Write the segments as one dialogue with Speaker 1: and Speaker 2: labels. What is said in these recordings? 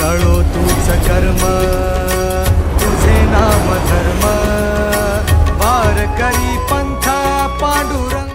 Speaker 1: कळो तूच कर्म तुझे नाम धर्म वार करी पंथा पांडुरंग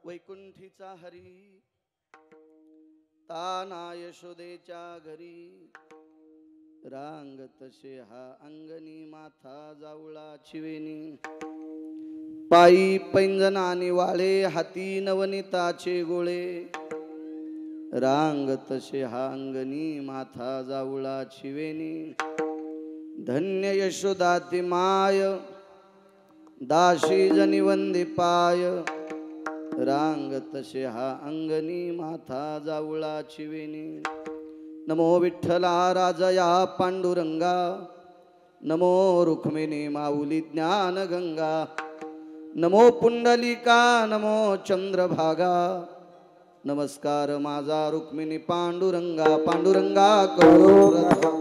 Speaker 2: वैकुंठीचा हरी ताना यशोदेच्या घरी रांगत हा अंगणी माथा जावळा चिवेनी पायी पैंजनाने वाळे हाती नवनीताचे गोळे रांगत हा अंगणी माथा जावळा चिवेनी धन्य यशोदाती माय दाशी जनी वंदे पाय रांगत हा अंगणी माथा जावळा चिवेनी नमो विठ्ठला राजया पांडुरंगा नमो रुक्मिणी माऊली ज्ञान गंगा नमो पुंडलिका नमो चंद्रभागा नमस्कार माझा रुक्मिणी पांडुरंगा पांडुरंगा करो प्रथम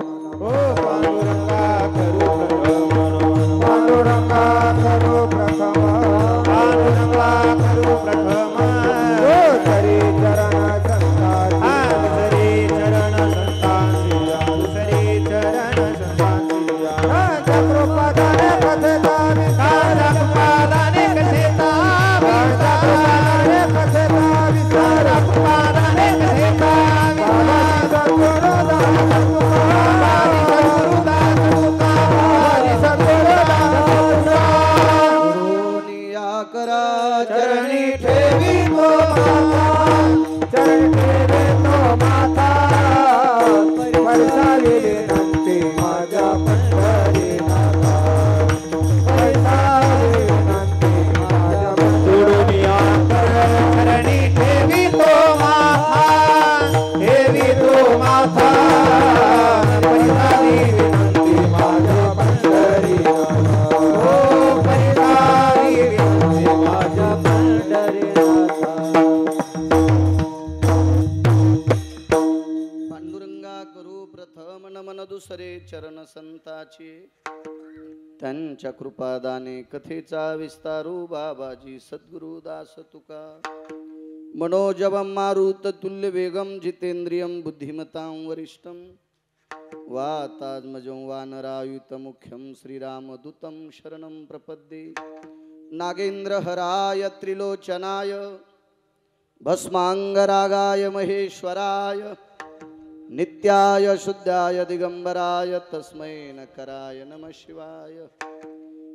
Speaker 3: पांडुरंगा करो प्रथम पांडुरंगा करो प्रथम पांडुरंगा करो प्रथम हरी चरण संतान हरी चरण संतान हरी चरण संतान कृपादाने कथेतावि कृपादाने कथेतावि कृपादाने
Speaker 2: करा चरणी ठेवी तो
Speaker 3: चरणी ठेवी तो माता परसावी विनंती माझ्या पंढरीनाथा परसावी विनंती माझ्या पंढरीया चरणी ठेवी तो माता ठेवी तो माता परसावी विनंती माझ्या पंढरीनाथा ओ परसावी विनंती माझ्या पंढरीनाथा
Speaker 2: पांडुरंगा करू प्रथम नमन दुसरे चरण संताचे त्यांच्या कृपादाने कथेचा विस्तारू बाबाजी सद्गुरु दास तुका मनोजवं मारुत तुल्य वेगम जितेंद्रियं बुद्धिमतां वरिष्ठं वातात्मजं वानरायुत मुख्यं श्रीरामदूतं शरणं प्रपद्ये नागेन्द्रहराय त्रिलोचनाय भस्मांगरागाय महेश्वराय नित्याय शुद्धाय दिगंबराय तस्मै नकराय नमः शिवाय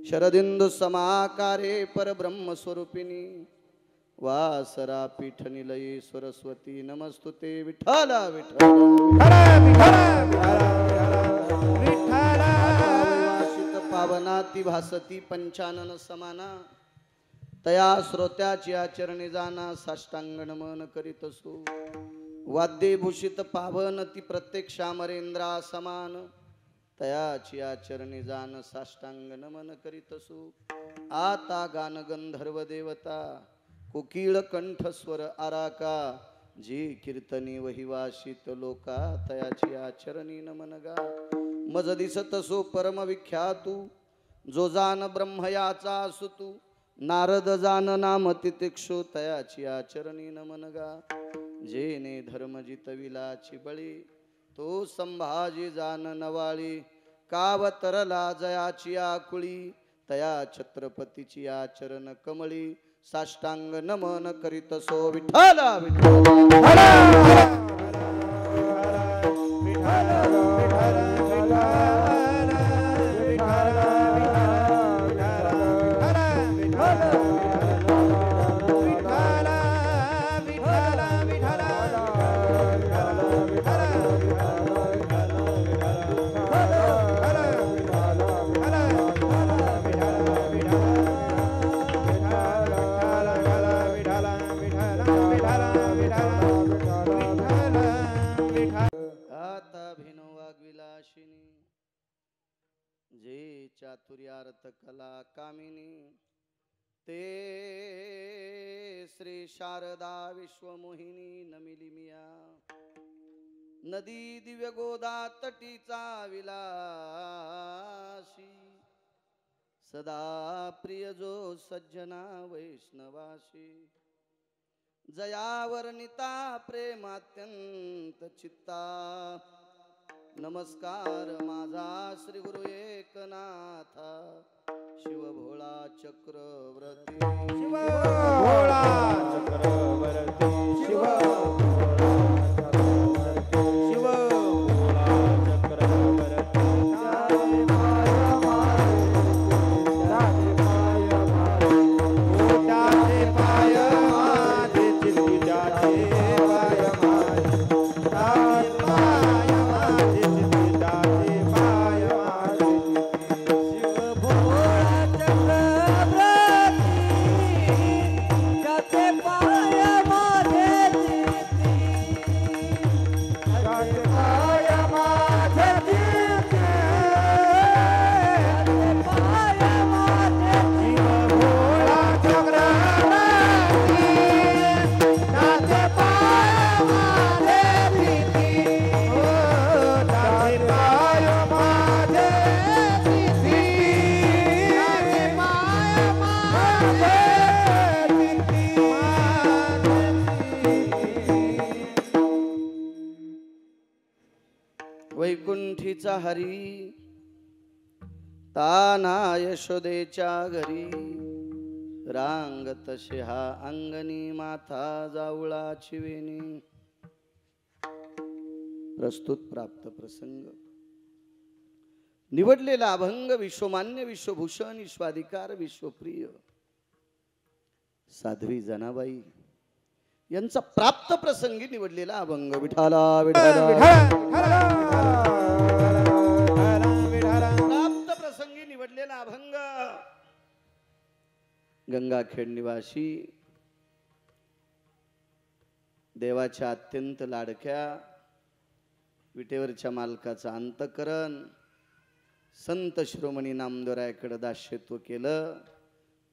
Speaker 2: शरदिंदु समाकारे परब्रह्म स्वरूपिणी वासरा पीठ निलये सरस्वती नमस्तुते विठ्ठला विठ्ठला विठ्ठला पावनाती भासती पंचानन समाना तया श्रोत्याची आचरणी जाना साष्टांग नमन करीत असो वाद्ये भूषित पावन ती प्रत्यक्ष अमरेंद्रा समान तयाची आचरणी जान साष्टांग नमन करीत असो आता गान गंधर्व देवता कोकिळ कंठस्वर आराका जी कीर्तनी वहिवाशित लोका तयाची आचरणी नमन गा मज दिसत सो परम विख्यातू जो जान ब्रह्मयाचा सुतू नारद जान नाम तितिक्षु तयाची आचरणी नमन गा जेने धर्म जितविलाची बळी तो संभाजी जान नवाळी कावतरला जयाची आकुळी तया छत्रपतीची आचरण कमळी साष्टांग नमन करीत सो विठ्ठला विठ्ठला जे चातुर्यार्थ कला कामिनी ते श्री शारदा विश्वमोहिनी नमिली मिया नदी दिव्य गोदा तटीचा विलासी सदा प्रिय जो सज्जना वैष्णवाशी जयावर्णिता प्रेमात्यंत चित्ता नमस्कार माझा श्री गुरु एकनाथा शिव भोळा चक्रवर्ती
Speaker 3: शिव भोळा चक्रवर्ती शिव शिव भोळा चक्रवर्ती पाय माझे चित्तीचे पाय माझे
Speaker 2: वैकुंठीचा हरी ताना यशोदेच्या घरी रांगत हा अंगणी माथा जावळाची वेणी प्रस्तुत प्राप्त प्रसंग निवडलेला अभंग विश्वमान्य विश्वभूषण विश्वाधिकार विश्वप्रिय साध्वी जनाबाई यांचा प्राप्त प्रसंगी निवडलेला अभंग विठाला विठाला प्राप्त प्रसंगी निवडलेला अभंग गंगाखेड निवासी देवाच्या अत्यंत लाडक्या विटेवरच्या मालकाचा अंतकरण संत शिरोमणी नामदेवरायाकडे दास्यत्व केलं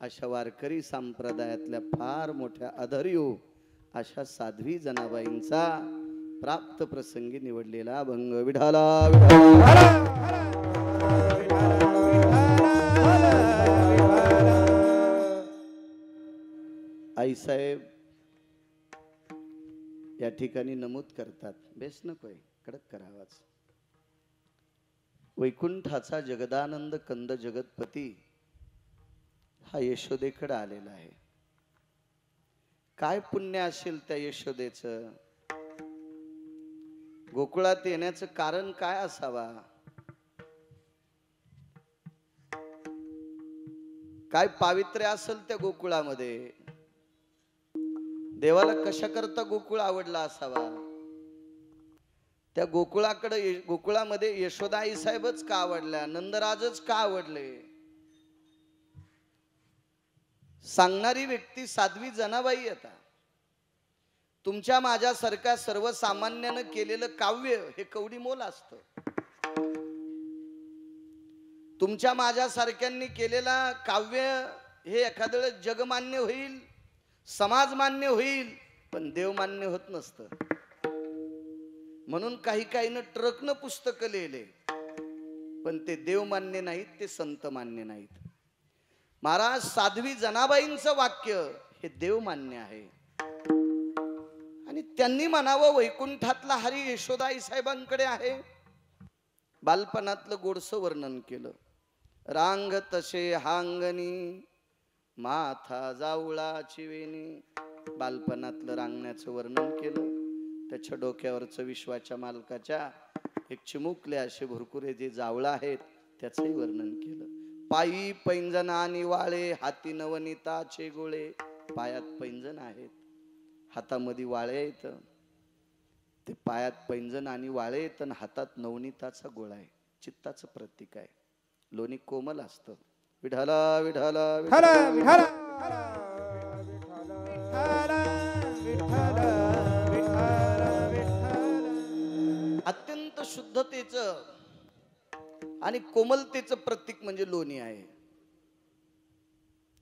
Speaker 2: अशा वारकरी संप्रदायातल्या फार मोठ्या अधर्यो अशा साध्वी जनाबाईंचा प्राप्त प्रसंगी निवडलेला अभंग विठाला आईसाहेब या ठिकाणी नमूद करतात बेस नकोय कडक करावाच वैकुंठाचा जगदानंद कंद जगतपती हा यशोदेकडे आलेला आहे काय पुण्य असेल त्या यशोदेचं गोकुळात येण्याचं कारण काय असावा काय पावित्र्य असेल त्या गोकुळामध्ये देवाला कशा करता गोकुळ आवडला असावा त्या गोकुळाकडे गोकुळामध्ये यशोदा आई साहेबच का आवडल्या नंदराजच का आवडले सांगणारी व्यक्ती साध्वी जनाबाई आता तुमच्या माझ्यासारख्या सर्वसामान्यानं केलेलं काव्य हे कवडी मोल असतं तुमच्या माझ्यासारख्यांनी केलेला काव्य हे एखाद्या वेळेस जगमान्य होईल समाज मान्य होईल पण देव मान्य होत नसतं म्हणून काही काहीनं ट्रकनं पुस्तकं लिहिले पण ते देव मान्य नाहीत ते संत मान्य नाहीत महाराज साध्वी जनाबाईंचं वाक्य हे देव मान्य आहे आणि त्यांनी म्हणावं वैकुंठातला हरी यशोदाई साहेबांकडे आहे बालपणातलं गोडसं वर्णन केलं रांग तसे हांगणी माथा जावळाची वेणी बालपणातलं रांगण्याचं वर्णन केलं त्याच्या डोक्यावरचं विश्वाच्या मालकाच्या एक चिमुकले असे भुरकुरे जे जावळं आहेत त्याचंही वर्णन केलं पायी पैंजण आणि वाळे हाती नवनीताचे गोळे पायात पैंजण आहेत हातामध्ये वाळे आहेत ते पायात पैंजण आणि वाळे आहेत आणि हातात नवनीताचा गोळा आहे चित्ताचं प्रतीक आहे लोणी कोमल असतं विठाला विठाला विठाला विठाला अत्यंत शुद्धतेचं आणि कोमलतेचं प्रतीक म्हणजे लोणी आहे.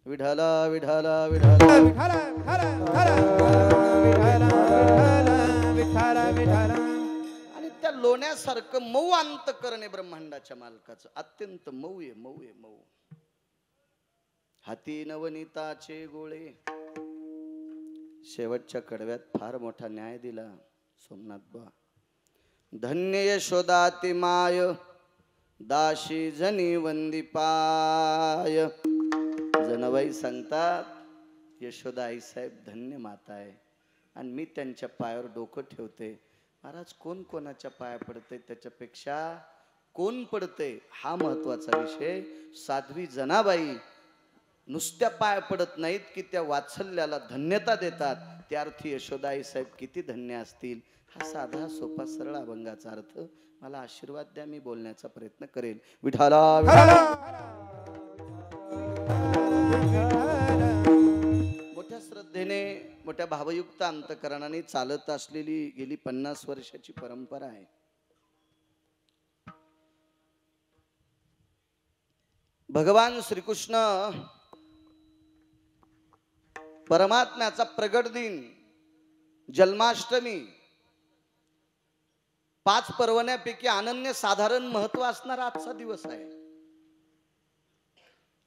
Speaker 2: विठाला विठाला विठाला
Speaker 3: विठाला विठाला विठाला विठाला विठाला.
Speaker 2: आणि त्या लोण्यासारखं मऊ अंतकरण आहे ब्रह्मांडाच्या मालकाचं. अत्यंत मऊ आहे, मऊ आहे, मऊ. हाती नवनीताचे गोळे. शेवटच्या कडव्यात फार मोठा न्याय दिला सोमनाथ बा. धन्य यशोदाती माय दाशी जनी वंदीपाय. जनाबाई सांगतात यशोदा आई साहेब धन्य माता आहे आणि मी त्यांच्या पायावर डोकं ठेवते. महाराज कोण कोणाच्या पाया पडते त्याच्यापेक्षा कोण पडते हा महत्वाचा विषय. साध्वी जनाबाई नुसत्या पाया पडत नाहीत की त्या वात्सल्याला धन्यता देतात. त्या अर्थी यशोदा आई साहेब किती धन्य असतील. हा साधा सोपा सरळ अभंगाचा अर्थ. मला आशीर्वाद द्या, मी बोलण्याचा प्रयत्न करेल. विठाला मोठ्या श्रद्धेने मोठ्या भावयुक्त अंतकरणाने चालत असलेली गेली 50 वर्षाची परंपरा आहे. भगवान श्रीकृष्ण परमात्म्याचा प्रगट दिन जन्माष्टमी 5 पर्वण्यापैकी अनन्य साधारण महत्व असणारा आजचा दिवस आहे.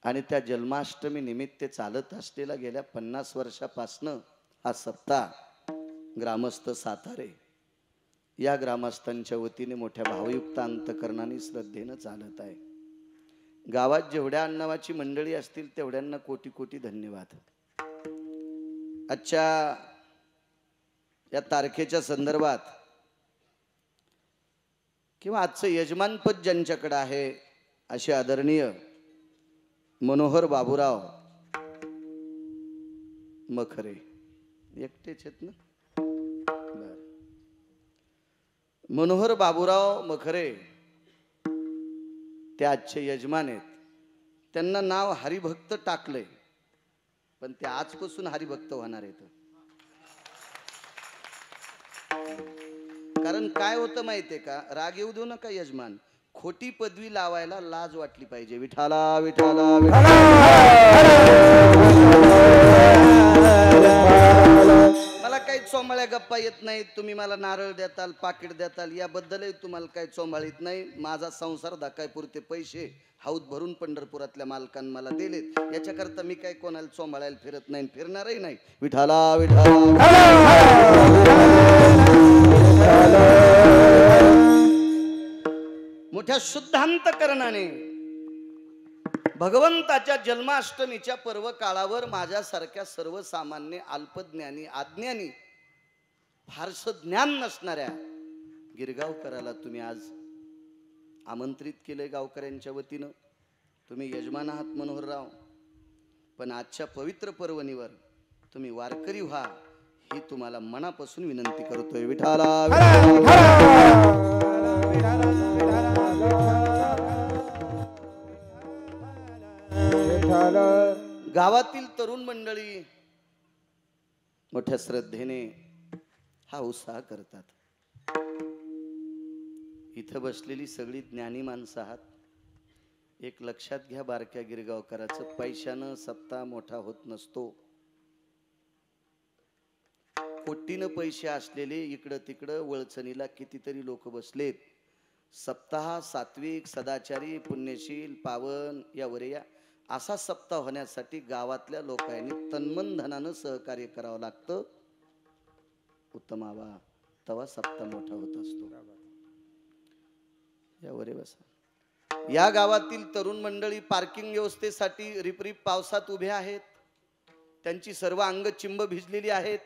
Speaker 2: आणि त्या जन्माष्टमी निमित्त चालत असलेला गेल्या 50 वर्षापासनं हा सप्ताह ग्रामस्थ सातारे या ग्रामस्थांच्या वतीने मोठ्या भावयुक्त अंतकरणाने श्रद्धेनं चालत आहे. गावात जेवढ्या अण्णावाची मंडळी असतील तेवढ्यांना कोटी कोटी धन्यवाद. आजच्या या तारखेच्या संदर्भात किंवा आजचं यजमानपद ज्यांच्याकडे आहे असे आदरणीय मनोहर बाबूराव मखरे एकटेच आहेत ना. बर. मनोहर बाबूराव मखरे ते आजचे यजमान आहेत. त्यांना नाव हरिभक्त टाकलंय पण ते आजपासून हरिभक्त होणार आहेत. कारण काय होतं माहितीये का, राग येऊ देऊ नका यजमान, खोटी पदवी लावायला लाज वाटली पाहिजे. विठाला विठाला मला काही चोंबाळ्या गप्पा येत नाहीत. तुम्ही मला नारळ देताल, पाकिट देताल, याबद्दलही तुम्हाला काही चोंबाळ येत नाही. माझा संसार धाकाय पुरते पैसे हौद भरून पंढरपुरातल्या मालकांनी मला दिलेत. याच्याकरता मी काही कोणाला चोंबाळायला फिरत नाही, फिरणारही नाही. विठाला विठाला मोठ्या शुद्धांतकरणाने भगवंताच्या जन्माष्टमीच्या पर्व काळावर माझ्यासारख्या सर्वसामान्य अल्पज्ञानी अज्ञानी फारसं ज्ञान नसणाऱ्या गिरगावकराला तुम्ही आज आमंत्रित केलंय गावकऱ्यांच्या वतीनं. तुम्ही यजमान आहात मनोहरराव, पण आजच्या पवित्र पर्वणीवर तुम्ही वारकरी व्हा ही तुम्हाला मनापासून विनंती करतोय. विठाला गावातील तरुण मंडळी मोठ्या श्रद्धेने हा उत्साह करतात. इथं बसलेली सगळी ज्ञानी माणसं आहात. एक लक्षात घ्या बारक्या गिरगावकराचं, पैशानं सप्ताह मोठा होत नसतो. कोटीनं पैसे असलेले इकडं तिकडं वळचणीला कितीतरी लोक बसलेत. सप्ताह सात्विक सदाचारी पुण्यशील पावन यावर या असा सप्ताह होण्यासाठी गावातल्या लोकांनी तन्मन धनानं सहकार्य करावं लागतं. उत्तमावा तवा सप्ताह मोठा होत असतो. यावर बसा. या गावातील तरुण मंडळी पार्किंग व्यवस्थेसाठी रिपरिप पावसात उभे आहेत. त्यांची सर्व अंग चिंब भिजलेली आहेत.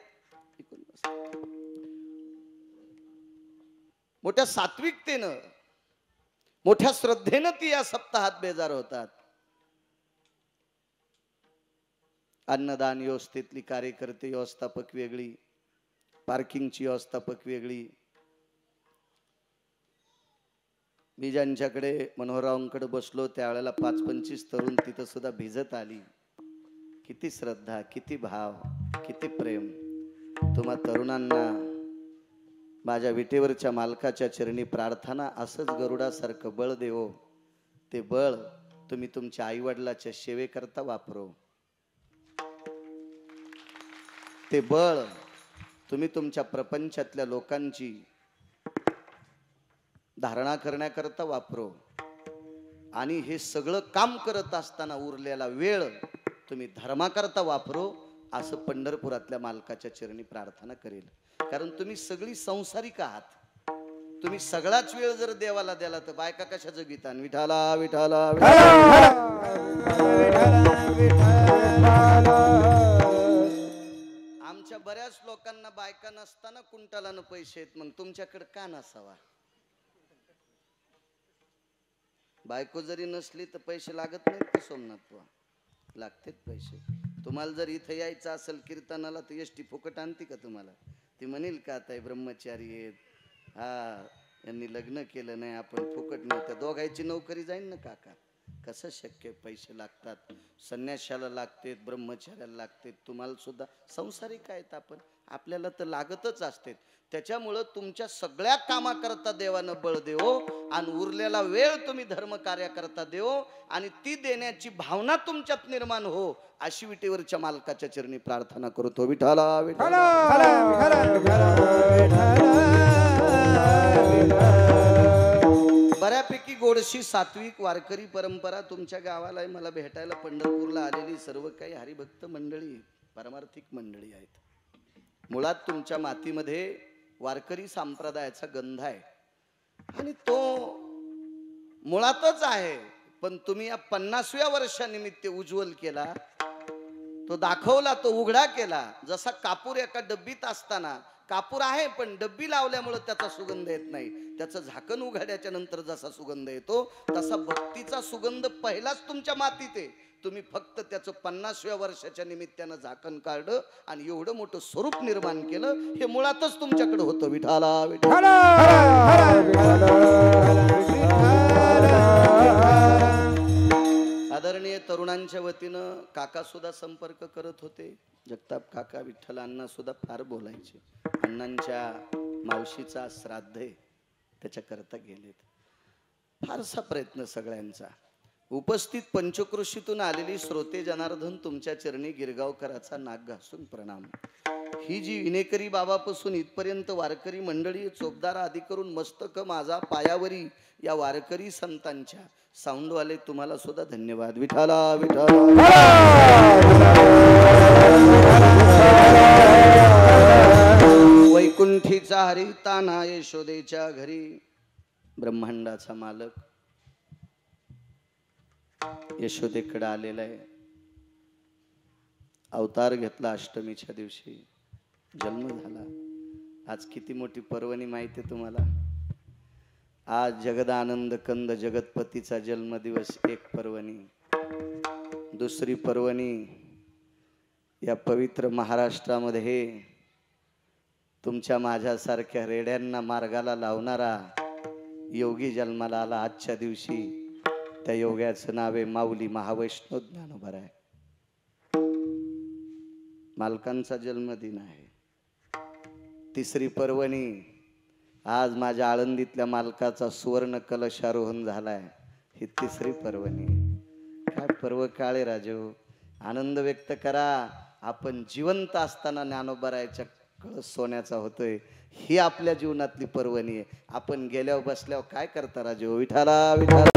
Speaker 2: मोठ्या सात्विकतेनं मोठ्या श्रद्धेनं ती या सप्ताहात बेजार होतात. अन्नदान व्यवस्थेतली कार्यकर्ते व्यवस्थापक वेगळी, पार्किंगची व्यवस्थापक वेगळी. मी ज्यांच्याकडे मनोहररावांकडे बसलो त्यावेळेला 5-25 तरुण तिथं सुद्धा भिजत आली. किती श्रद्धा, किती भाव, किती प्रेम. तुम्हा तरुणांना माझ्या विटेवरच्या मालकाच्या चरणी प्रार्थना, असंच गरुडासारखं बळ देवो. ते बळ तुम्ही तुमच्या आई वडिलाच्या सेवेकरता वापरो. ते बळ तुम्ही तुमच्या प्रपंचातल्या लोकांची धारणा करण्याकरता वापरो. आणि हे सगळं काम करत असताना उरलेला वेळ तुम्ही धर्माकरता वापरो, असं पंढरपुरातल्या मालकाच्या चरणी प्रार्थना करेल. कारण तुम्ही सगळी संसारिक आहात. तुम्ही सगळाच वेळ जर देवाला द्याला तर बायका कशा जगीत आणि विठाला विठाला आमच्या बऱ्याच लोकांना बायका नसताना कुंटालानं पैसे आहेत, मग तुमच्याकडे का नसावा? बायको जरी नसली तर पैसे लागत नाहीत का सोमनाथ? लागतेत पैसे. तुम्हाला जर इथं यायचं असेल कीर्तनाला तर एसटी फुकट आणते का तुम्हाला? ती म्हणेल का आता ब्रह्मचारी आहेत, हा यांनी लग्न केलं नाही, आपण फुकट नाही, त्या दोघांची नोकरी जाईल ना काका? कसं शक्य? पैसे लागतात. संन्याशाला लागतेत, ब्रह्मचार्याला लागतेत. तुम्हाला सुद्धा संसारिक आहेत आपण, आपल्याला तर लागतच असते. त्याच्यामुळं तुमच्या सगळ्या कामाकरता देवानं बळ देवो आणि उरलेला वेळ तुम्ही धर्म कार्याकरता देवो आणि ती देण्याची भावना तुमच्यात निर्माण हो, अशी विटेवरच्या मालकाच्या चरणी प्रार्थना करतो. विठाला विठाला. बऱ्यापैकी गोडशी सात्विक वारकरी परंपरा तुमच्या गावाला मला भेटायला पंढरपूरला आलेली सर्व काही हरिभक्त मंडळी, परमार्थिक मंडळी आहेत. मुळात तुमच्या मातीमध्ये वारकरी संप्रदायाचा गंध आहे आणि तो मुळातच आहे. पण तुम्ही या 50व्या वर्षानिमित्त उज्ज्वल केला, तो दाखवला, तो उघडा केला. जसा कापूर एका डब्बीत असताना कापूर आहे पण डब्बी लावल्यामुळे त्याचा सुगंध येत नाही, त्याचं झाकण उघड्याच्या नंतर जसा सुगंध येतो तसा भक्तीचा सुगंध पहिलाच तुमच्या मातीत आहे. तुम्ही फक्त त्याचं 50व्या वर्षाच्या निमित्तानं झाकण काढलं आणि एवढं मोठं स्वरूप निर्माण केलं. हे मुळातच तुमच्याकडे होतं. विठाला विठाला. आदरणीय तरुणांच्या वतीनं काका सुद्धा संपर्क करत होते. जगताप काका विठ्ठल अण्णा सुद्धा फार बोलायचे. अण्णांच्या मावशीचा श्राद्ध आहे त्याच्याकरता गेलेत. फारसा प्रयत्न सगळ्यांचा. उपस्थित पंचकृषीतून आलेली श्रोते जनार्दन तुमच्या चरणी गिरगावकराचा नाक घासून प्रणाम. ही जी विनेकरी बाबापासून इथपर्यंत वारकरी मंडळी चोपदार आदी करून मस्तक माझा पायावरी या वारकरी संतांच्या साऊंडवाले तुम्हाला सुद्धा धन्यवाद. विठाला विठाला. वैकुंठीचा हरी ताना यशोदेच्या घरी ब्रह्मांडाचा मालक यशोदेकडे आलेला आहे. अवतार घेतला अष्टमीच्या दिवशी, जन्म झाला. आज किती मोठी पर्वणी माहिती आहे तुम्हाला? आज जगदानंद कंद जगतपतीचा जन्मदिवस. एक पर्वणी. दुसरी पर्वणी या पवित्र महाराष्ट्रामध्ये तुमच्या माझ्यासारख्या रेड्यांना मार्गाला लावणारा योगी जन्माला आला आजच्या दिवशी. त्या योग्याचं नाव आहे माऊली महावैष्णव ज्ञानोबराय. मालकांचा जन्मदिन आहे. तिसरी पर्वणी आज माझ्या आळंदीतल्या मालकाचा सुवर्ण कलशारोहण झालाय. ही तिसरी पर्वणी. काय पर्व काळे राजो, आनंद व्यक्त करा. आपण जिवंत असताना ज्ञानोबरायच्या कळस सोन्याचा होतोय, ही आपल्या जीवनातली पर्वणी आहे. आपण गेल्यावर बसल्यावर काय करता राजो? विठाला विठाला.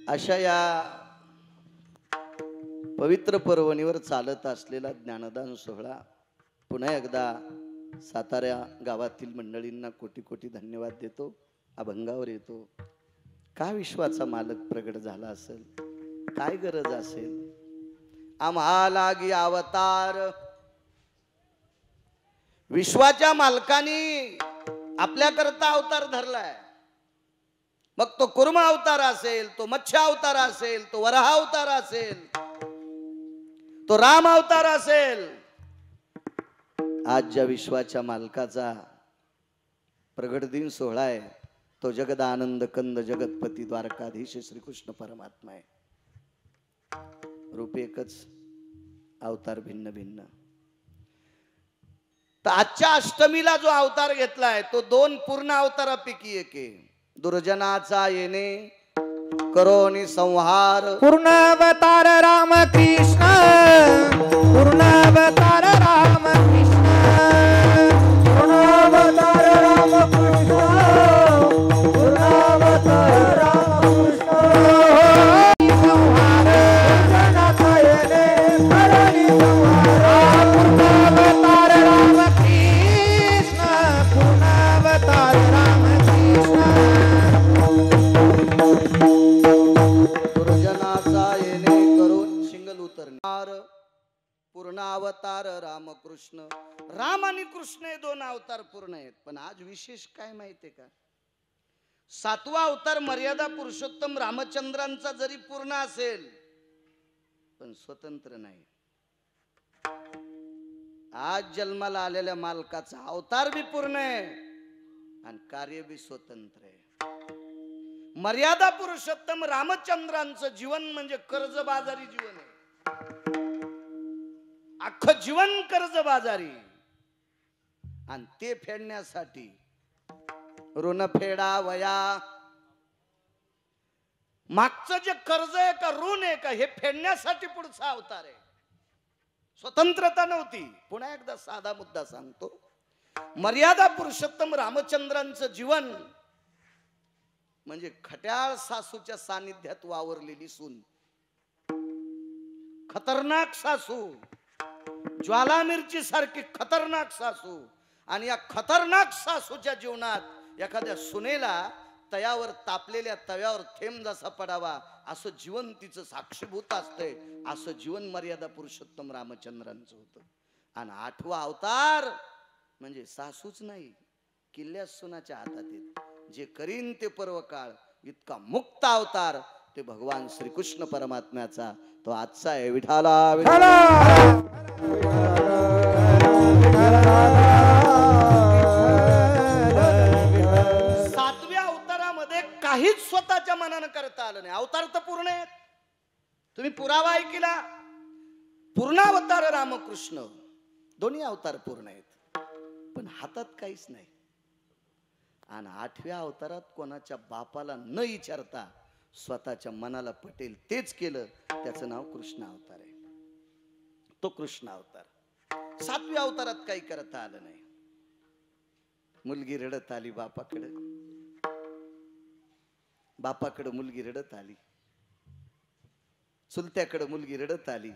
Speaker 2: अशा या पवित्र पर्वणीवर चालत असलेला ज्ञानदान सोहळा पुन्हा एकदा सातारा गावातील मंडळींना कोटी कोटी धन्यवाद देतो. अभंगावर येतो. का विश्वाचा मालक प्रगट झाला असेल? काय गरज असेल? आम्हाला गी अवतार विश्वाच्या मालकानी आपल्याकरता अवतार धरलाय. मग तो कुर्म अवतार असेल, तो मत्स्य अवतार असेल, तो वराह अवतार असेल, तो राम अवतार असेल. आज ज्या विश्वाच्या मालकाचा प्रगट दिन सोहळा आहे तो जगदानंद कंद जगतपती द्वारकाधीश श्रीकृष्ण परमात्मा आहे. रूप एकच, अवतार भिन्न भिन्न. तर आजच्या अष्टमीला जो अवतार घेतलाय तो 2 पूर्ण अवतारापैकी एक आहे. दुर्जनाचा येणे करोनी संहार.
Speaker 3: पूर्णावतार राम कृष्ण, पूर्णावतार राम कृष्ण, पूर्णावतार राम कृष्ण, पूर्णावतार राम कृष्ण. संहार जनाचा येणे करोनी संहार. पूर्णावतार राम कृष्ण, पूर्णावतार राम कृष्ण.
Speaker 2: दुर्जनाचा येणे करून शिंगल उतरणार. पूर्णावतार रामकृष्ण. राम आणि कृष्ण हे 2 अवतार पूर्ण आहेत. पण आज विशेष काय माहितीये का? 7वा अवतार मर्यादा पुरुषोत्तम रामचंद्रांचा जरी पूर्ण असेल पण स्वतंत्र नाही. आज जन्माला आलेल्या मालकाचा अवतार बी पूर्ण आहे आणि कार्य बी स्वतंत्र आहे. मर्यादा पुरुषोत्तम रामचंद्रांचं जीवन म्हणजे कर्जबाजारी जीवन आहे. अख्खं जीवन कर्जबाजारी. आणि ते फेडण्यासाठी ऋण फेडा वया. मागचं जे कर्ज आहे का ऋण आहे का हे फेडण्यासाठी पुढचा अवतार आहे. स्वतंत्रता नव्हती. पुन्हा एकदा साधा मुद्दा सांगतो. मर्यादा पुरुषोत्तम रामचंद्रांचं जीवन म्हणजे खट्याळ सासूच्या सानिध्यात वावरलेली सून. खतरनाक सासू, ज्वाला मिरची सारखी खतरनाक सासू. आणि या खतरनाक सासूच्या जीवनात एखाद्या सुनेला तयावर तापलेल्या तव्यावर थेंब जसा पडावा असं जीवन तिचं साक्षीभूत असतंय. असं जीवन मर्यादा पुरुषोत्तम रामचंद्रांचं होतं. आणि 8वा अवतार म्हणजे सासूच नाही, किल्ल्या सुनाच्या हातात येत. जे करीन ते पर्व काळ. इतका मुक्त अवतार ते भगवान श्रीकृष्ण परमात्म्याचा तो आजचा आहे. विठाला विठाला. 7व्या अवतारामध्ये काहीच स्वतःच्या मनानं करता आलं नाही. अवतार तर पूर्ण आहेत. तुम्ही पुरावा ऐकला. पूर्णावतार रामकृष्ण. दोन्ही अवतार पूर्ण आहेत पण हातात काहीच नाही. आणि 8व्या अवतारात कोणाच्या बापाला न विचारता स्वतःच्या मनाला पटेल तेच केलं. त्याचं नाव कृष्ण अवतार आहे. तो कृष्ण अवतार. 7व्या अवतारात काही करता आलं नाही. मुलगी रडत आली बापाकडे. बापाकडे मुलगी रडत आली. चुलत्याकडे मुलगी रडत आली.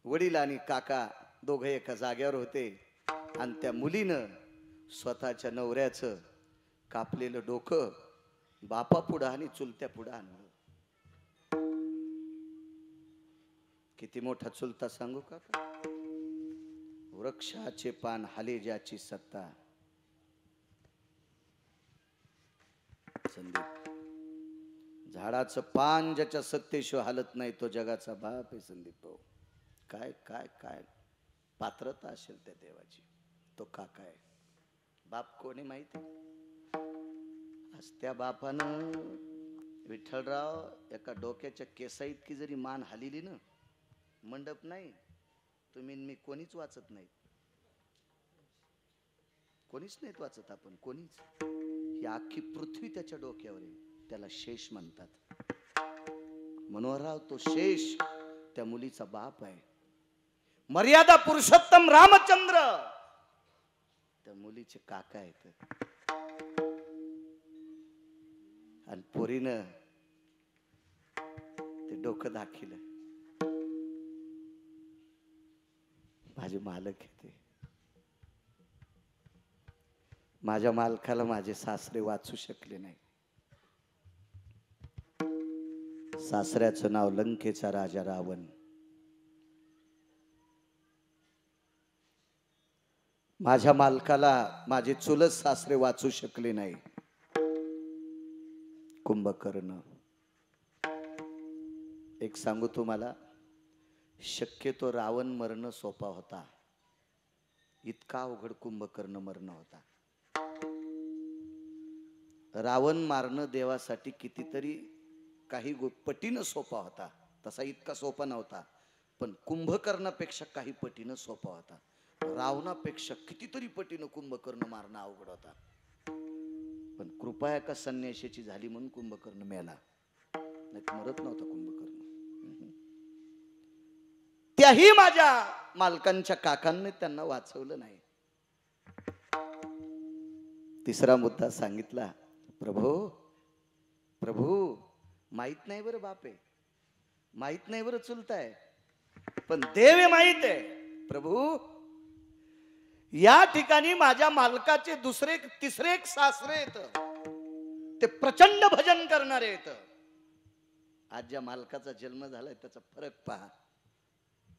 Speaker 2: वडील आणि काका दोघे एका जाग्यावर होते आणि त्या मुलीनं स्वतःच्या नवऱ्याचं कापलेलं डोकं बापा पुढं आणि चुलत्या पुढं आणलं. किती मोठा चुलता सांगू का? वृक्षाचे पान हाले ज्याची सत्ता. संदीप, झाडाचं पान ज्याच्या सत्तेशिवाय हालत नाही तो जगाचा बाप आहे. संदीप भाऊ, काय काय काय पात्रता असेल त्या देवाची. तो काका आहे. बाप कोणी माहिती? आज त्या बापानं विठ्ठलराव एका डोक्याच्या केसा इतकी जरी मान हालिली ना, मंडप नाही तुम्ही मी कोणीच वाचत नाही. कोणीच नाहीत वाचत आपण कोणीच. ही अख्खी पृथ्वी त्याच्या डोक्यावर आहे. त्याला शेष म्हणतात. मनोहरराव तो शेष त्या मुलीचा बाप आहे. मर्यादा पुरुषोत्तम रामचंद्र त्या मुलीचे काका आहेत. आणि पोरीनं ते डोकं दाखिलं. माझे मालक येते. माझ्या मालकाला माझे सासरे वाचू शकले नाही. सासऱ्याचं नाव लंकेचा राजा रावण. माझ्या मालकाला माझे चुलत सासरे वाचू शकले नाही. कुंभकर्ण. एक सांगू तुम्हाला, शक्यतो रावण मरण सोपा होता. इतका अवघड कुंभकर्ण मरण होता. रावण मारणं देवासाठी कितीतरी काही पटीनं सोपा होता. तसा इतका सोपा नव्हता. पण कुंभकर्णापेक्षा काही पटीनं सोपा होता. रावणापेक्षा कितीतरी पटीनं कुंभकर्ण मारणं अवघड होता. पण कृपा एका संन्याशाची झाली म्हणून कुंभकर्ण मेला, नाही मरत नव्हता कुंभकर्ण. त्याही माझ्या मालकांच्या काकांनी त्यांना वाचवलं नाही. तिसरा मुद्दा सांगितला, प्रभू प्रभू माहित नाही बरं बाप आहे, माहित नाही बरं चुलताय, पण देव हे माहित आहे. प्रभू या ठिकाणी माझ्या मालकाचे दुसरे तिसरे एक सासरे येत, ते प्रचंड भजन करणारे येत. आज ज्या मालकाचा जन्म झालाय त्याचा फरक पहा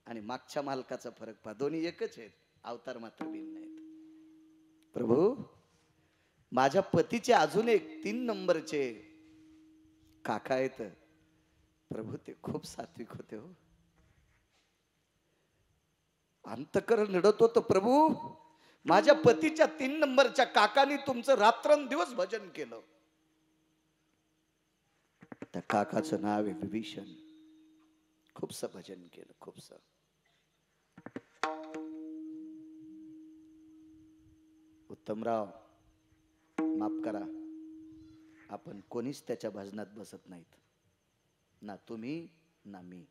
Speaker 2: आणि मागच्या मालकाचा फरक पहा, दोन्ही एकच आहेत, अवतार मात्र भिन्न आहेत. प्रभू माझ्या पतीचे अजून एक 3 नंबरचे काका आहेत. प्रभू ते खूप सात्विक होते हो, अंतकरण रडत होतं. प्रभू माझ्या पतीच्या 3 नंबरच्या काकानी तुमचं रात्रंदिवस भजन केलं. त्या काकाचं नाव आहे विभीषण. खूपस भजन केलं, खूपस. उत्तमराव माफ करा, आपण कोणीच त्याच्या भजनात बसत नाहीत, ना तुम्ही ना मी.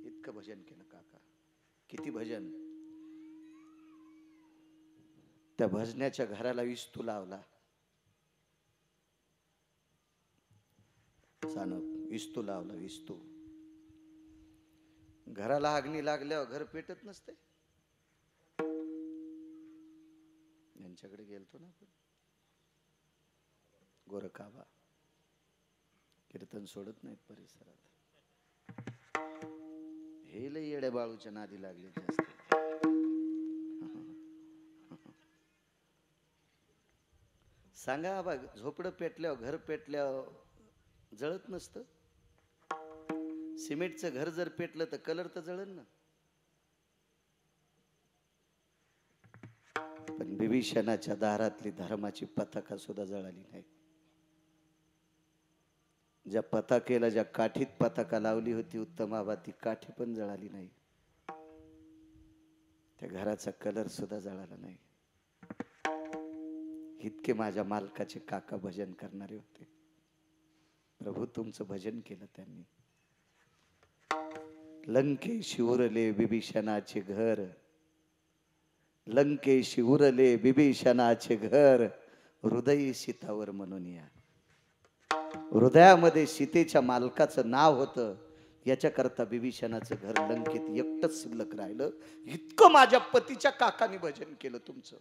Speaker 2: इतकं भजन केलं काका, किती भजन. त्या भजनाच्या घराला विस्तू लावला, विस्तू लावला, विस्तू. घराला अग्नी लागल्यावर घर पेटत नसते. यांच्याकडे गेलतो ना आपण, गोरखाबा कीर्तन सोडत नाहीत परिसरात. हे लय येड्या बाळूच्या नादी लागले जास्त. सांगा बा, झोपडं पेटल्यावर घर पेटल्यावर जळत नसतं. सिमेंटचं घर जर पेटलं तर कलर तर जळन ना. पण विभीषणाच्या दारातली धर्माची पताका सुद्धा जळाली नाही. ज्या पताकेला, ज्या काठीत पताका लावली होती उत्तमाबा, ती काठी पण जळाली नाही. त्या घराचा कलर सुद्धा जळाला नाही. इतके माझ्या मालकाचे काका भजन करणारे होते. प्रभू तुमचं भजन केलं त्यांनी. लंकेशी उरले विभीषणाचे घर, लंकेशी उरले विभीषणाचे घर, हृदय सीतावर म्हणून या. हृदयामध्ये सीतेच्या मालकाचं नाव होतं, याच्याकरता विभीषणाचं घर लंकेत एकटंच शिल्लक राहिलं. इतकं माझ्या पतीच्या काकांनी भजन केलं तुमचं.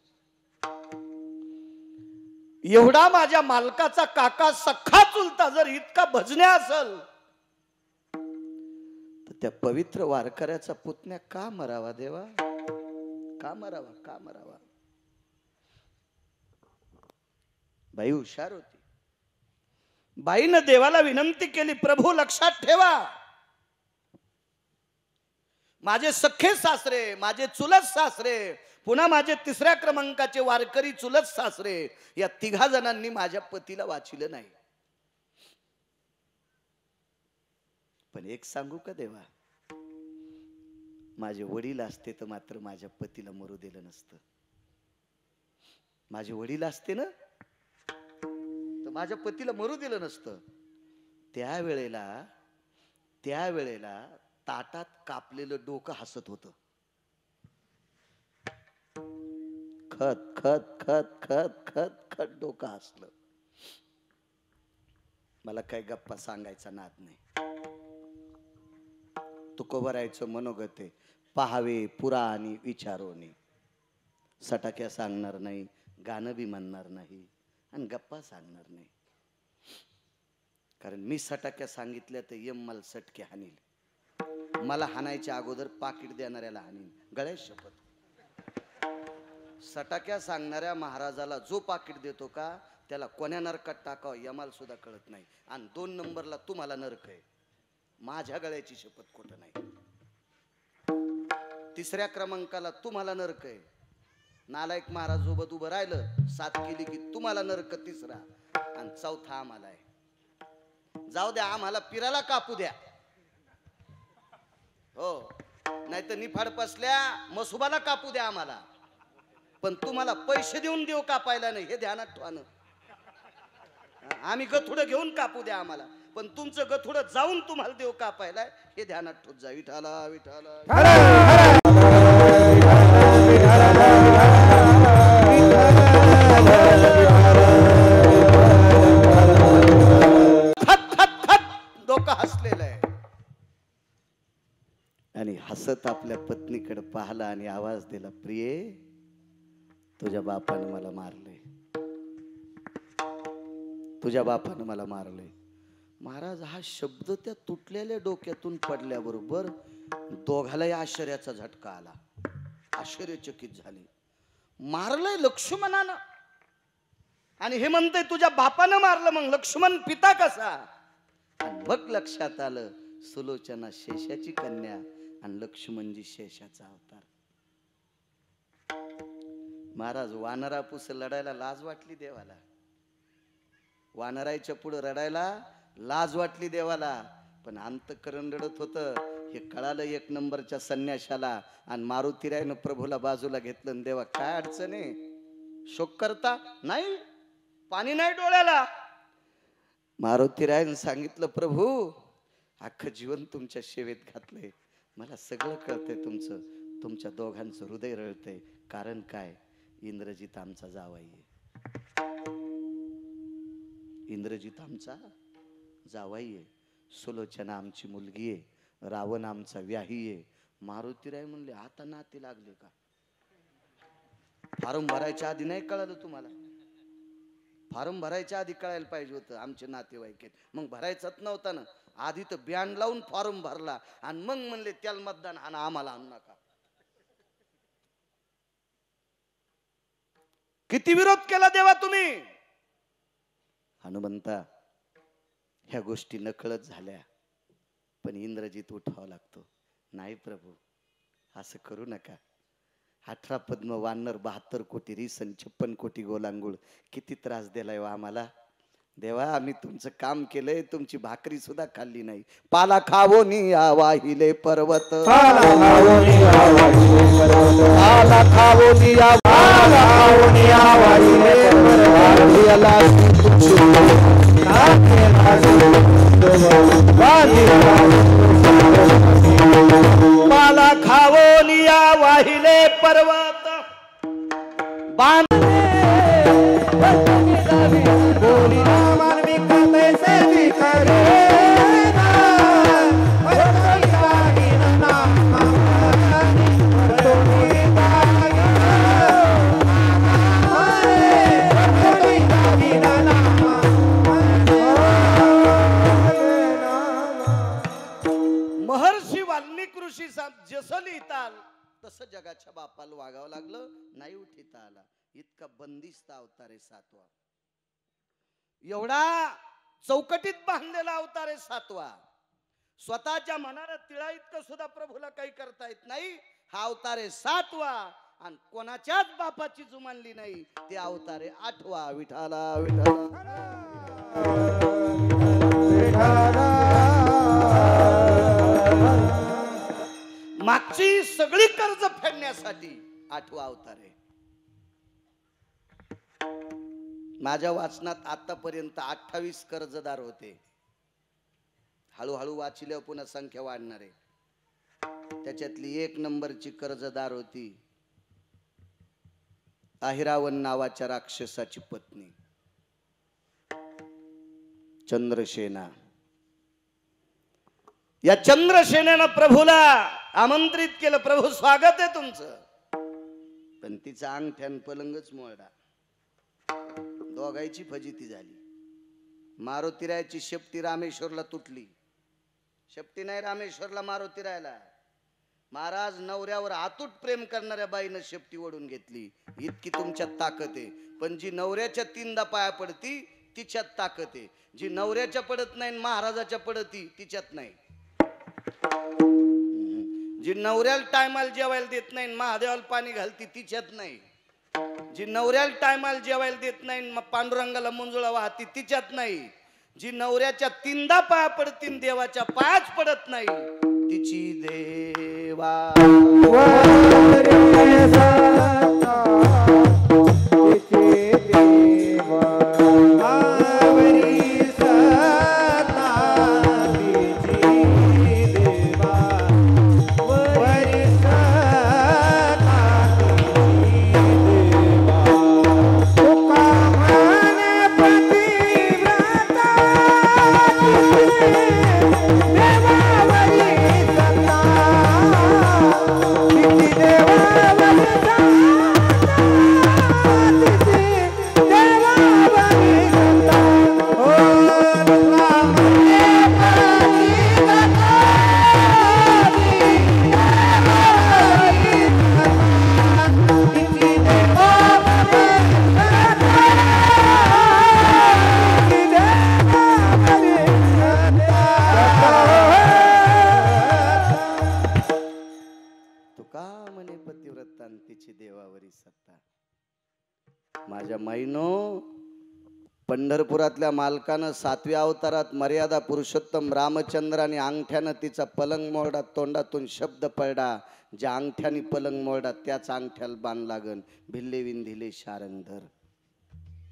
Speaker 2: एवढा माझ्या मालकाचा काका सख्खा चुलता जर इतका भजन्या असेल, तर त्या पवित्र वारकऱ्याचा पुतण्या का मरावा देवा, का मरावा, का मरावा. बाई हुशार होती. बाईनं देवाला विनंती केली, प्रभू लक्षात ठेवा, माझे सख्खे सासरे, माझे चुलत सासरे, पुन्हा माझे 3ऱ्या क्रमांकाचे वारकरी चुलत सासरे, या 3 जणांनी माझ्या पतीला वाचिलं नाही. पण एक सांगू का देवा, माझे वडील असते तर मात्र माझ्या पतीला मरू दिलं नसतं. माझे वडील असते ना तर माझ्या पतीला मरू दिलं नसतं. त्यावेळेला ताटात कापलेलं डोकं हसत होतं. खत खत खत खत खत खत डोकं हसलं. मला काही गप्पा सांगायचा नाद नाही. तुकोबरायचं मनोगत आहे, पहावे पुराणी विचारोनी. सटाक्या सांगणार नाही, गाणं बी म्हणणार नाही आणि गप्पा सांगणार नाही. कारण मी सटाक्या सांगितल्या तर यम मला सटके हानील. मला हाणायच्या अगोदर पाकिट देणाऱ्याला हानील, गळ्यात शपथ. सटाक्या सांगणाऱ्या महाराजाला जो पाकिट देतो का त्याला कोण्या नरकात टाकावं यमाला सुद्धा कळत नाही. आणि 2 नंबरला तुम्हाला नरक आहे, माझ्या गळ्याची शपथ खोटं नाही. 3ऱ्या क्रमांकाला तुम्हाला नरक आहे. नालायक महाराज सोबत उभं राहिलं, 7 केली की तुम्हाला नरक 3रा आणि 4था आम्हाला आहे. जाऊ द्या, आम्हाला पिराला कापू द्या. हो, नाही तर निफाड पसल्या मसुबाला कापू द्या आम्हाला, पण तुम्हाला पैसे देऊन देऊ कापायला नाही, हे ध्यानात ठेवा. आम्ही गथुडं घेऊन कापू द्या आम्हाला, पण तुमचं गथुडं जाऊन तुम्हाला देऊ कापायला, हे ध्यानात ठेव जा. विठाला विठाला डोकं हसलेलं आहे. आणि हसत आपल्या पत्नीकडे पाहिला आणि आवाज दिला, प्रिये तुझ्या बापानं मला मारले, तुझ्या बापानं मला मारले. महाराज हा शब्द त्या तुटलेल्या डोक्यातून पडल्याबरोबर दोघालाही आश्चर्याचा झटका आला, आश्चर्यचकित झाले. मारलंय लक्ष्मणानं आणि हे म्हणतंय तुझ्या बापानं मारलं, मग लक्ष्मण पिता कसा? आणि मग लक्षात आलं सुलोचना शेषाची कन्या आणि लक्ष्मणजी शेषाचा अवतार. महाराज वानरापूस लढायला लाज वाटली देवाला, वानराच्या पुढे रडायला लाज वाटली देवाला, पण अंतःकरण रडत होतं. हे कळालं एक नंबरच्या संन्याशाला आणि मारुतीरायनं प्रभूला बाजूला घेतलं. देवा काय अडचण आहे, शोक करता नाही, पाणी नाही डोळ्याला. मारुतीरायनं सांगितलं, प्रभू अख्खं जीवन तुमच्या सेवेत घातलंय, मला सगळं कळतंय तुमचं, तुमच्या दोघांचं हृदय रळतंय. कारण काय, इंद्रजित आमचा जावाई आहे, इंद्रजित आमचा जावाई आहे, सुलोचना आमची मुलगी आहे, रावण आमचा व्याही आहे. मारुतीराय म्हणले, आता नाती लागले का? फॉर्म भरायच्या आधी नाही कळालं तुम्हाला? फॉर्म भरायच्या आधी कळायला पाहिजे होतं आमचे नातेवाईक आहेत. मग भरायचंच नव्हतं ना, आधी तर बँड लावून फॉर्म भरला आणि मग म्हणले त्याला मतदान आणि आम्हाला आणू नका. किती विरोध केला देवा तुम्ही? हनुमंता ह्या गोष्टी नकळत झाल्या, पण इंद्रजित उठावा लागतो. नाही प्रभू असं करू नका. 18 पद्म वानर 72 कोटी रिसन 56 कोटी गोलांगुळ, किती त्रास दिलाय वा आम्हाला. देवा आम्ही तुमचं काम केलंय, तुमची भाकरी सुद्धा खाल्ली नाही. पाला खावोनी वाहिले पर्वत, पाला खावोनी वाहिले पाला खावोनिया वाहिले पर्वत महर्षी वाल्मिक ऋषी जसं लिहिताल तसं जगाच्या बापाला वागावं लागलं, नाही उठिता आला. इतका बंदिस्त अवतार आहे सातवा, एवढा चौकटीत बांधलेला अवतार आहे सातवा. स्वतःच्या मनाला तिळा इतकं सुद्धा प्रभूला काही करता येत नाही. हा अवतार आहे सातवा आणि कोणाच्याच बापाची जुमानली नाही, ते अवतार आहे आठवा. विठाला विठाला मागची सगळी कर्ज फेडण्यासाठी आठवा अवतार आहे. माझ्या वाचनात आतापर्यंत 28 कर्जदार होते. हळूहळू वाचल्यावर पुन्हा संख्या वाढणार आहे. त्याच्यातली 1 नंबरची कर्जदार होती अहिरावण नावाच्या राक्षसाची पत्नी चंद्रसेना. या चंद्रसेनेनं प्रभूला आमंत्रित केलं, प्रभू स्वागत आहे तुमचं. पण तिचा अंगठ्यान पलंगच मोडला, दोघांची फजिती झाली. मारुतीरायाची शेपटी रामेश्वरला तुटली. शेपटी नाही रामेश्वरला, मारुतीरायाला. महाराज नवऱ्यावर अतूट प्रेम करणाऱ्या बाईनं शेपटी ओढून घेतली. इतकी तुमच्यात ताकद आहे. पण जी नवऱ्याच्या 3दा पाया पडती तिच्यात ताकद आहे. जी नवऱ्याच्या पडत नाही महाराजाच्या पडती तिच्यात नाही. जी नवऱ्याला टायमाला जेवायला देत नाही महादेवाला पाणी घालती तिच्यात नाही. जी नवऱ्याला टायमाला जेवायला देत नाही पांडुरंगाला मंजुळा वाहती तिच्यात नाही. जी नवऱ्याच्या तीनदा पाया पडतीन देवाच्या पायाच पडत नाही तिची देवा माझ्या माईनो पंढरपुरातल्या मालकानं 7व्या अवतारात मर्यादा पुरुषोत्तम रामचंद्राने अंगठ्यानं तिचा पलंग मोडा तोंडातून शब्द पडला ज्या अंगठ्याने पलंग मोडा त्याच अंगठ्याला बाण लागन भिल्ले विंधिले शारंगधर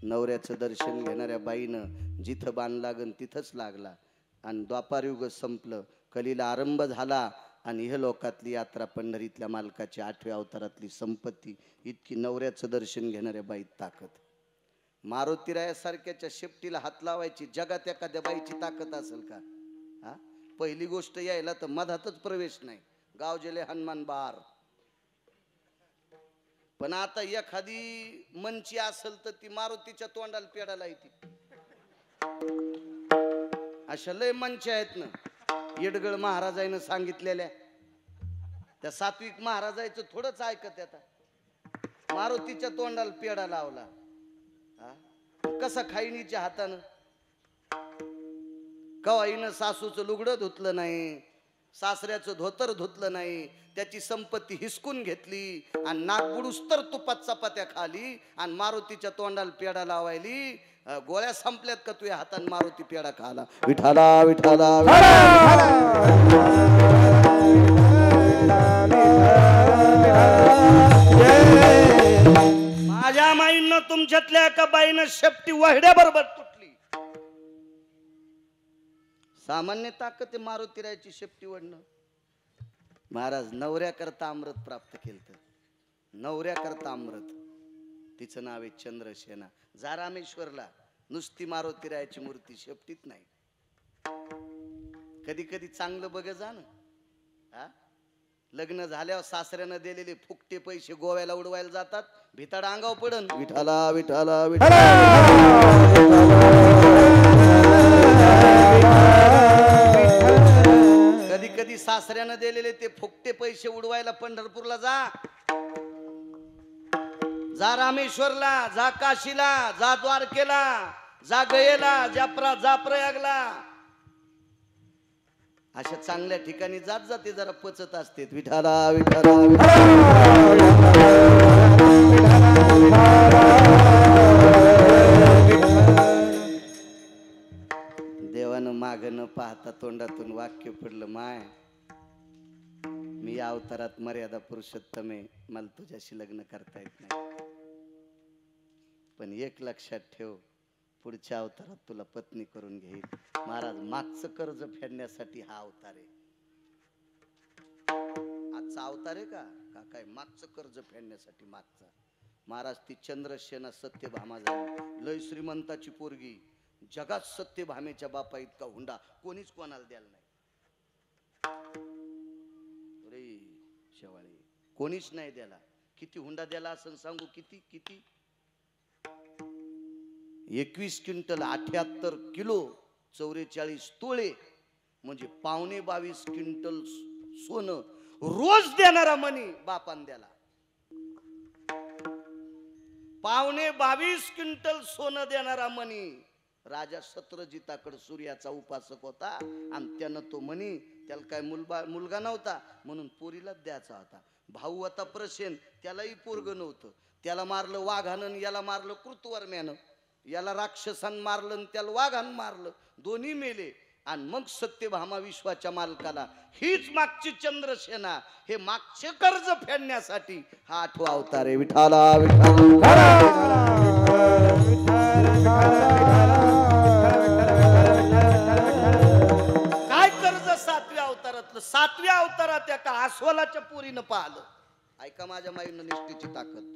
Speaker 2: नवऱ्याचं दर्शन घेणाऱ्या बाईनं जिथं बाण लागन तिथंच लागला आणि द्वापारयुग संपलं कलीला आरंभ झाला आणि इह लोकातली यात्रा पंढरीतल्या मालकाची 8व्या अवतारातली संपत्ती इतकी नवऱ्याचं दर्शन घेणाऱ्या बाईत ताकद मारुतीरायासारख्याच्या शेपटीला हात लावायची जगात एखाद्या बाईची ताकद असेल का हा पहिली गोष्ट यायला तर मधातच प्रवेश नाही गाव जेले हनुमान बार पण आता एखादी मनची असेल तर ती मारुतीच्या तोंडाला पेडाला येते अशा लय मनचे आहेत ना येडगळ महाराजांनी सांगितलेल्या त्या सात्विक महाराजांचं थोडंच ऐकत आता मारुतीच्या तोंडाला पेडा लावला कसा खाईनीच्या हातानं कवाईनं सासूचं लुगडं धुतलं नाही सासऱ्याचं धोतर धुतलं नाही त्याची संपत्ती हिसकून घेतली आणि नाक बुडूस तर तुपात चपात्या खाली आणि मारुतीच्या तोंडाला पेडा लावायली गोळ्या संपल्यात का तुझ्या हाताने मारुती पेडा खाला विठाला विठाला माझ्या माईनं तुमच्यातल्या एका बाईनं शेपटी वाहड्या बरोबर तुटली सामान्य ताकद आहे मारुतीरायाची शेपटी वडणं महाराज नवऱ्याकरता अमृत प्राप्त केलं नवऱ्याकरता अमृत तिचं नाव आहे चंद्रसेना जा रामेश्वरला नुसती मारुतीरायाची मूर्ती शेपटीत नाही कधी कधी चांगलं बघ जा ना हा लग्न झाल्यावर सासऱ्यानं दिलेले फुकटे पैसे गोव्याला उडवायला जातात भिताड अंगाव पडन विठाला विठाला कधी कधी सासऱ्यानं दिलेले ते फुकटे पैसे उडवायला पंढरपूरला जा रामेश्वरला जा काशीला जा द्वारकेला जा गयेला जा प्रयागला अशा चांगल्या ठिकाणी जात जाते जरा पचत असते विठाला विठाला देवानं माग न पाहता तोंडातून वाक्य पडलं माय मी या अवतारात मर्यादा पुरुषोत्तम आहे मला तुझ्याशी लग्न करता येत नाही पण एक लक्षात ठेव पुढच्या अवतारात तुला पत्नी करून घेईल महाराज मागचं कर्ज फेडण्यासाठी हा अवतार आहे आजचा अवतार आहे का काय मागचं कर्ज फेडण्यासाठी मागचा महाराज ती चंद्रसेना सत्यभामा झाली लय श्रीमंताची पोरगी जगात सत्यभामेच्या बापा इतका हुंडा कोणीच कोणाला द्यायला नाही रे शेवाळे कोणीच नाही द्याला किती हुंडा द्याला असं सांगू किती 21 क्विंटल 78 किलो 44 तोळे म्हणजे 22.5 क्विंटल सोनं रोज देणारा मनी बापान द्याला 22.5 क्विंटल सोनं देणारा मनी राजा सत्रजिताकडे सूर्याचा उपासक होता आणि त्यानं तो मनी त्याला काय मुलगा नव्हता म्हणून पोरीला द्यायचा होता भाऊ होता प्रसेन त्यालाही पोरग नव्हतं त्याला मारलं वाघानं याला मारलं कृतवर्म्यानं याला राक्षसानं मारलं आणि त्याला वाघानं मारलं, दोन्ही मेले. आणि मग सत्यभामा विश्वाच्या मालकाला, हीच मागची चंद्रसेना, हे मागचे कर्ज फेडण्यासाठी हा 8वा अवतार आहे. विठाला काय कर्ज 7व्या अवतारातलं? 7व्या अवतारात एका अस्वलाच्या पोरीनं पाहिलं. ऐका माझ्या माईनं निष्ठेची ताकद.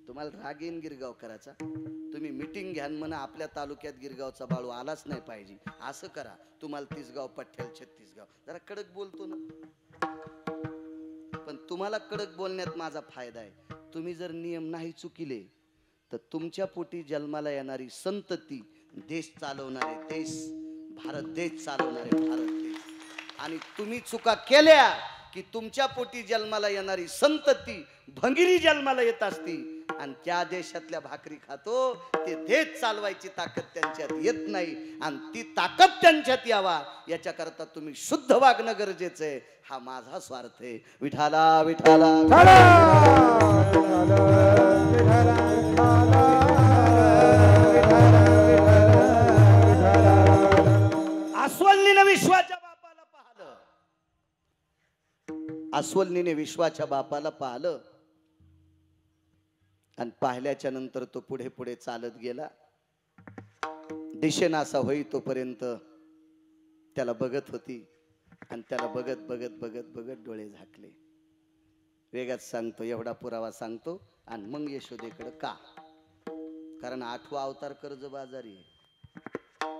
Speaker 2: तुम्हाला राग येईन गिरगावकराचा, तुम्ही मिटिंग घ्या म्हणा आपल्या तालुक्यात गिरगावचा बाळू आलाच नाही पाहिजे असं करा. तुम्हाला 30 गाव पठ्ठ्याला 36 गाव, जरा कडक बोलतो ना, पण तुम्हाला कडक बोलण्यात माझा फायदा आहे. तुम्ही जर नियम नाही चुकिले तर तुमच्या पोटी जन्माला येणारी संतती देश चालवणारे, देश भारत देश चालवणारे भारत देश. आणि तुम्ही चुका केल्या की तुमच्या पोटी जन्माला येणारी संतती भंगिरी जन्माला येत असती आणि त्या देशातल्या भाकरी खातो. ते देश चालवायची ताकद त्यांच्यात येत नाही आणि ती ताकद त्यांच्यात यावा याच्याकरता तुम्ही शुद्ध वागणं गरजेचं आहे. हा माझा स्वार्थ आहे. विठाला विठाला अस्वलनीने विश्वाच्या बापाला पाहिलं. अस्वलनीने विश्वाच्या बापाला पाहिलं आणि पाहिल्याच्या नंतर तो पुढे पुढे चालत गेला. दिशेनासा होई तोपर्यंत त्याला बघत होती आणि त्याला बघत बघत बघत बघत डोळे झाकले. वेगात सांगतो, एवढा पुरावा सांगतो आणि मग यशोदेकडे का, कारण 8वा अवतार कर्जबाजारी आहे,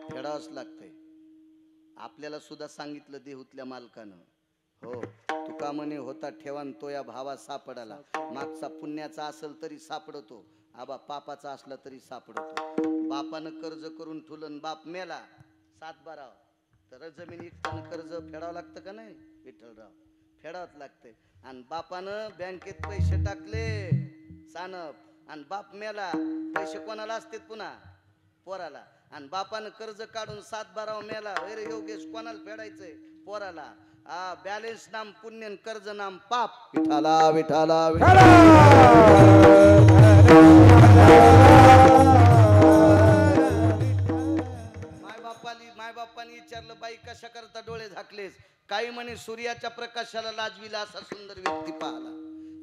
Speaker 2: फेडावंच लागतंय. आपल्याला सुद्धा सांगितलं देहूतल्या मालकानं, हो तुका म्हणे होता ठेवान तो या भावा सापडाला. मागचा पुण्याचा असेल तरी सापडतो, आबा पापाचा असला तरी सापडतो. बापानं कर्ज करून ठुलन, बाप मेला 7-12 तर जमीन इकताना कर्ज फेडावं लागतं का नाही विठ्ठलराव? फेडावंच लागतंय. आणि बापानं बँकेत पैसे टाकले सानप आणि बाप मेला, पैसे कोणाला असतात पुन्हा? पोराला. आणि बापानं कर्ज काढून 7-12 मेला, अरे योगेश कोणाला फेडायचंय? पोराला. बॅलेन्स नाम पुण्य, कर्ज नाम पाप. विठाला विठाला मायबापाने विचारलं, बाई कशा करता डोळे झाकलेस? काही म्हणे सूर्याच्या प्रकाशाला लाजविला असा सुंदर व्यक्ती पाहला,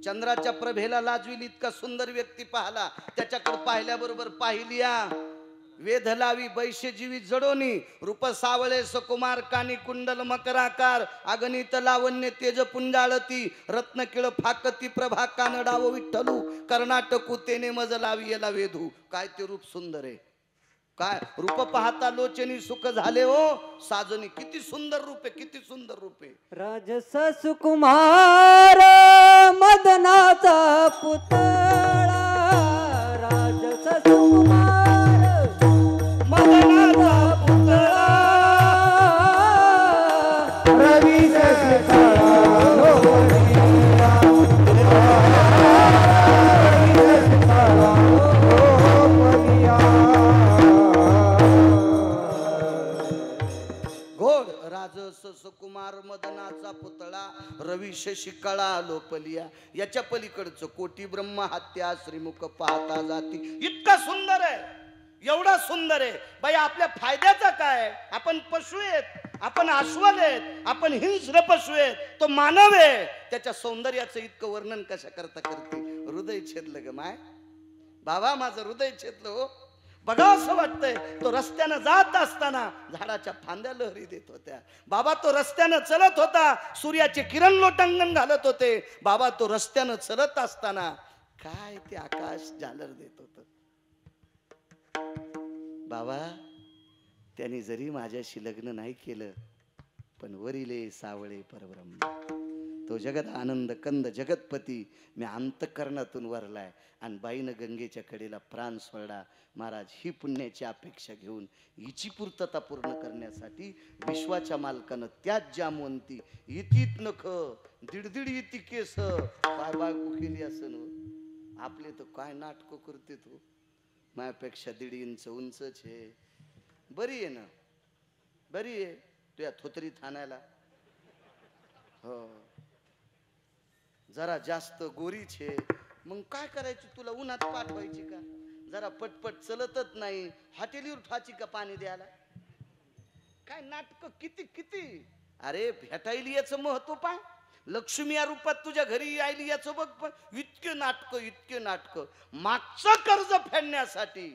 Speaker 2: चंद्राच्या प्रभेला लाजविल इतका सुंदर व्यक्ती पाहला. त्याच्याकडे पाहिल्याबरोबर पाहिलिया वेध लावी बैशे जीवी जडोनी, रूप सावळे सकुमार कानी कुंडल मकराकार, अगणित लावण्य तेज पुंजाळती, रत्न किळ फाकती प्रभा कानडाव विठ्ठलू, कर्नाटकू तेने मज लावी याला वेधू. काय ते रूप सुंदर आहे, काय रूप पाहता लोचनी सुख झाले हो साजनी. किती सुंदर रूप आहे, किती सुंदर रूप आहे.
Speaker 3: राजस सुकुमार मदनाचा पुतळा, राजस सुकुमार मदनाचा पुतळा, रवी
Speaker 2: कुमार मदनाचा पुतळा रवी शशी कळा लोपलिया. याच्या पलीकडचं कोटी ब्रह्म हत्या श्रीमुख पाहता जाती. इतका सुंदर आहे, एवढा सुंदर आहे. बाई आपल्या फायद्याचा काय? आपण पशु आहेत, आपण अश्वल आहेत, आपण हिंस्र पशु आहेत, तो मानव आहे. त्याच्या सौंदर्याचं इतकं वर्णन कशा करता करते. हृदय छेदलं ग माय, बाबा माझं हृदय छेदलं हो. बघा असं वाटतंय. तो रस्त्यानं जात असताना झाडाच्या फांद्या लहरी देत होत्या. बाबा तो रस्त्यानं चलत होता, सूर्याचे किरण लोटांगण घालत होते. बाबा तो रस्त्यानं चलत असताना काय ते आकाश झालर देत होत. बाबा त्याने जरी माझ्याशी लग्न नाही केलं, पण वरिले सावळे परब्रह्म, तो जगत आनंद कंद जगतपती मी अंतःकरणातून वरलाय. आणि बाईनं गंगेच्या कडेला प्राण सोडला. महाराज ही पुण्याची अपेक्षा घेऊन हिची पूर्तता पूर्ण करण्यासाठी विश्वाच्या मालकानं त्याच जामवंती इतीत नख दिडदिड इती केस काय बायको केली असं न. आपले तर काय नाटक करते तू, माझ्यापेक्षा 1.5 इंच उंचच आहे. बरी आहे ना, बरी आहे तुझ्या थोतरीत आणायला. हो जरा जास्त गोरीच आहे, मग काय करायची, तुला उन्हात पाठवायची का? जरा पटपट चलतच नाही, हॉटेलीवर ठाची का पाणी द्यायला? काय नाटक किती किती. अरे भेटायली याचं महत्व पाय, लक्ष्मी या रूपात तुझ्या घरी यायली याचं बघ. पण इतके नाटक. मागचं कर्ज फेडण्यासाठी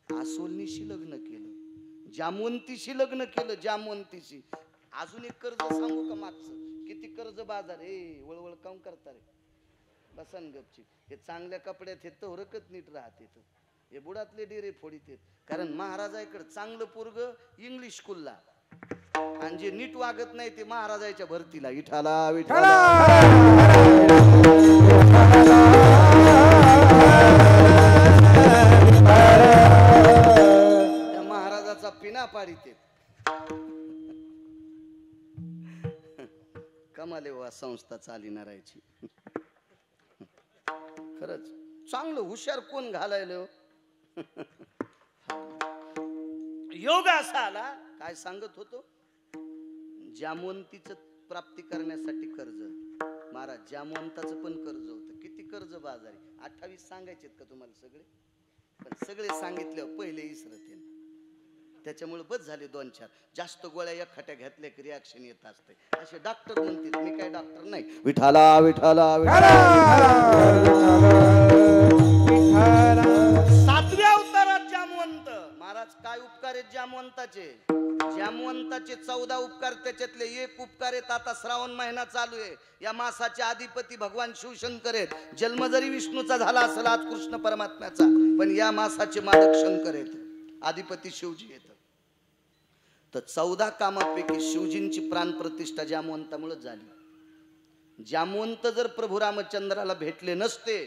Speaker 2: आसोलनीशी लग्न केलं, जामवंतीशी लग्न केलं, जामवंतीशी. अजून एक कर्ज सांगू का मागचं? किती कर्ज बाजार. वळवळ काम करता रे, बसन गपची. हे चांगल्या कपड्यात हे तोरकत नीट राहते, हे बुडातले डेरे फोडीत. कारण महाराजाकडे चांगलं पोरग इंग्लिश स्कूलला, आणि जे नीट वागत नाही ते महाराजाच्या भरतीला. विठाला विठाला त्या महाराजाचा पिना पाडीते. कमाले वा संस्था चालणारायची. खरंच चांगलं हुशार कोण घालायला. योग असा आला. काय सांगत होतो? जामवंतीच प्राप्ती करण्यासाठी कर्ज. महाराज जामवंताचं पण कर्ज होतं. किती कर्ज बाजारी. 28 सांगायचेत का तुम्हाला सगळे? पण सगळे सांगितल्यावर पहिले इसरते. त्याच्यामुळे बस झाले 2-4. जास्त गोळ्या एकखट्या घेतल्या की रिॲक्शन येत असते. असे डॉक्टर म्हणतील, मी काय डॉक्टर नाही. विठाला विठाला विठाला. 7व्या अवतारात जामवंत महाराज. काय उपकार आहेत जामवंताचे? जामवंताचे 14 उपकार, त्याच्यातले एक उपकार आहेत. आता श्रावण महिना चालू आहे, या मासाचे अधिपती भगवान शिवशंकर आहेत. जन्म जरी विष्णूचा झाला असेल आज कृष्ण परमात्म्याचा, पण या मासाचे मालक शंकर आहेत, अधिपती शिवजी आहेत. तर 14 कामापैकी शिवजींची प्राणप्रतिष्ठा जामवंतामुळे झाली. जामवंत जर प्रभू रामचंद्राला भेटले नसते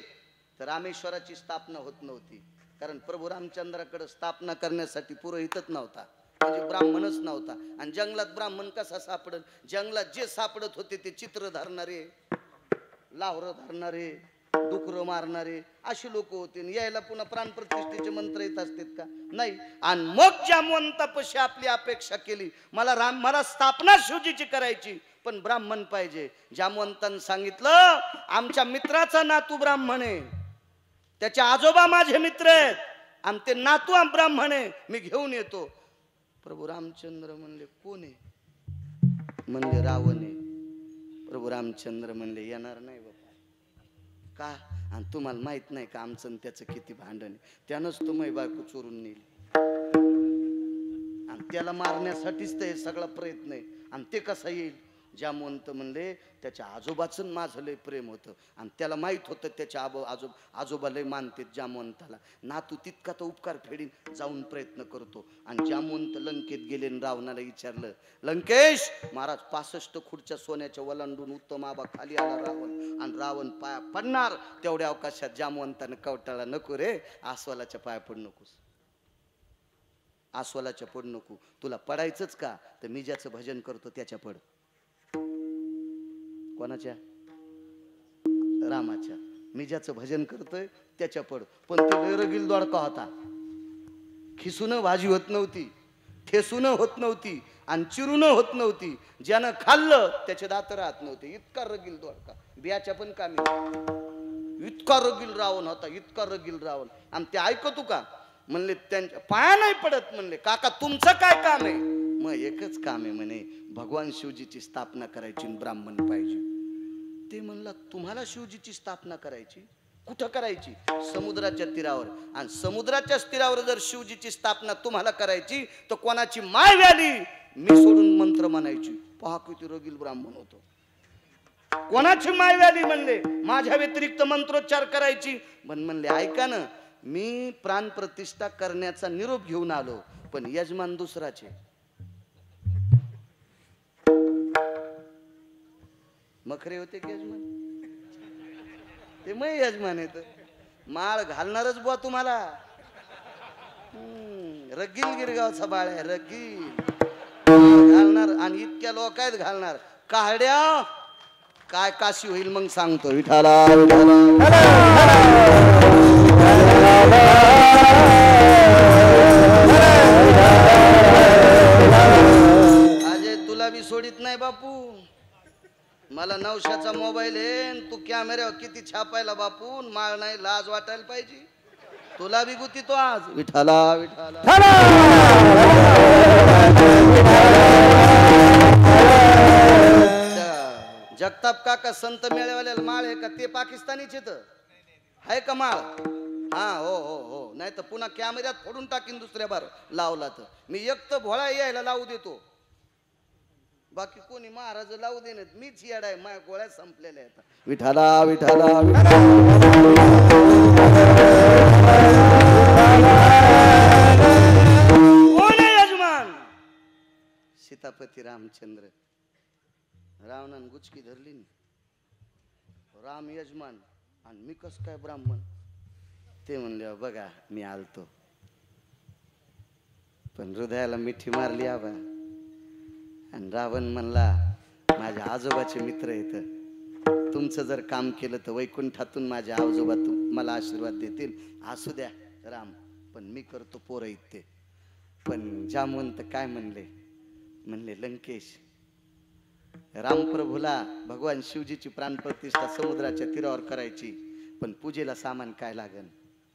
Speaker 2: तर रामेश्वराची स्थापना होत नव्हती. कारण प्रभू रामचंद्राकडे स्थापना करण्यासाठी पुरोहितच नव्हता, म्हणजे ब्राह्मणच नव्हता. आणि जंगलात ब्राह्मण कसा सापडत? जंगलात जे सापडत होते ते चित्र धरणारे, लाहोर धरणारे, डुकरं मारणारे अशी लोक होते. यायला पुन्हा प्राणप्रतिष्ठेचे मंत्र येत असतात का? नाही. आणि मग जामवंतापाशी आपली अपेक्षा केली, मला स्थापना शिवजीची करायची, पण ब्राह्मण पाहिजे. जामवंतांनी सांगितलं, आमच्या मित्राचा नातू ब्राह्मण आहे, त्याचे आजोबा माझे मित्र आहेत, आणि ते नातू ब्राह्मण आहे, मी घेऊन येतो. प्रभू रामचंद्र म्हणले, कोण आहे? म्हणले रावण आहे. प्रभू रामचंद्र म्हणले, येणार नाही बाबा. का? आणि तुम्हाला माहित नाही का आमचं आणि त्याचं किती भांडण आहे? त्यानंच तो मै बायको चोरून नेली, आणि त्याला मारण्यासाठीच ते सगळा प्रयत्न आहे. आणि ते कसा येईल? जामवंत म्हणले, त्याच्या आजोबाचं माझं लय प्रेम होतं, आणि त्याला माहित होतं त्याच्या आजोबा लय मानते जामवंताला. नातू तितका तो उपकार फेडीन, जाऊन प्रयत्न करतो. आणि जामवंत लंकेत गेले, रावणाला विचारलं, लंकेश महाराज 65 खुर्च्या सोन्याच्या वलांडून उत्तम आबा खाली आला रावण, आणि रावण पाया पडणार. तेवढ्या अवकाशात जामवंतानं कवटाळा, नको रे, आस्वलाच्या पाया पड नकोस, आस्वलाच्या पड नको. तुला पडायचंच का? तर मी ज्याचं भजन करतो त्याच्या पड. कोणाच्या? रामाच्या. मी ज्याचं भजन करतोय त्याच्या पड. पण ते लैरगील दोडका होता, खिसून भाजी होत नव्हती, ठेसून होत नव्हती, आणि चिरून होत नव्हती. ज्यानं खाल्लं त्याचे दात राहत नव्हते. इतका रगील दोडका, बियाच्या पण कामी. इतका रगील रावण होता, इतका रगील रावण. आणि ते ऐकतो का? म्हणले त्यांच्या पाया नाही पडत. म्हणले, काका तुमचं काय काम आहे? मग एकच काम आहे म्हणे, भगवान शिवजीची स्थापना करायची, ब्राह्मण पाहिजे. ते म्हणला, तुम्हाला शिवजीची स्थापना करायची? कुठं करायची? समुद्राच्या तीरावर. आणि समुद्राच्या तीरावर जर शिवजीची स्थापना तुम्हाला करायची तर कोणाची माय व्याली मी सोडून मंत्र म्हणायची. पहा किती रगील ब्राह्मण होतो. कोणाची माय व्याली म्हणले, माझ्या व्यतिरिक्त मंत्रोच्चार करायची. पण म्हणले, ऐका ना, मी प्राण प्रतिष्ठा करण्याचा निरोप घेऊन आलो, पण यजमान दुसराचे. मखरे होते की यजमान? ते मै यजमान येत. माळ घालणारच बुवा तुम्हाला. रगील गिरगावचा बाळ आहे, रगील घालणार. आणि इतक्या लोक आहेत घालणार. काहड्या काय काशी होईल मग सांगतो. विठाला अजय, तुला बी सोडित नाही बापू. मला 900चा मोबाईल आहे, तू कॅमेऱ्यावर किती छापायला बापू. माळ नाही, लाज वाटायला पाहिजे. तुला बी गुतीतो आज विठाला विठाला. जगताप काका संत मेळेवाल्याला माळ आहे का ते पाकिस्तानीच येत आहे का माळ? हा हो हो हो, नाही तर पुन्हा कॅमेऱ्यात फोडून टाकीन दुसऱ्या बार लावला तर. मी एक तर भोळा यायला लावू देतो, बाकी कोणी महाराज लावू देण्यात मीच येडा आहे. माझ्या गोळ्या संपलेल्या आहेत. विठाला विठाला यजमान सीतापती रामचंद्र. रावणान गुचकी धरली ना, राम यजमान आणि मी कस काय ब्राह्मण. ते म्हणले बघा मी आलतो, पण हृदयाला मिठी मारली आबा. आणि रावण म्हणला माझ्या आजोबाचे मित्र आहेत, तुमचं जर काम केलं तर वैकुंठातून माझ्या आजोबा मला आशीर्वाद देतील. असू द्या राम, पण मी करतो पोरं इथे. पण जामवंत काय म्हणले लंकेश, रामप्रभूला भगवान शिवजीची प्राणप्रतिष्ठा समुद्राच्या तीरावर करायची, पण पूजेला सामान काय लागन?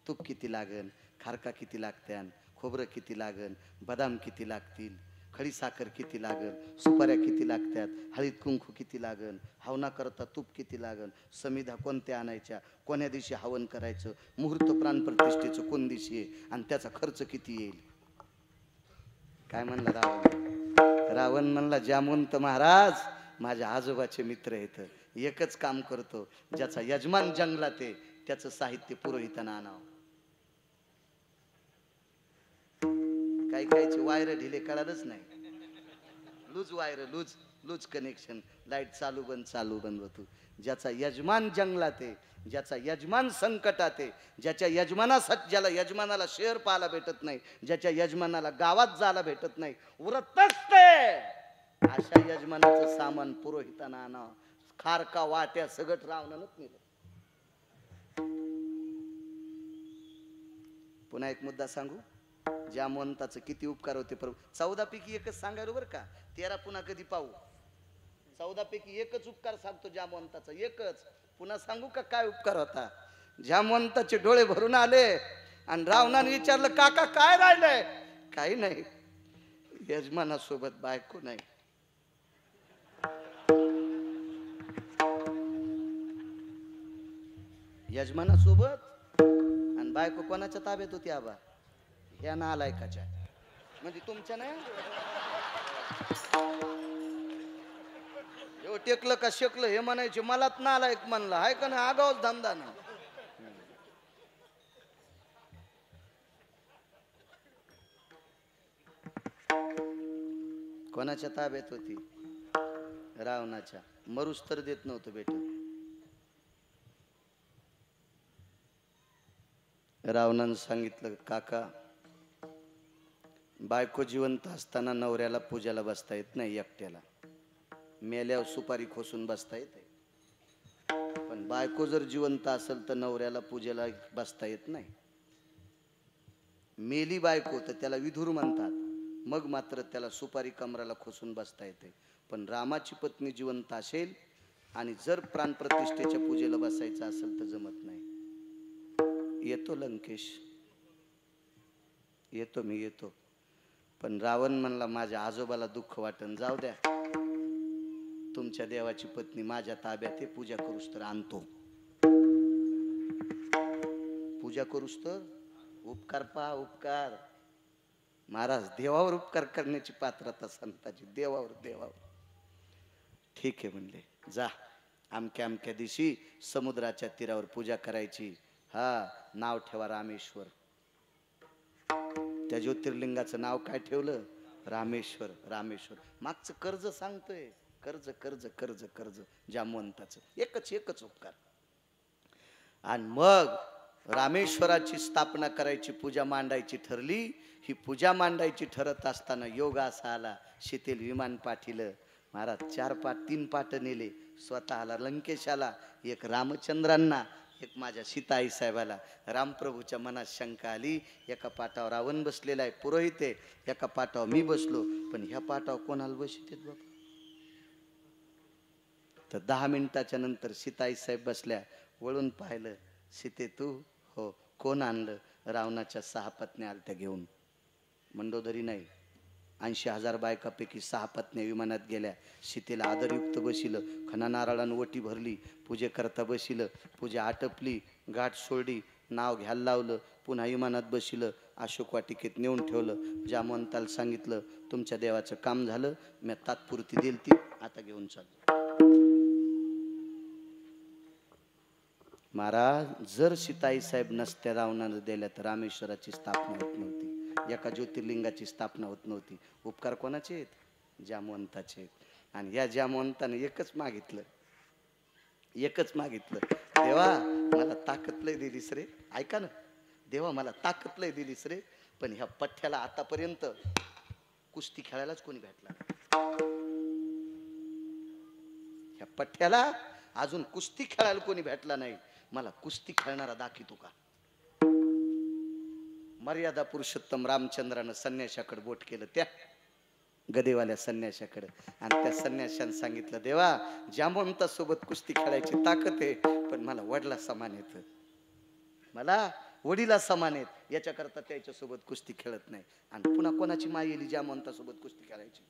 Speaker 2: तूप किती लागन, खारका किती लागत्यान, खोबरं किती लागन, बदाम किती लागतील, खडी साखर किती लागन, सुपाऱ्या किती लागतात, हळीद कुंकू किती लागन, हवना करता तूप किती लागन, समिधा कोणत्या आणायच्या, कोण्या दिवशी हवन करायचं, मुहूर्त प्राणप्रतिष्ठेचं कोण दिवशी आहे, आणि त्याचा खर्च किती येईल. काय म्हणला रावण म्हणला जामवंत महाराज माझ्या आजोबाचे मित्र आहेत, एकच काम करतो, ज्याचा यजमान जंगलात आहे त्याचं साहित्य पुरोहितांना आणावं. काही काहीचे वायर ढिले कळालंच नाही, loose wire loose connection, light चालू बंद होतो. ज्याचा यजमान जंगलात आहे, ज्याचा यजमान संकटात आहे, ज्याच्या ज्याला यजमानाला शेअर पाहायला भेटत नाही, ज्याच्या यजमानाला गावात जायला भेटत नाही, उरतच ते अशा यजमानाचं सामान पुरोहितांना आणावं. खारका वाट्या सगळं रावणानच नेलं. पुन्हा एक मुद्दा सांगू, जामवंताचं किती उपकार होते प्रभू. 14 पैकी एकच सांगायला बरं का, 13 पुन्हा कधी पाहू. 14 पैकी एकच उपकार सांगतो जामवंताचा, एकच. पुन्हा सांगू का काय उपकार होता. जामवंताचे डोळे भरून आले आणि रावणाने विचारलं काका काय राहिलंय? काही नाही, यजमानासोबत बायको नाही. यजमानासोबत आणि बायको कोणाच्या ताब्यात होती आबा? ह्या नालायकाच्या, म्हणजे तुमच्या नाही. टेकलं का शेकलं हे म्हणायचे, मलाच नालायक म्हणला हाय का नाही, आगावच धंदा ना. कोणाच्या ताब्यात होती? रावणाच्या. मरूस तर देत नव्हतं बेटा. रावणानं सांगितलं काका बायको जिवंत असताना नवऱ्याला पूजाला बसता येत नाही एकट्याला, मेल्यावर सुपारी खोसून बसता येते, पण बायको जर जिवंत असेल तर नवऱ्याला पूजेला बसता येत नाही. मेली बायको तर त्याला विधूर म्हणतात, मग मात्र त्याला सुपारी कमराला खोसून बसता येते. पण रामाची पत्नी जिवंत असेल आणि जर प्राणप्रतिष्ठेच्या पूजेला बसायचं असेल तर जमत नाही. येतो लंकेश, येतो मी येतो. पण रावण म्हणला माझ्या आजोबाला दुःख वाटन, जाऊ द्या, तुमच्या देवाची पत्नी माझ्या ताब्यात आहे, पूजा करूस तर आणतो. पूजा करूस तर उपकार पहा उपकार. महाराज देवावर उपकार करण्याची पात्रता संताची, देवावर. ठीक आहे म्हणले, जा अमक्या दिवशी समुद्राच्या तीरावर पूजा करायची. हा, नाव ठेवा रामेश्वर. त्या ज्योतिर्लिंगाचं नाव काय ठेवलं? रामेश्वर. मागचं कर्ज सांगतोय, कर्ज जामवंताचं. एकच उपकार. आणि मग रामेश्वराची स्थापना करायची, पूजा मांडायची ठरली. ही पूजा मांडायची ठरत असताना योग असा आला, शीतेल विमान पाठिलं. महाराज 3 पाट नेले, स्वतःला लंकेशाला, एक रामचंद्रांना, एक माझ्या सीताई साहेबाला. रामप्रभूच्या मनात शंका आली, एका पाटावर रावण बसलेला आहे, पुरोहित आहे, एका पाटावर मी बसलो, पण ह्या पाटावर कोणाला बसतेत बाबा? तर 10 मिनिटाच्या नंतर सीताई साहेब बसल्या, वळून पाहिलं, सीते तू? हो. कोण आणलं? रावणाच्या 6 पत्न्या आलत्या घेऊन. मंडोदरी नाही, 80,000 बायकापैकी 6 पत्न्या विमानात गेल्या. सीतेला आदरयुक्त बसिलं, खना नारळानं ओटी भरली, पूजे करता बसिलं, पूजा आटपली, गाठ सोडली, नाव घ्यायला लावलं, पुन्हा विमानात बसिलं, अशोक वाटिकेत नेऊन ठेवलं. जामवंताला सांगितलं तुमच्या देवाचं काम झालं, मी तात्पुरती दिली ती, आता घेऊन चाललो. महाराज, जर सीताई साहेब नसत्या रावणानं दिल्या तर रामेश्वराची स्थापना होत नव्हती, एका ज्योतिर्लिंगाची स्थापना होत नव्हती. उपकार कोणाचे आहेत? जामवंताचे आहेत. आणि या जामवंताने एकच मागितलं, देवा मला ताकद लय दिलीस रे. ऐका ना, देवा मला ताकद लय दिलीस रे, पण ह्या पठ्ठ्याला आतापर्यंत कुस्ती खेळायलाच कोणी भेटला नाही. ह्या पठ्ठ्याला अजून कुस्ती खेळायला कोणी भेटला नाही. मला कुस्ती खेळणारा दाखवतो का? मर्यादा पुरुषोत्तम रामचंद्रानं संन्याशाकडे बोट केलं, त्या गदेवाल्या संन्याशाकडे, आणि त्या संन्याशानं सांगितलं देवा जामवंतासोबत कुस्ती खेळायची ताकद आहे, पण मला वडिला समान येत, मला वडीला समान आहेत, याच्याकरता त्याच्यासोबत कुस्ती खेळत नाही. आणि पुन्हा कोणाची माय येली जामवंतासोबत कुस्ती खेळायची?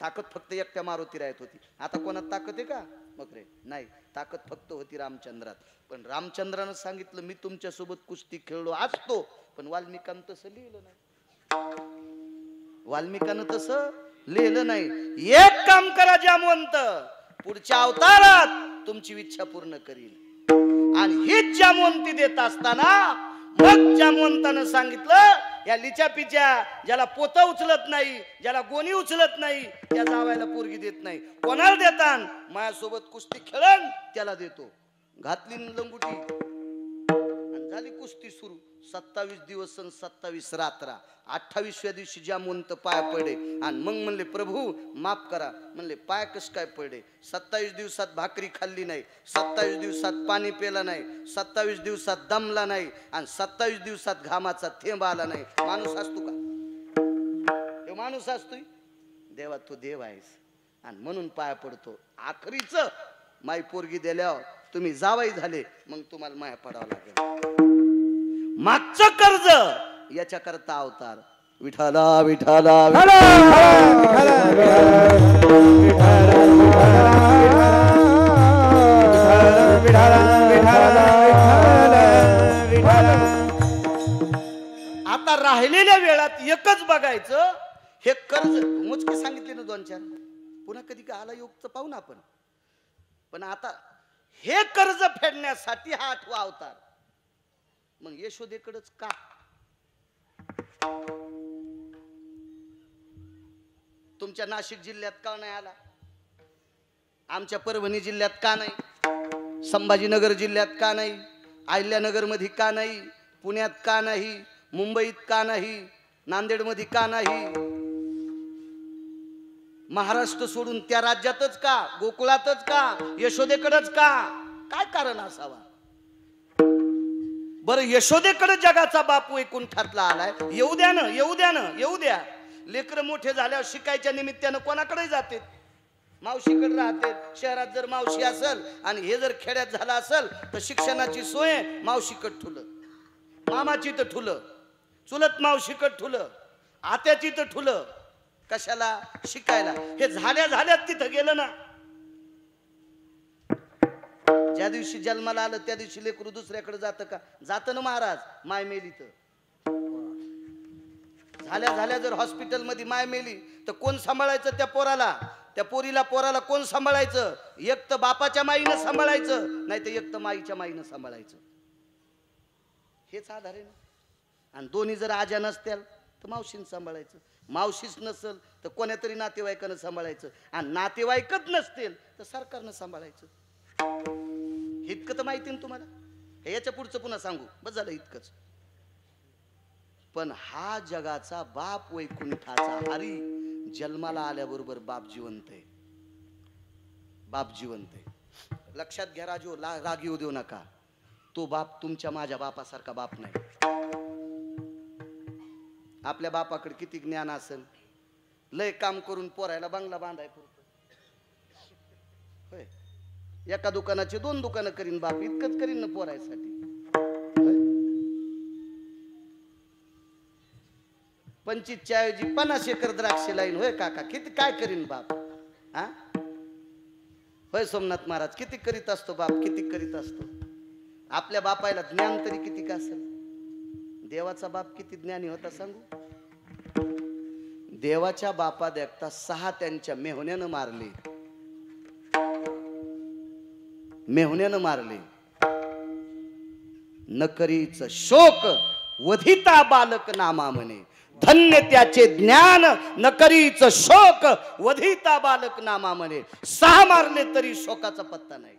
Speaker 2: ताकद फक्त एकट्या मारुती राहत होती. आता कोणात ताकद आहे का? मग रे नाही, ताकद फक्त होती रामचंद्रात. पण रामचंद्रानं सांगितलं मी तुमच्यासोबत कुस्ती खेळलो असतो, पण वाल्मिकानं तसं लिहिलं नाही. वाल्मिकानं तसं लिहिलं नाही. एक काम करा जामवंत, पुढच्या अवतारात तुमची इच्छा पूर्ण करील. आणि हीच जामवंती देत असताना मग जामवंतानं सांगितलं या लिच्या पिच्या ज्याला पोतं उचलत नाही, ज्याला गोणी उचलत नाही, त्या जावायला पोरगी देत नाही. कोणाला देतान? माझ्यासोबत कुस्ती खेळन त्याला देतो. घातली लंगुटी आणि झाली कुस्ती सुरू. 27 दिवस आणि 27 रात्रा. 28व्या दिवशी जामवंत पाय पडे आणि मग म्हणले प्रभू माफ करा. म्हणले पाय कस काय पडे? 27 दिवसात भाकरी खाल्ली नाही, 27 दिवसात पाणी पेला नाही, 27 दिवसात दमला नाही आणि 27 दिवसात घामाचा थेंब आला नाही. माणूस असतो का? तो माणूस असतोय? देवा तू देव आहेस आणि म्हणून पाय पडतो. आखरीच माई पोरगी दिल्यावर तुम्ही जावाई झाले, मग तुम्हाला माया पडावं लागेल. मागचं कर्ज याच्या करता अवतार. विठाला विठाला आता राहिलेल्या वेळात एकच बघायचं, हे कर्ज मोजके सांगितले ना 2-4, पुन्हा कधी का आला योग पाहू ना आपण. पण आता हे कर्ज फेडण्यासाठी हा 8वा अवतार. मग यशोदेकडेच का? तुमच्या नाशिक जिल्ह्यात का नाही आला? आमच्या परभणी जिल्ह्यात का नाही? संभाजीनगर जिल्ह्यात का नाही? अहिल्यानगर मध्ये का नाही? पुण्यात का नाही? मुंबईत का नाही? नांदेड मध्ये का नाही? महाराष्ट्र सोडून त्या राज्यातच का? गोकुळातच का? यशोदेकडेच का? काय कारण असावा? बरं यशोदेकडे जगाचा बाप वैकुंठातला आलाय, येऊ द्या ना, येऊ द्या ना, येऊ द्या. लेकरं मोठे झाल्यावर शिकायच्या निमित्तानं कोणाकडे जाते? मावशीकडे राहते. शहरात जर मावशी असेल आणि हे जर खेड्यात झालं असेल तर शिक्षणाची सोय मावशीकडे ठुलं, मामाची तर ठुलं, चुलत मावशीकडे ठुलं, आत्याची तर ठुलं. कशाला? शिकायला. हे झाल्या झाल्यात तिथं गेलं ना. ज्या दिवशी जन्माला आलं त्या दिवशी लेकरू दुसऱ्याकडे जातं का? जातं ना महाराज. माय मेली तर झाल्या झाल्या जर हॉस्पिटल मध्ये माय मेली तर कोण सांभाळायचं त्या पोराला? त्या पोराला कोण सांभाळायचं? एक तर बापाच्या माईनं सांभाळायचं, नाही तर एक तर माईच्या माईनं सांभाळायचं. हेच आधार आहे ना. आणि दोन्ही जर आजा नसत्याल तर मावशीनं सांभाळायचं, मावशीच नसेल तर कोण्या तरी नातेवाईकानं सांभाळायचं, आणि नातेवाईकच नसतील तर सरकारनं सांभाळायचं. इतकं तर माहिती ना तुम्हाला. याच्या पुढचं पुन्हा सांगू, बस झालं इतकंच. पण हा जगाचा बाप वैकुंठाचा हरी जन्माला आल्याबरोबर बाप जिवंत आहे. बाप जिवंत आहे. लक्षात घ्या राजू, राग येऊ देऊ नका. तो बाप तुमच्या माझ्या बापासारखा बाप नाही. आपल्या बापाकडे किती ज्ञान असेल, लय काम करून पोरायला बंगला बांधाय पुरतो. होय, एका दुकानाचे 2 दुकानं करीन बाप, इतकंच करीन ना पोरायसाठी. 25च्या ऐवजी 50 एकर द्राक्ष लाईन. होय काका, किती काय करीन बाप? हा होय सोमनाथ महाराज, किती करीत असतो बाप, किती करीत असतो. आपल्या बापायला ज्ञान तरी किती का असेल. देवाचा बाप किती ज्ञानी होता सांगू. देवाच्या बापा देखता 6 त्यांच्या मेहुण्यानं मारले. मेहुण्यानं मारले. नकरीच शोक वधिता बालक नामा म्हणे. धन्य त्याचे ज्ञान, नकरीच शोक वधिता बालक नामा म्हणे. 6 मारले तरी शोकाचा पत्ता नाही.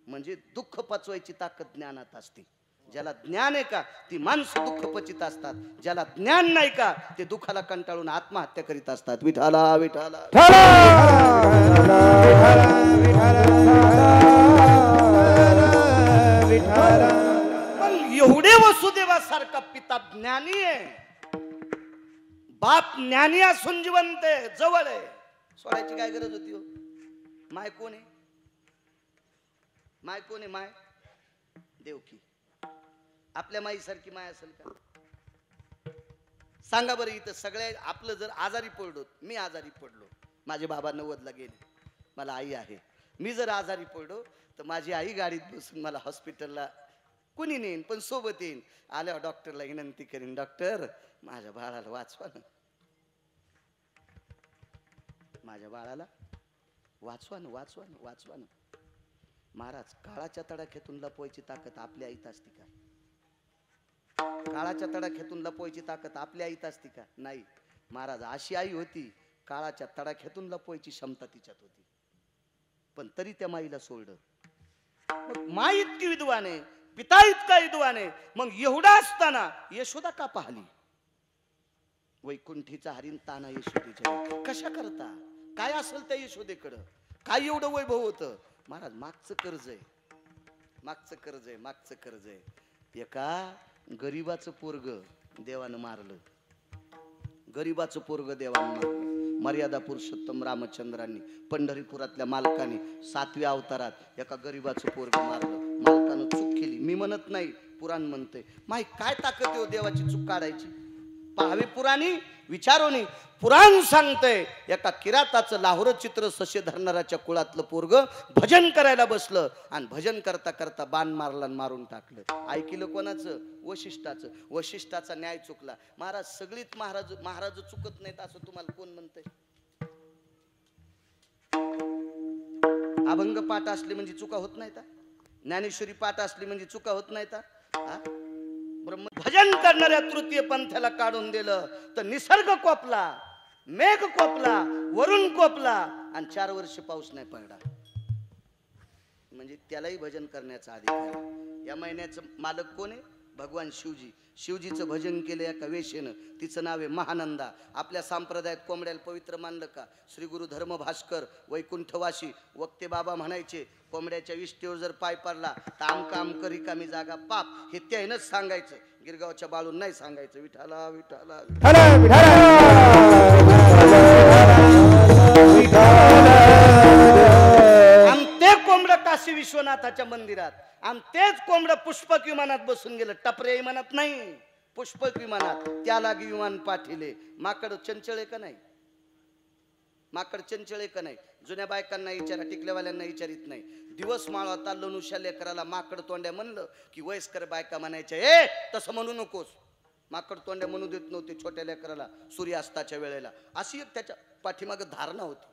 Speaker 2: म्हणजे दुःख पचवायची ताकद ज्ञानात असते. ज्याला ज्ञान आहे का ती माणसं दुःख पचित असतात. ज्याला ज्ञान नाही का ते दुःखाला कंटाळून आत्महत्या करीत असतात. विठाला विठाला एवढे वसुदेवासारखा पिता ज्ञानी आहे. बाप ज्ञानी असून जिवंत आहे, जवळ आहे. सोडायची काय गरज होती हो? माय कोण आहे? माय कोण आहे? माय देवकी. आपल्या माईसारखी माय असेल का? सांगा बरं. इथं सगळ्या आपलं जर आजारी पडलो, मी आजारी पडलो, माझे बाबा 90ला गेले, मला आई आहे. मी जर आजारी पडलो तर माझी आई गाडीत बसून मला हॉस्पिटलला कुणी नेईन, पण सोबत येईन. आल्यावर डॉक्टरला विनंती करीन, डॉक्टर माझ्या बाळाला वाचवा ना, माझ्या बाळाला वाचवा ना, वाचवा ना, वाचवा ना. महाराज, काळाच्या तडाख्यातून लपवायची ताकद आपल्या आईत असती का? काळाच्या तडाख्यातून लपवायची ताकद आपल्या आईत असती का? नाही. महाराज, अशी आई होती, काळाच्या तडाख्यातून लपवायची क्षमता तिच्यात होती, पण तरी त्या माईला सोडलं. मग माई इतकी विद्वान आहे, पिता इतका विद्वान आहे, मग एवढा असताना यशोदा का पाहली? वैकुंठीचा हरिण ताना यशोदेच्या कशा करता? काय असेल त्या यशोदेकडं? काय एवढं वैभव होतं? महाराज, मागचं कर्ज आहे, मागचं कर्ज आहे, मागचं कर्ज आहे. एका गरीबाचं पोरग देवानं मारलं. गरीबाचं पोरग देवानं मारलं. मर्यादा पुरुषोत्तम रामचंद्रांनी, पंढरीपुरातल्या मालकाने 7व्या अवतारात एका गरीबाचं पोरग मारलं. मालकानं चूक केली. मी म्हणत नाही, पुराण म्हणते. माही काय ताकद आहे देवाची चूक काढायची? पाहावे पुराणी, विचारोनी. पुराण सांगतंय, एका किराताचं लाहोर चित्र ससे धरणाराच्या कुळातलं पोरग भजन करायला बसलं आणि भजन करता करता बाण मारला आणि मारून टाकलं. ऐकलं कोणाचं? वशिष्ठाचं. वशिष्ठाचा न्याय चुकला. महाराज, सगळीच महाराज चुकत नाहीत असं तुम्हाला कोण म्हणतंय? अभंग पाठ असले म्हणजे चुका होत नाहीत? ज्ञानेश्वरी पाठ असली म्हणजे चुका होत नाहीत? ब्रह्म भजन करणाऱ्या तृतीय पंथाला काढून दिलं तर निसर्ग कोपला, मेघ कोपला, वरुण कोपला आणि 4 वर्ष पाऊस नाही पडला. म्हणजे त्यालाही भजन करण्याचा अधिकार. या महिन्याचं मालक कोण आहे? भगवान शिवजी. शिवजीचं भजन केलं एका वेशेनं, तिचं नाव आहे महानंदा. आपल्या संप्रदायात कोंबड्याला पवित्र मानलं का? श्री गुरु धर्म भास्कर वैकुंठवासी वक्ते बाबा म्हणायचे, कोंबड्याच्या विष्ठेवर जर पाय पडला तर आमका आमक रिकामी जागा पाप. हे त्यानंच सांगायचं, गिरगावच्या बाळून नाही सांगायचं. विठाला विठाला आणि ते कोंबडं काशी विश्वनाथाच्या मंदिरात, आणि तेच कोंबडं पुष्पक विमानात बसून गेलं. टपरे विमानात नाही, पुष्पक विमानात. त्या लागी विमान पाठिले. माकड चंचळ आहे का नाही? माकड चंचळ आहे का नाही? जुन्या बायकांना विचारा, टिकल्यावाल्यांना विचारित नाही. दिवस माळवता लनुषा लेकराला माकड तोंड्या म्हणलं की वयस्कर बायका म्हणायच्या, ए तसं म्हणू नकोस. माकड तोंड्या म्हणू देत नव्हते छोट्या लेकराला सूर्यास्ताच्या वेळेला. अशी एक त्याच्या पाठीमाग धारणा होती,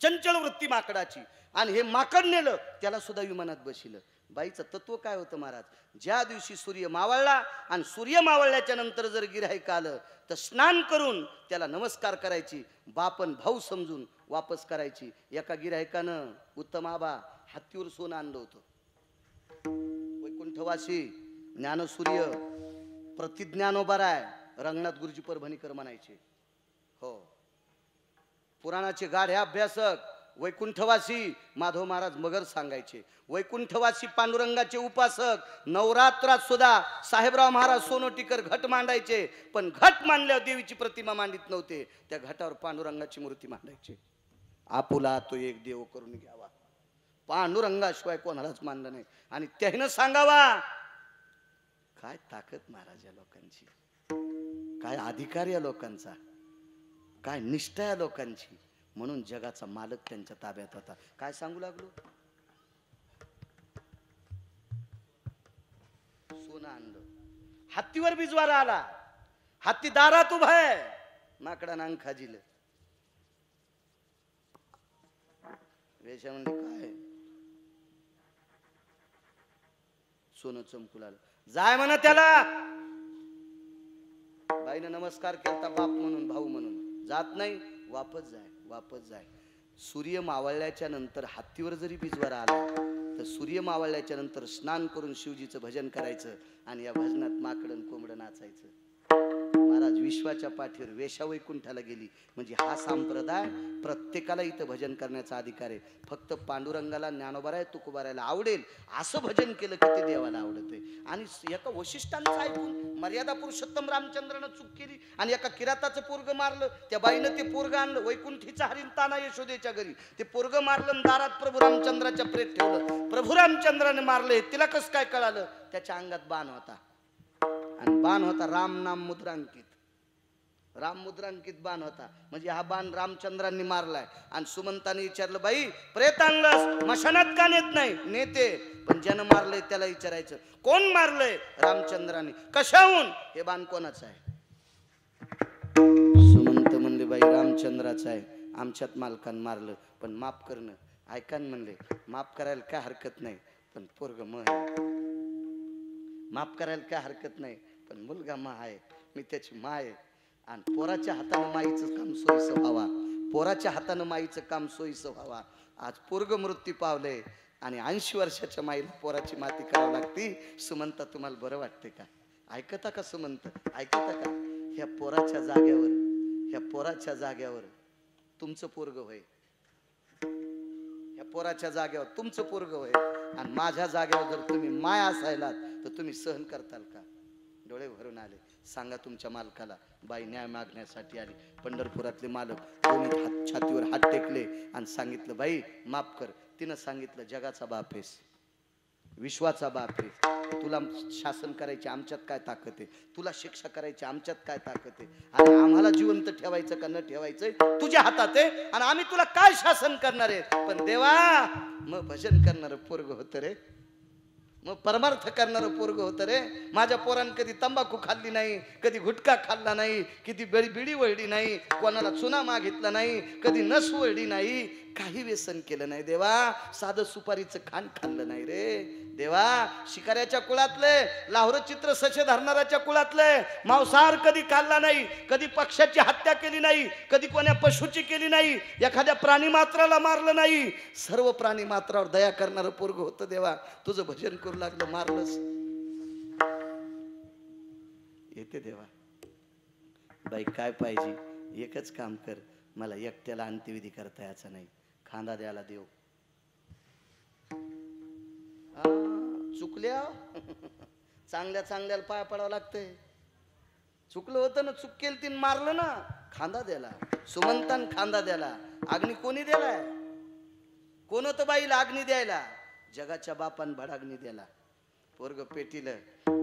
Speaker 2: चंचल वृत्ती माकडाची. आणि हे माकड नेलं, त्याला सुद्धा विमानात बसिलं. बाईचं तत्व काय होतं महाराज? ज्या दिवशी सूर्य मावळला आणि सूर्य मावळल्याच्या नंतर जर गिऱ्हाईक आलं तर स्नान करून त्याला नमस्कार करायची, बापन भाऊ समजून वापस करायची. एका गिऱ्हाईकानं उत्तम आबा हत्तीवर सोनं आणलं होतं. वैकुंठवासी ज्ञानसूर्य प्रतिज्ञानोबाराय रंगनाथ गुरुजी परभणीकर म्हणायचे. हो, पुराणाचे गाढे अभ्यासक वैकुंठवासी माधव महाराज मगर सांगायचे. वैकुंठवासी पांडुरंगाचे उपासक नवरात्रात सुद्धा साहेबराव महाराज सोनोटीकर घट मांडायचे, पण घट मांडल्यावर देवीची प्रतिमा मांडित नव्हते, त्या घटावर पांडुरंगाची मूर्ती मांडायची. आपुला तो एक देव करून घ्यावा, पांडुरंगाशिवाय कोणालाच मानलं नाही. आणि त्यानं सांगावा, काय ताकद महाराज या लोकांची, काय अधिकार या लोकांचा, काय निष्ठा या लोकांची. म्हणून जगाचा मालक त्यांच्या ताब्यात होता. काय सांगू लागलो, सोनं आणलं, हत्तीवर बिजवारा आला, हत्ती दारात उभा आहे, माकडा नांग खाजील. वेशा म्हणली काय, सोनं चमकू लागलं. जाय म्हणा त्याला. बाईनं नमस्कार केला बाप म्हणून, भाऊ म्हणून. जात नाही, वापस जाय, वापस जाय. सूर्य मावळल्याच्या नंतर हत्तीवर जरी बिजवारा आला तर सूर्य मावळल्याच्या नंतर स्नान करून शिवजीचं भजन करायचं आणि या भजनात माकडं कोंबडं नाचायचं. महाराज विश्वाच्या पाठीवर वेशा वैकुंठाला गेली. म्हणजे हा संप्रदाय प्रत्येकाला इथं भजन करण्याचा अधिकार आहे. फक्त पांडुरंगाला, ज्ञानोबाराय, तुकोबारायला आवडेल असं भजन केलं की ते देवाला आवडते. आणि एका वशिष्ठांचं ऐकून मर्यादा पुरुषोत्तम रामचंद्रानं चूक केली आणि एका किराताचं पोरग मारलं. त्या बाईनं ते पोरग आणलं, वैकुंठीचा हरिण ताना यशोदेच्या घरी. ते पोरग मारलं, दारात प्रभू रामचंद्राच्या प्रेत ठेवलं. प्रभू रामचंद्राने मारले. तिला कसं काय कळालं? त्याच्या अंगात बाण होता आणि बाण होता राम नाम मुद्रांकित, राम मुद्रांकित बाण होता. म्हणजे हा बाण रामचंद्रांनी मारलाय. आणि सुमंताने विचारलं, बाई प्रेत आणलंस, मशानात का नेत नाही? नेते, पण ज्यानं मारलंय त्याला विचारायचं. कोण मारलंय? रामचंद्राने. कशाहून? हे बाण कोणाचं आहे? सुमंत म्हणले, बाई रामचंद्राचं आहे, आमच्यात मालकान मारलं, पण माफ करणं. ऐकान म्हणले, माफ करायला काय हरकत नाही, पण पोरग माफ करायला काय हरकत नाही, पण मुलगा मा आहे, मी त्याची मा आहे. आणि पोराच्या हातानं माईचं काम सोयीचं व्हावा, पोराच्या हातानं माईचं काम सोयीचं व्हावा. आज पोरग मृत्यू पावले आणि 80 वर्षाच्या माईला पोराची माती करावी लागती. सुमंता तुम्हाला बरं वाटते का? ऐकता का सुमंत? ऐकता का? ह्या पोराच्या जाग्यावर, ह्या पोराच्या जाग्यावर तुमचं पोरग होय, ह्या पोराच्या जाग्यावर तुमचं पोरग होय. आणि माझ्या जाग्यावर जर तुम्ही माय असायलात तर तुम्ही सहन करताल का? डोळे भरून आले. सांगा तुमच्या मालकाला. बाई न्याय मागण्यासाठी आली. पंढरपुरातले मालक दोन्ही छातीवर हात टेकले आणि सांगितलं, बाई माफ कर. तिनं सांगितलं, जगाचा बाप आहेस, विश्वाचा बाप आहे, तुला शासन करायची आमच्यात काय ताकद आहे, तुला शिक्षा करायची आमच्यात काय ताकद आहे, आणि आम्हाला जिवंत ठेवायचं का न ठेवायचं तुझ्या हातात आहे, आणि आम्ही तुला काय शासन करणार आहे. पण देवा, मग भजन करणारं पोरग होतं रे, मग परमार्थ करणारं पोरग होतं रे. माझ्या पोरानं कधी तंबाखू खाल्ली नाही, कधी गुटखा खाल्ला नाही, कधी बिडी वळली नाही, कोणाला चुना मागितला नाही, कधी नस वळली नाही, काही व्यसन केलं नाही देवा. साधं सुपारीचं खाण खाल्लं नाही रे देवा. शिकाऱ्याच्या कुळातले, लाहोर चित्र सशे धरणाऱ्याच्या कुळातले, मांसाहार कधी खाल्ला नाही, कधी पक्षाची हत्या केली नाही, कधी कोण्या पशुची केली नाही, एखाद्या प्राणी मात्राला मारलं नाही. सर्व प्राणी मात्रावर दया करणारं पोरग होतं देवा. तुझं भजन करू लागलं, मारलंस. येते देवा. बाई काय पाहिजे? एकच काम कर, मला एकट्याला अंत्यविधी करता याचा नाही, खांदा द्यायला देव. चुकल्या चांगल्या चांगल्याला पाया पडावं लागतंय. चुकलं होतं ना, चूक केली तीन मारलं ना, खांदा द्याला. सुमंतान खांदा द्याला. अग्नी कोणी द्यालाय? कोण होतं बाईला अग्नी द्यायला? जगाच्या बापान भडाग्नी द्याला. पोरग पेटीलं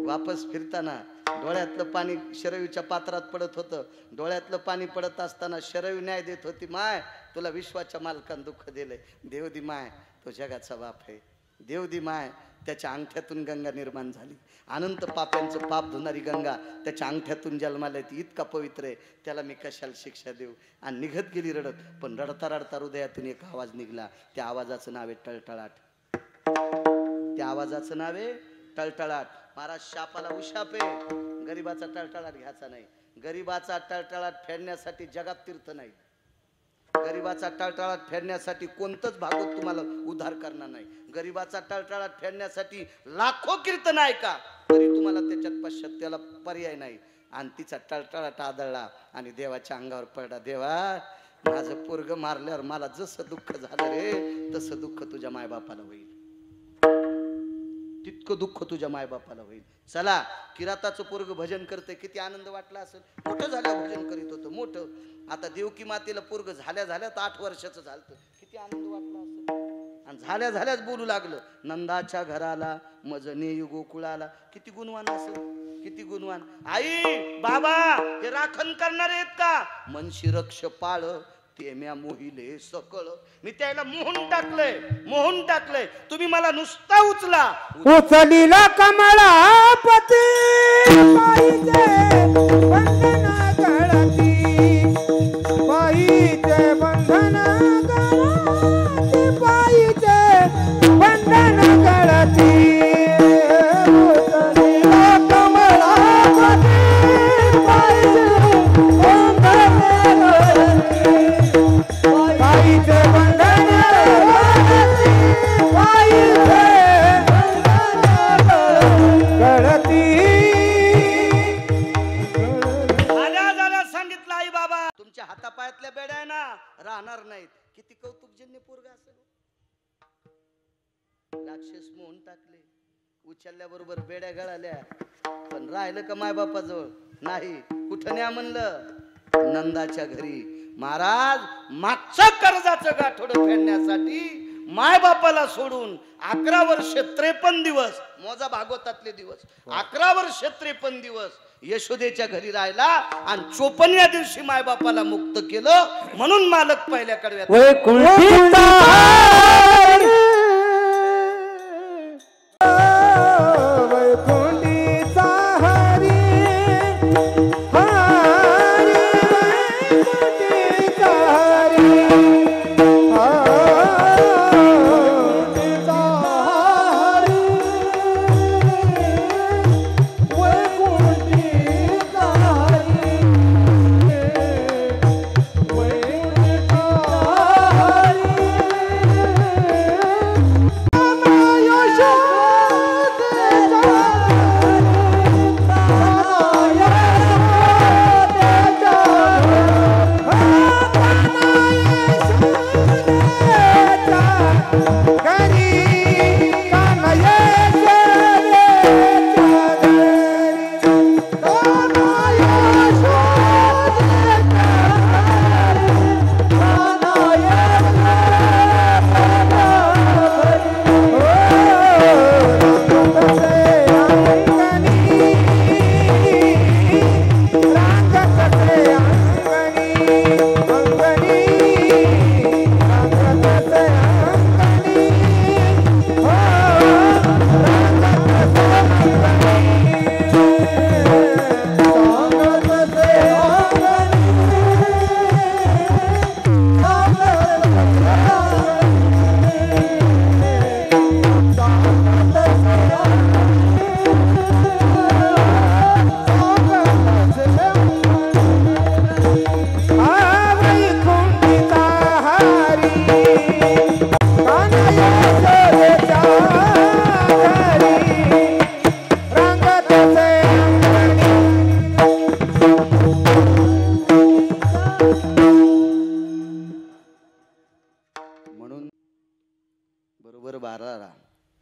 Speaker 2: वापस फिरताना डोळ्यातलं पाणी शरयूच्या पात्रात पडत होतं. डोळ्यातलं पाणी पडत असताना शरयू न्याय देत होती, माय तुला विश्वाच्या मालकान दुःख दिलंय. देव दी माय, तो जगाचा बाप आहे. देव दी माय, त्याच्या अंगठ्यातून गंगा निर्माण झाली. अनंत पाप्यांचं पाप धुणारी गंगा त्याच्या अंगठ्यातून जन्माला येते. इतका पवित्र आहे, त्याला मी कशाला शिक्षा देऊ? आणि निघत गेली रडत. पण रडता रडता हृदयातून एक आवाज निघला. त्या आवाजाचं नाव आहे टळटळाट. त्या आवाजाचं नाव आहे टळटळाट. महाराज शापाला उशाप आहे, गरीबाचा टळटळाट घ्यायचा नाही. गरीबाचा टळटळाट फेडण्यासाठी जगात तीर्थ नाही. गरीबाचा टळटळाट फेडण्यासाठी कोणतंच भागवत तुम्हाला उद्धार करणार नाही. गरीबाचा टळटळाट फेडण्यासाठी लाखो कीर्तन आहे का, तरी तुम्हाला त्याच्यात पश्चात्याला पर्याय नाही. आणि तिचा टळटळाट आदळला आणि देवाच्या अंगावर पडला. देवा, माझं पोरग मारल्यावर मला जसं दुःख झालं रे, तसं दुःख तुझ्या मायबापाला होईल, तितकं दुःख तुझ्या मायबापाला होईल. चला, किराताचं पोरग भजन करते, किती आनंद वाटला असेल. मोठं झालं भजन करीत होतं, मोठं. आता देवकी मातेला पोरग झाल्या झाल्यात 8 वर्षाचं झालं, किती आनंद वाटला असेल. आणि झाल्या झाल्याच बोलू लागलं, नंदाच्या घराला मजने गोकुळाला. किती गुणवान असेल. किती गुणवान. आई बाबा हे राखण करणारे आहेत का? मनशी रक्ष पाळ ते म्या मोहिले सकळ. मी त्याला मोहून टाकलंय. तुम्ही मला नुसता उचला.
Speaker 3: उचलीला कमळापती पायीचे बंधन गळती, पायीचे बंधन गळती, पायीचे बंधन गळती. उचलीला कमळापती पायीचे बंधन गळती, पायीचे बंधन गळती, पायीचे
Speaker 2: झाल्या सांगितलं आई बाबा. तुमच्या हातापायातल्या बेड्या आहे ना राहणार नाहीत. किती कौतुकजन्य पोरगा असेल. राक्षस मोहून टाकले, उचलल्याबरोबर बेड्या गळाल्या, पण राहिलं का माय बापाजवळ? नाही. कुठं न्या म्हणलं? नंदाच्या घरी. महाराज मागचं कर्जाचं गाठोडं फेडण्यासाठी माय बापाला सोडून 11 वर्ष 53 दिवस, मोजा भागवतातले दिवस, 11 वर्ष 53 दिवस यशोदेच्या घरी राहिला आणि 54व्या दिवशी माय बापाला मुक्त केलं. म्हणून मालक पहिल्या कडव्यात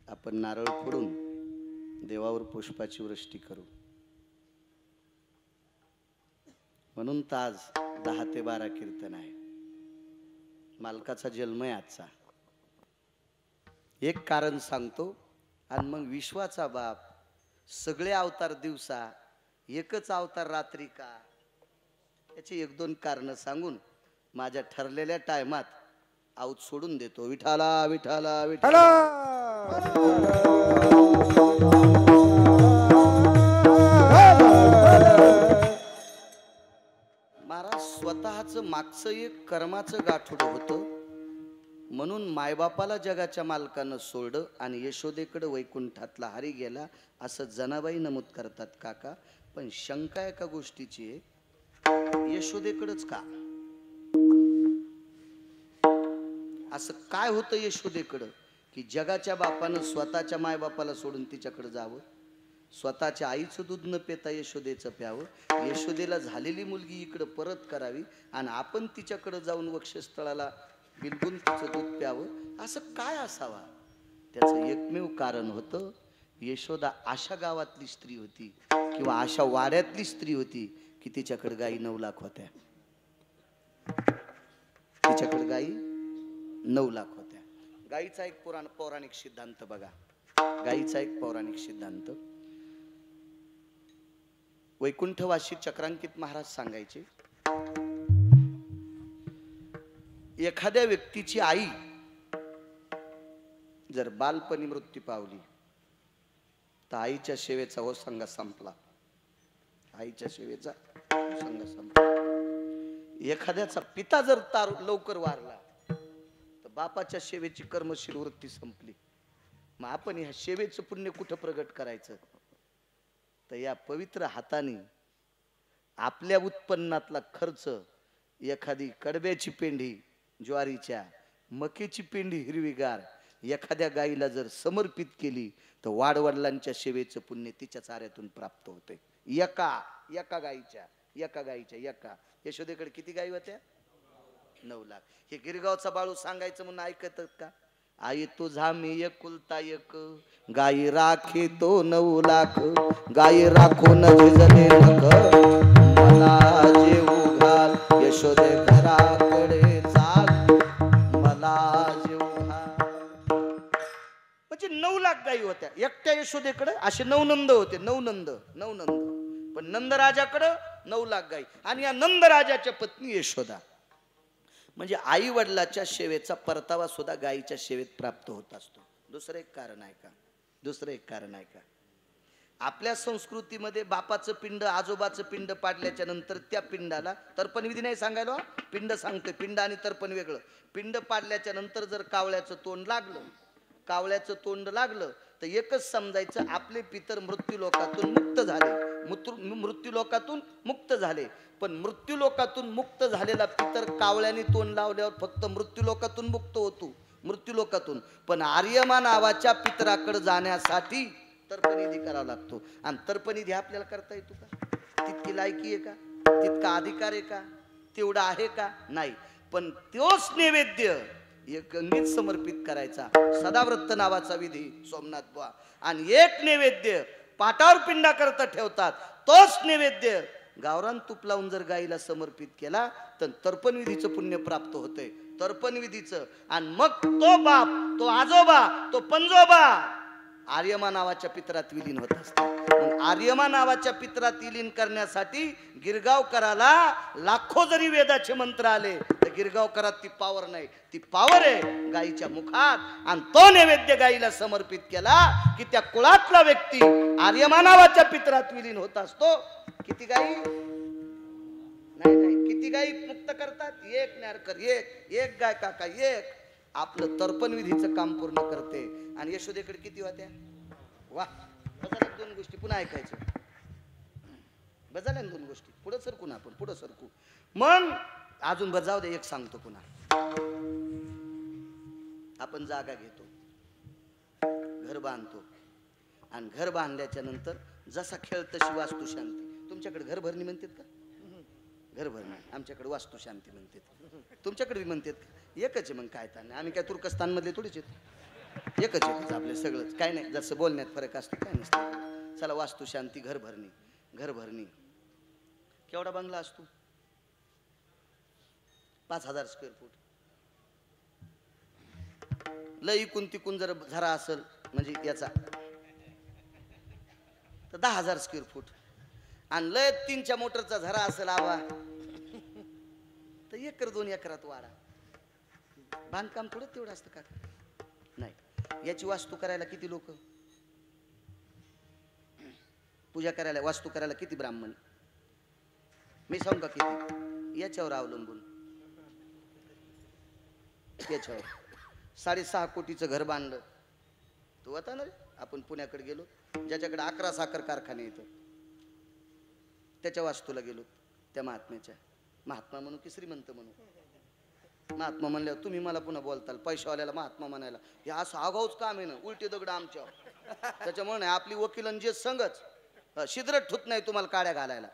Speaker 2: आपण नारळ फोडून देवावर पुष्पाची वृष्टी करू. म्हणून ताज 10 ते 12 कीर्तन आहे. मालकाचा जन्म आहे आजचा. एक कारण सांगतो आणि मग विश्वाचा बाप सगळे अवतार दिवसा एकच अवतार रात्री का, याची 1-2 कारण सांगून माझ्या ठरलेल्या टायमात आऊत सोडून देतो. विठाला विठाला विठाला. महाराज स्वतःचं मागचं एक कर्माचं गाठोडं होतं. म्हणून मायबापाला जगाच्या मालकानं सोडलं आणि यशोदेकडे वैकुंठातला हरी गेला असं जनाबाई नमूद करतात काका. पण शंका एका गोष्टीची आहे, यशोदेकडंच का? असं काय होतं यशोदेकडं की जगाच्या बापानं स्वतःच्या मायबापाला सोडून तिच्याकडे जावं, स्वतःच्या आईचं दूध न पिता यशोदेचं प्यावं, यशोदेला झालेली मुलगी इकडं परत करावी आणि आपण तिच्याकडे जाऊन वक्षस्थळाला बिलगुन तिचं दूध प्यावं, असं काय असावा? त्याचं एकमेव कारण होतं, यशोदा अशा गावातली स्त्री होती किंवा अशा वाड्यातली स्त्री होती की तिच्याकडे गाई 9 लाख होत्या. तिच्याकडे गाई 9 लाख होत्या. गाईचा एक पौराणिक सिद्धांत बघा. गाईचा एक पौराणिक सिद्धांत, वैकुंठवासी चक्रांकित महाराज सांगायचे, एखाद्या व्यक्तीची आई जर बालपणी मृत्यू पावली तर आईच्या सेवेचा ओसंग संपला. आईच्या सेवेचा ओसंग संपला. एखाद्याचा पिता जर लवकर वारला तर बापाच्या सेवेची कर्मशील वृत्ती संपली. मग आपण ह्या सेवेचं पुण्य कुठं प्रगट करायचं? तर या पवित्र हाताने आपल्या उत्पन्नातला खर्च, एखादी कडब्याची पेंढी ज्वारीच्या, मकेची पेंढी हिरवीगार एखाद्या गाईला जर समर्पित केली तर वाडवडिलांच्या सेवेचं पुण्य तिच्या चाऱ्यातून प्राप्त होते. एका गाईच्या यशोदेकडे किती गाई होत्या? 9 लाख. हे गिरगावचा बाळू सांगायचं म्हणून ऐकतात का? आई तुझा मी एकुलता एक, गाई राखे तो 9 लाख, गाई राखून भिजले नख, मला जेवू घाल यशोदे घराकडे चाल, मला जेवू घाल. म्हणजे 9 लाख गाई होत्या एकट्या यशोदेकडे. असे 9 नंद होते. 9 नंद. पण नंदराजाकडे 9 लाख गाई. आणि या नंदराजाच्या पत्नी यशोदा. म्हणजे आई वडिलाच्या सेवेचा परतावा सुद्धा गायीच्या सेवेत प्राप्त होत असतो. दुसरं एक कारण आहे का? आपल्या संस्कृतीमध्ये बापाचं पिंड, आजोबाचं पिंड पाडल्याच्या नंतर त्या पिंडाला तर्पण विधी नाही सांगायला. पिंड सांगतोय. पिंड आणि तर्पण वेगळं. पिंड पाडल्याच्या नंतर जर कावळ्याचं तोंड लागलं तर एकच समजायचं, आपले पितर मृत्यू लोकातून मुक्त झाले. पण मृत्यू लोकातून मुक्त झालेला पितर कावळ्याने तोंड लावल्यावर फक्त मृत्यू लोकातून मुक्त होतो. पण आर्यमा नावाच्या पितराकडे जाण्यासाठी तर्पणविधी करावा लागतो. आणि तर्पणविधी आपल्याला करता येतो का? तितकी लायकी आहे का? तितका अधिकार आहे का? तेवढा आहे का? नाही. पण तोच नैवेद्य एक गंगेत समर्पित करायचा. सदाव्रत नावाचा विधी सोमनाथ बुवा. आणि एक नैवेद्य पाटावर पिंडा करता ठेवतात. तोच नैवेद्य गावरान तूप लावून जर गाईला समर्पित केला तर तर्पणविधीचं पुण्य प्राप्त होतंय. तर्पणविधीचं. आणि मग तो बाप, तो आजोबा, तो पंजोबा आर्यमा नावाच्या पितरात विलीन होत असतात. मग आर्यमा नावाच्या पितरात विलीन करण्यासाठी गिरगावकराला लाखो जरी वेदाचे मंत्र आले तर गिरगावकरात ती पावर नाही. ती पावर आहे गाईच्या मुखात. आणि तो नैवेद्य गाईला समर्पित केला की त्या कुळातला व्यक्ती आर्यमा नावाच्या पितरात विलीन होत असतो. किती गाई? नाही, किती गाई मुक्त करतात? एक न्यारकर, एक गाय काका, एक. आपलं तर्पणविधीचं काम पूर्ण करते. आणि यशोदेकडे किती होत्या? वा. बजाल्या 2 गोष्टी पुन्हा ऐकायचं. बजाल्या 2 गोष्टी. पुढे सरकू. मग अजून बजाव दे. एक सांगतो पुन्हा. आपण जागा घेतो, घर बांधतो. आणि घर बांधल्याच्या नंतर जसा खेळ तशी वास्तू शांती. तुमच्याकडे घर भरणी म्हणतात का? घर भरणी. आमच्याकडे वास्तू शांती म्हणतात. तुमच्याकडे म्हणतात का? एकच आहे. मग काय ताण. आम्ही काय तुर्कस्तान मधले थोडेच आहेत. एकच आपले सगळंच. काय नाही. जसं बोलण्यात फरक असतो काय नसतं. चला वास्तू शांती, घर भरणी. केवढा बंगला असतो? 5000 स्क्वेअर फूट. लई इकून तिकून जर झरा असेल म्हणजे याचा तर 10,000 स्क्वेअर फूट. आणि लय 3च्या मोटरचा झरा असेल आवा तर 1-2 एकरात वाडा. बांधकाम थोडं तेवढं असतं का? नाही. याची वास्तू करायला किती लोक? पूजा करायला, वास्तू करायला किती ब्राह्मण? मी सांगू का किती? याच्यावर अवलंबून. याच्यावर 6.5 कोटीचं घर बांधलं. तो होता ना, आपण पुण्याकडे गेलो, ज्याच्याकडे 11 साखर कारखाने येतं त्याच्या वास्तूला गेलो. त्या महात्म्याच्या. महात्मा म्हणू की श्रीमंत म्हणू? महात्मा म्हणल्यावर तुम्ही मला पुन्हा बोलताल. पैशावाल्याला महात्मा म्हणायला हे असं आगाऊच काम आहे ना. उलटे दगड आमच्यावर. त्याच्यामुळे आपली वकिलन जे संगच शिद्र ठुत नाही तुम्हाला काड्या घालायला.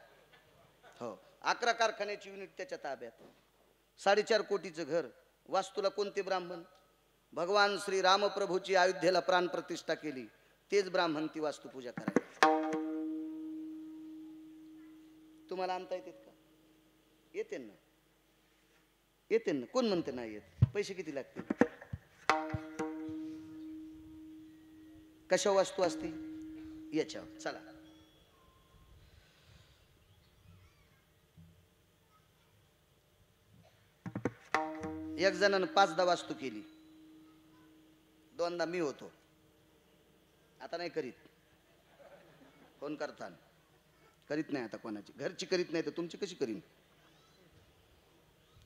Speaker 2: हो. 11 कारखान्याची युनिट त्याच्या ताब्यात. 4.5 कोटीचं घर. वास्तूला कोणते ब्राह्मण? भगवान श्री रामप्रभूची अयोध्येला प्राण प्रतिष्ठा केली तेच ब्राह्मण ती वास्तू पूजा करायला. तुम्हाला आणता येतात का? येते ना. कोण म्हणते नाही येत? पैसे किती लागतील? कशा वास्तू असतील? याच्यावर. चला एक जणानं 5दा वास्तू केली, 2दा मी होतो. आता नाही करीत. कोण करता करीत नाही आता कोणाची, घरची करीत नाही तर तुमची कशी करीन.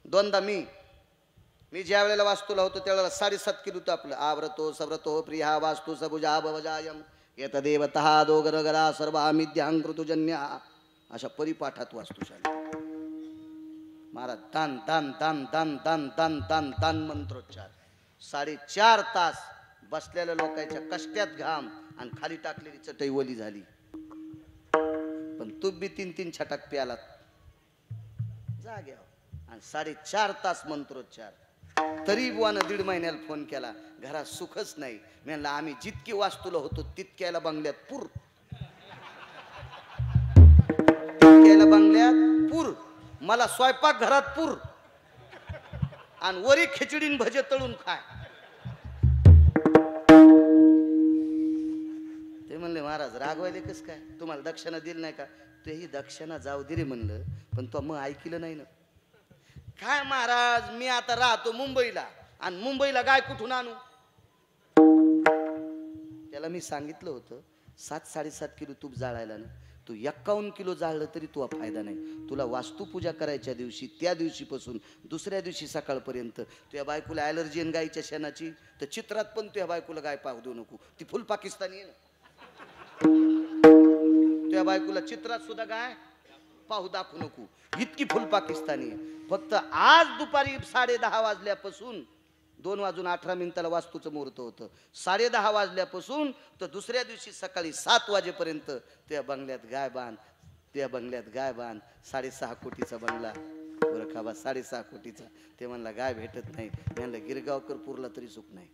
Speaker 2: 2दा मी ज्या वेळेला वास्तूला होतो त्यावेळेला 7.5 किलो होतं आपलं. आवरतो सव्रतो प्रिया वास्तू सबुजा भवजायम येत देवतः दोगरगरा सर्वामिद्यां ऋतुजन्या, अशा परिपाठात वास्तुशाली. महाराज दान दान दान दान दान दान दान दान मंत्रोच्चार. 4.5 तास बसलेल्या लोकांच्या कष्टात घाम आणि खाली टाकलेली चटई ओली झाली. पण तू बी 3-3 छटाक प्यालात जाग्यावर. आणि 4.5 तास मंत्रोच्चार. तरी बुवानं 1.5 महिन्याला फोन केला, घरात सुखच नाही. मी म्हणलं आम्ही जितकी वास्तूला होतो तितक्याला बंगल्यात पूर, तितक्याला बंगल्यात पूर. मला स्वयंपाक घरात पूर आणि वरी खिचडीन भजे तळून खाय. ते म्हणले महाराज रागवायले कस काय, तुम्हाला दक्षिणा दिली नाही का. तेही दक्षिणा जाऊ दे रे म्हणलं, पण तो मग ऐकलं नाही ना. काय महाराज मी आता राहतो मुंबईला आणि मुंबईला गाय कुठून आणू. त्याला मी सांगितलं होतं 7-7.5 किलो तूप जाळायला ना, तू 51 किलो जाळलं तरी तुला फायदा नाही. तुला वास्तुपूजा करायच्या दिवशी त्या दिवशीपासून दुसऱ्या दिवशी सकाळपर्यंत तुझ्या बायकोला ॲलर्जी आहे गायीच्या शेणाची, तर चित्रात पण तुझ्या बायकोला गाय पाहू देऊ नको. ती फुल पाकिस्तानी आहे ना. तुझ्या बायकोला चित्रात सुद्धा गाय पाहू दाखवू नको, इतकी फुल पाकिस्तानी आहे. फक्त आज दुपारी 10:30 वाजल्यापासून 2:18 वास्तूचं मुहूर्त होतं. 10:30 वाजल्यापासून तर दुसऱ्या दिवशी सकाळी 7 वाजेपर्यंत त्या बंगल्यात गाय बांध, त्या बंगल्यात गाय बांध. 6.5 कोटीचा बंगला बरं का बा, 6.5 कोटीचा. ते म्हणला गाय भेटत नाही. म्हणलं गिरगावकर पुरला तरी चूक नाही.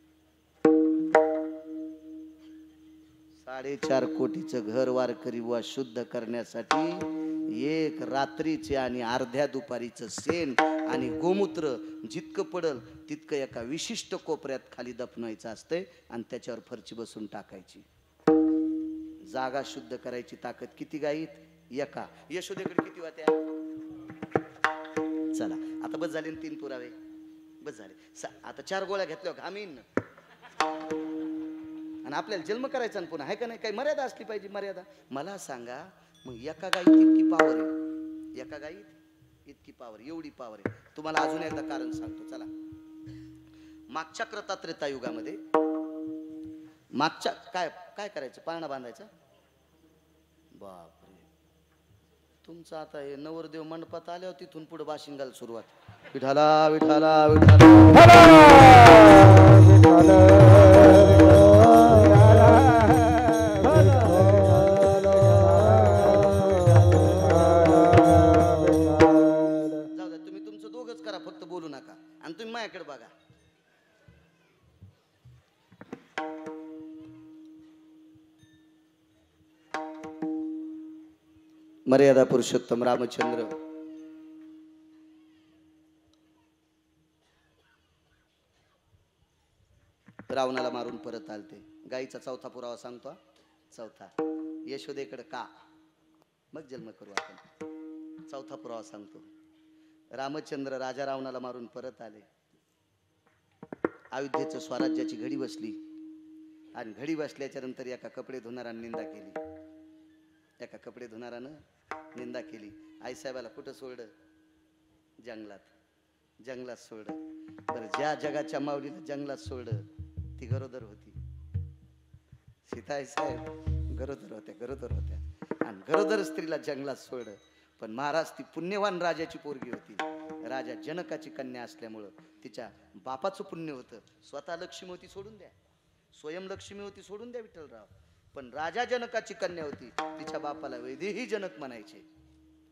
Speaker 2: 4.5 कोटीचं घर वारकरी वा शुद्ध करण्यासाठी एक रात्रीचे आणि अर्ध्या दुपारीचं शेण आणि गोमूत्र जितकं पडल तितकं एका विशिष्ट कोपऱ्यात खाली दफनायचं असतंय आणि त्याच्यावर फरची बसून टाकायची. जागा शुद्ध करायची ताकद किती गायीत एका. यशोदेकडे किती होत्या. चला आता बस झाले 3 पुरावे बस झाले. आता 4 गोळ्या घेतल्यावर घामीन आणि आपल्याला जन्म करायचा पुन्हा आहे का नाही. काही मर्यादा असली पाहिजे. मर्यादा मला सांगा मग एका गायीत इतकी पावर आहे, एका गायीत इतकी पावर, एवढी पावर आहे. तुम्हाला अजून एकदा कारण सांगतो. चला मागच्या कृतात्रेता युगामध्ये मागच्या काय काय करायचं, पाळणा बांधायचा. बापरे तुमचं आता हे नवरदेव मंडपात आल्यावर तिथून पुढे बाशिंगाला सुरुवात. विठाला विठाला विठाला बोलू नका आणि तुम्ही माझ्याकडे बघा. मर्यादा पुरुषोत्तम रामचंद्र रावणाला मारून परत आलते. गाईचा 4था पुरावा सांगतो. 4था यशोदेकडे का मग जन्म करू आपण. 4था पुरावा सांगतो. रामचंद्र राजा रावणाला मारून परत आले. अयोध्येचं स्वराज्याची घडी बसली आणि घडी बसल्याच्या नंतर एका कपडे धुणारानं निंदा केली. एका कपडे धुणारानं निंदा केली. आईसाहेबाला कुठं सोडलं. जंगलात सोडलं. बरं ज्या जगाच्या माऊलीला जंगलात सोडलं ती गरोदर होती. सीता आईसाहेब गरोदर होत्या आणि गरोदर स्त्रीला जंगलात सोडलं. पण महाराज ती पुण्यवान राजाची पोरगी होती. राजा जनकाची कन्या असल्यामुळं तिच्या बापाचं पुण्य होतं. स्वतः लक्ष्मी होती सोडून द्या, स्वयं लक्ष्मी होती सोडून द्या विठ्ठलराव. पण राजा जनकाची कन्या होती. तिच्या बापाला वैदेही जनक म्हणायचे.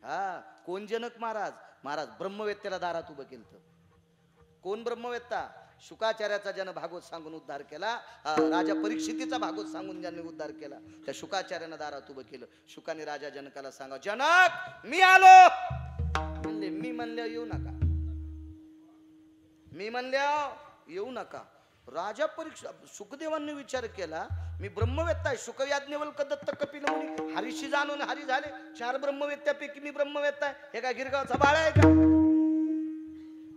Speaker 2: हा कोण जनक महाराज ब्रह्मवेत्त्याला दारात उभं केलं. कोण ब्रह्मवेत्ता. शुकाचार्याचा ज्यानं भागवत सांगून उद्धार केला, राजा परीक्षितीचा भागवत सांगून ज्याने उद्धार केला, त्या शुकाचार्यानं दारात उभं केलं. शुकाने राजा जनकाला सांगा, जनक मी आलो. म्हणले मी म्हणल्या येऊ नका, मी म्हणल्या येऊ नका. राजा परीक्षा सुखदेवांनी विचार केला, मी ब्रह्मवेत्ता आहे. शुक याज्ञवल्क दत्त कपिल मुनी हरीशी जाणून हरी झाले. 4 ब्रह्मवेत्त्यापैकी मी ब्रह्मवेत्ता आहे. हे काय गिरगावचा बाळ आहे का.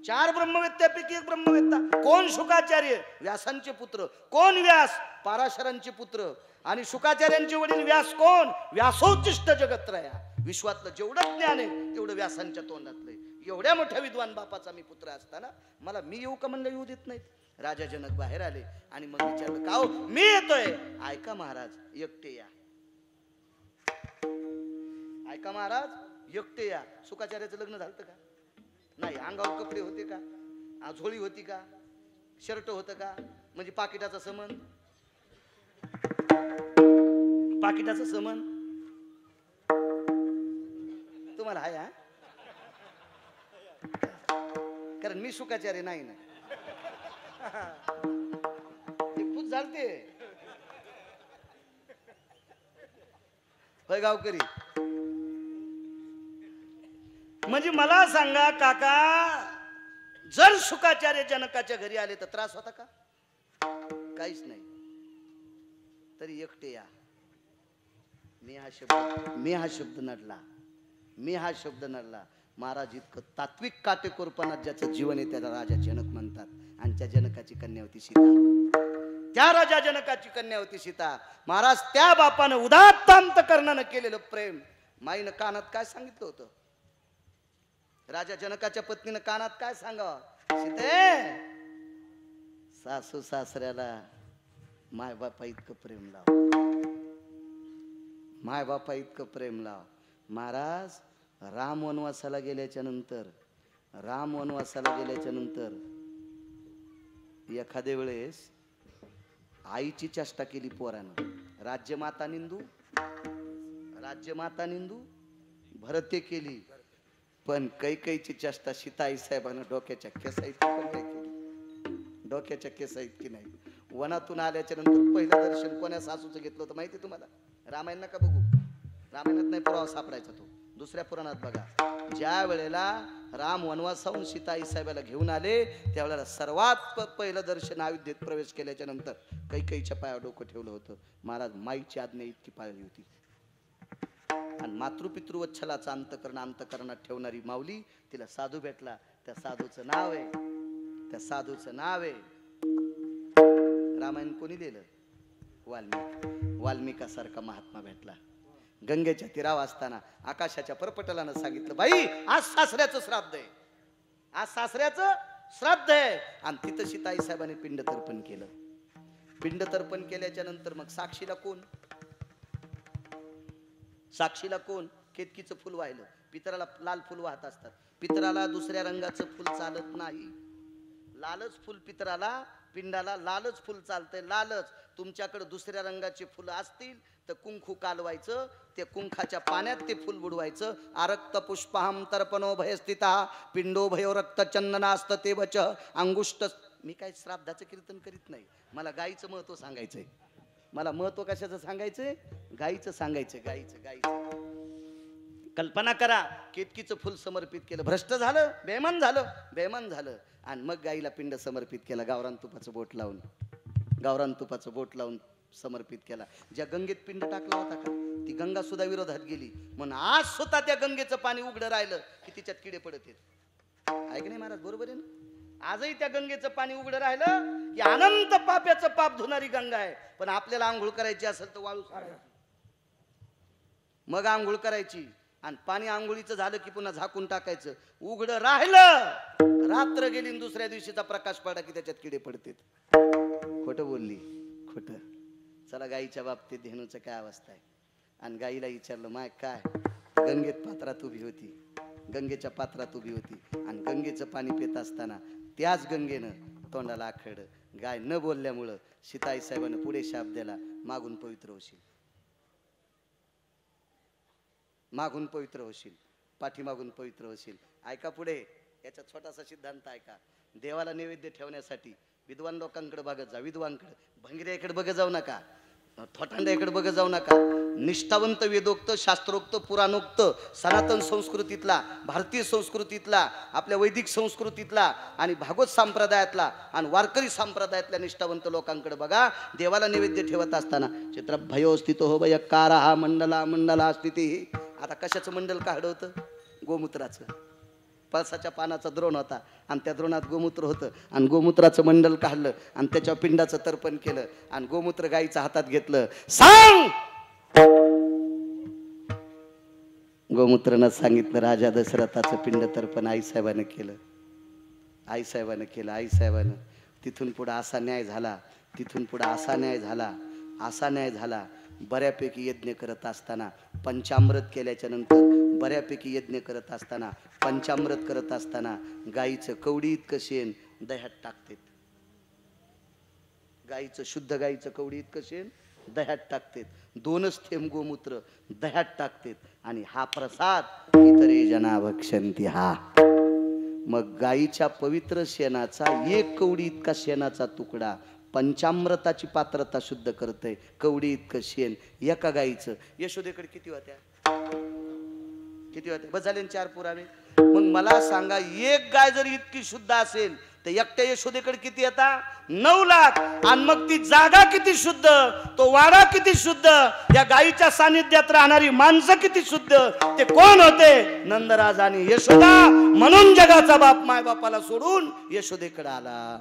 Speaker 2: 4 ब्रह्मवेत्त्यापैकी एक ब्रह्मवेत्ता कोण? शुकाचार्य, व्यासांचे पुत्र. कोण? व्यास, पाराशरांचे पुत्र. आणि शुकाचार्यांचे वडील व्यास कोण? व्यासोचिष्ट जगत्रया. विश्वातलं जेवढं ज्ञान आहे तेवढं व्यासांच्या तोंडातलं. एवढ्या मोठ्या विद्वान बापाचा मी पुत्र असताना मला मी येऊ का म्हणलं येऊ देत नाहीत. राजा जनक बाहेर आले आणि मग विचारलं, का हो? मी येतोय. ऐका महाराज, एकटे या. ऐका महाराज, एकटे या. शुकाचार्याचं लग्न झालं का? नाही. अंगावर कपडे होते का? झोळी होती का? शर्ट होतं का? म्हणजे पाकिटाचा संबंध. पाकिटाचा संबंध तुम्हाला आहे हा? कारण मी शुकाचार्य नाही ना. खूप झालते होय गावकरी. म्हणजे मला सांगा काका, जर शुकाचार्य जनकाच्या घरी आले तर त्रास होता का? काहीच नाही. तरी एकटे या. मी हा शब्द नडला. महाराज इतकं तात्विक काटेकोरपणात ज्याचं जीवन आहे त्याला राजा जनक म्हणतात. आणि त्या जनकाची कन्या होती सीता. त्या राजा जनकाची कन्या होती सीता. महाराज त्या बापानं उदात्तांतकरणानं केलेलं प्रेम माईनं कानात काय सांगितलं होतं? राजा जनकाच्या पत्नीनं कानात काय सांगावं? सीते, सासू सासऱ्याला माय बापा इतकं प्रेम लाव. माय बापा इतकं प्रेम लाव. महाराज राम वनवासाला गेल्याच्या नंतर एखाद्या वेळेस आईची चेष्टा केली पोरानं. राज्यमाता निंदू भरते केली. पण कैकेयीची चेष्टा सीताई साहेबांना डोक्याच्या केसा इतकी पण नाही केली. डोक्याच्या केसा इतकी नाही. वनातून आल्याच्या नंतर पहिलं दर्शन कोण्या सासूचं घेतलं होतं माहिती तुम्हाला? रामायण नका बघू, रामायणात नाही पुरावा सापडायचा तो. दुसऱ्या पुराणात बघा. ज्या वेळेला राम वनवासाहून सीता आईसाहेबाला घेऊन आले त्यावेळेला सर्वात पहिलं दर्शन अयोध्येत प्रवेश केल्याच्या नंतर कैकेयीच्या पायावर डोकं ठेवलं होतं. महाराज माईची आज्ञा इतकी पाळली होती. आणि मातृपितृवच्छलाचा अंतकरणात ठेवणारी माऊली, तिला साधू भेटला. त्या साधूचं नाव आहे रामायण कोणी लिहिलं? वाल्मिकासारखा महात्मा भेटला. गंगेच्या तीरावर असताना आकाशाच्या परपटलानं सांगितलं, बाई आज सासऱ्याचं श्राद्ध आहे. आणि तिथं सीताई साहेबांनी पिंड तर्पण केलं. पिंड तर्पण केल्याच्या नंतर मग साक्षीला कोण? केतकीचं फुल वाहिलं. पितराला लाल फुल वाहत असतात. पितराला दुसऱ्या रंगाचं फुल चालत नाही. लालच फुल पितराला, पिंडाला लालच फुल चालतंय. लालच. तुमच्याकडे दुसऱ्या रंगाचे फुलं असतील तर कुंकू कालवायचं. ते कुंखाच्या पाण्यात ते फुल बुडवायचं. आरक्त पुष्पहम तर्पणो भयस्थिता पिंडो भयो रक्त चंदनास्त ते वच अंगुष्ट. मी काय श्राद्धाचं कीर्तन करीत नाही. मला गाईचं महत्व सांगायचंय. मला महत्व कशाचं सांगायचंय? गाईचं सांगायचंय. गाईचं. कल्पना करा, केतकीचं फुल समर्पित केलं. भ्रष्ट झालं, बेमान झालं. आणि मग गाईला पिंड समर्पित केला. गावरान तुपाचं बोट लावून समर्पित केला. ज्या गंगेत पिंड टाकला होता का ती गंगा सुद्धा विरोधात गेली. म्हणून आज स्वतः त्या गंगेचं पाणी उघडं राहिलं की तिच्यात किडे पडत आहेत. ऐक नाही महाराज, बरोबर आहे ना? आजही त्या गंगेचं पाणी उघडं राहिलं की अनंत पाप्याचं पाप धुणारी गंगा आहे. पण आपल्याला आंघोळ करायची असेल तर वाळू सारायची, मग आंघोळ करायची. आणि पाणी आंघोळीचं झालं की पुन्हा झाकून टाकायचं. उघडं राहिलं, रात्र गेली आणि दुसऱ्या दिवशीचा प्रकाश पडला की त्याच्यात किडे पडतात. खोटं बोलली, खोटं. चला गाईच्या बाबतीत धेनूचं काय अवस्था आहे. आणि गाईला विचारलं, माय काय? गंगेच्या पात्रात उभी होती. आणि गंगेचं पाणी पित असताना त्याच गंगेनं तोंडाला आखड. गाय न बोलल्यामुळं सीताई साहेबांना पुढे शाप दिला, मागून पवित्र होशील, पाठीमागून पवित्र होशील. ऐका पुढे, याचा छोटासा सिद्धांत ऐका. देवाला नैवेद्य ठेवण्यासाठी विद्वान लोकांकडे बघत जा. विद्वानकडे, भंगऱ्याकडे बघत जाऊ नका, थोटांड्याकडे बघत जाऊ नका. निष्ठावंत, वेदोक्त, शास्त्रोक्त, पुराणोक्त, सनातन संस्कृतीतला, भारतीय संस्कृतीतला, आपल्या वैदिक संस्कृतीतला आणि भागवत संप्रदायातला आणि वारकरी संप्रदायातल्या निष्ठावंत लोकांकडे बघा. देवाला नैवेद्य ठेवत असताना चित्र भयो स्थितो हो भयकार हा मंडला स्थिती. आता कशाचं मंडल काढ होतं? गोमूत्राचं. पळसाच्या पानाचा द्रोण होता आणि त्या द्रोणात गोमूत्र होतं आणि गोमूत्राचं मंडल काढलं आणि त्याच्या पिंडाचं तर्पण केलं आणि गोमूत्र गाईच्या हातात घेतलं. सांग. गोमूत्रनं सांगितलं, राजा दशरथाचं पिंड तर्पण आईसाहेबानं केलं. आईसाहेबानं केलं. आईसाहेबानं तिथून पुढं असा न्याय झाला, तिथून पुढं असा न्याय झाला, असा न्याय झाला. बऱ्यापैकी यज्ञ करत असताना पंचामृत केल्याच्या नंतर बऱ्यापैकी यज्ञ करत असताना पंचामृत करत असताना गाईचं कवडी इतकं शेण दह्यात टाकतेत. गाईचं शुद्ध गाईचं कवडी इतकं शेण दह्यात टाकतेत. 2च थेंब गोमूत्र दह्यात टाकतेत आणि हा प्रसाद इतरे जना भक्षंती. हा मग गाईच्या पवित्र शेणाचा 1 कवडी इतका शेणाचा तुकडा पंचामृताची पात्रता शुद्ध करतय. कवडी इतकं शेण एका गाईचं. यशोदेकडे किती होत्या? किती होत्या? बस झाले 4 पुरावे. मग मला सांगा, 1 गाय जर इतकी शुद्ध असेल तर एकट्या यशोदेकडे किती येतात? 9 लाख. आणि मग ती जागा किती शुद्ध, तो वाडा किती शुद्ध, या गाईच्या सानिध्यात राहणारी माणसं किती शुद्ध. ते कोण होते? नंदराज आणि यशोदा. म्हणून जगाचा बाप मायबापाला सोडून यशोदेकडे आला.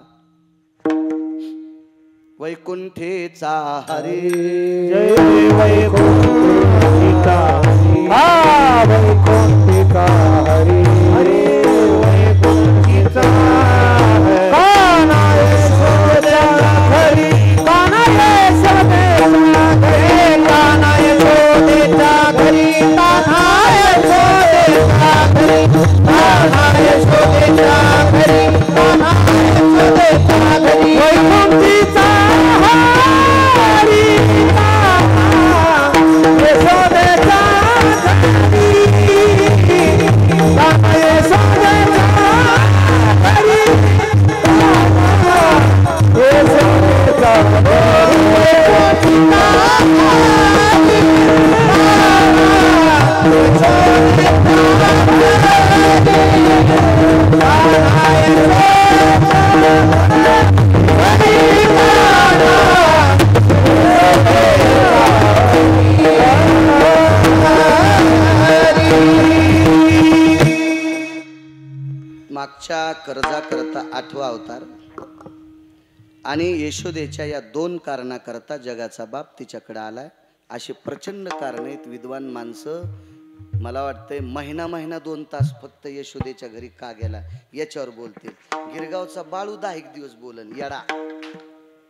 Speaker 2: वैकुंठेचा हरे
Speaker 3: जय वैकुंठिका हा वैकुंठिका हरी हरे वैकुंठिका काना यशोदा हरी काना यशोदेचा घरी काना यशोदेचा घरी काना यशोदेचा घरी काना यशोदेचा घरी काना यशोदेचा घरी वैकुंठिका
Speaker 2: मागच्या कर्जा करता 8वा अवतार आणि यशोदेच्या या 2 कारणाकरता जगाचा बाप तिच्याकडे आलाय. असे प्रचंड कारण आहेत. विद्वान माणसं मला वाटतंय महिना 2 तास फक्त यशोदेच्या घरी का गेला याच्यावर बोलतील. गिरगावचा बाळू 10 दिवस बोलन. येडा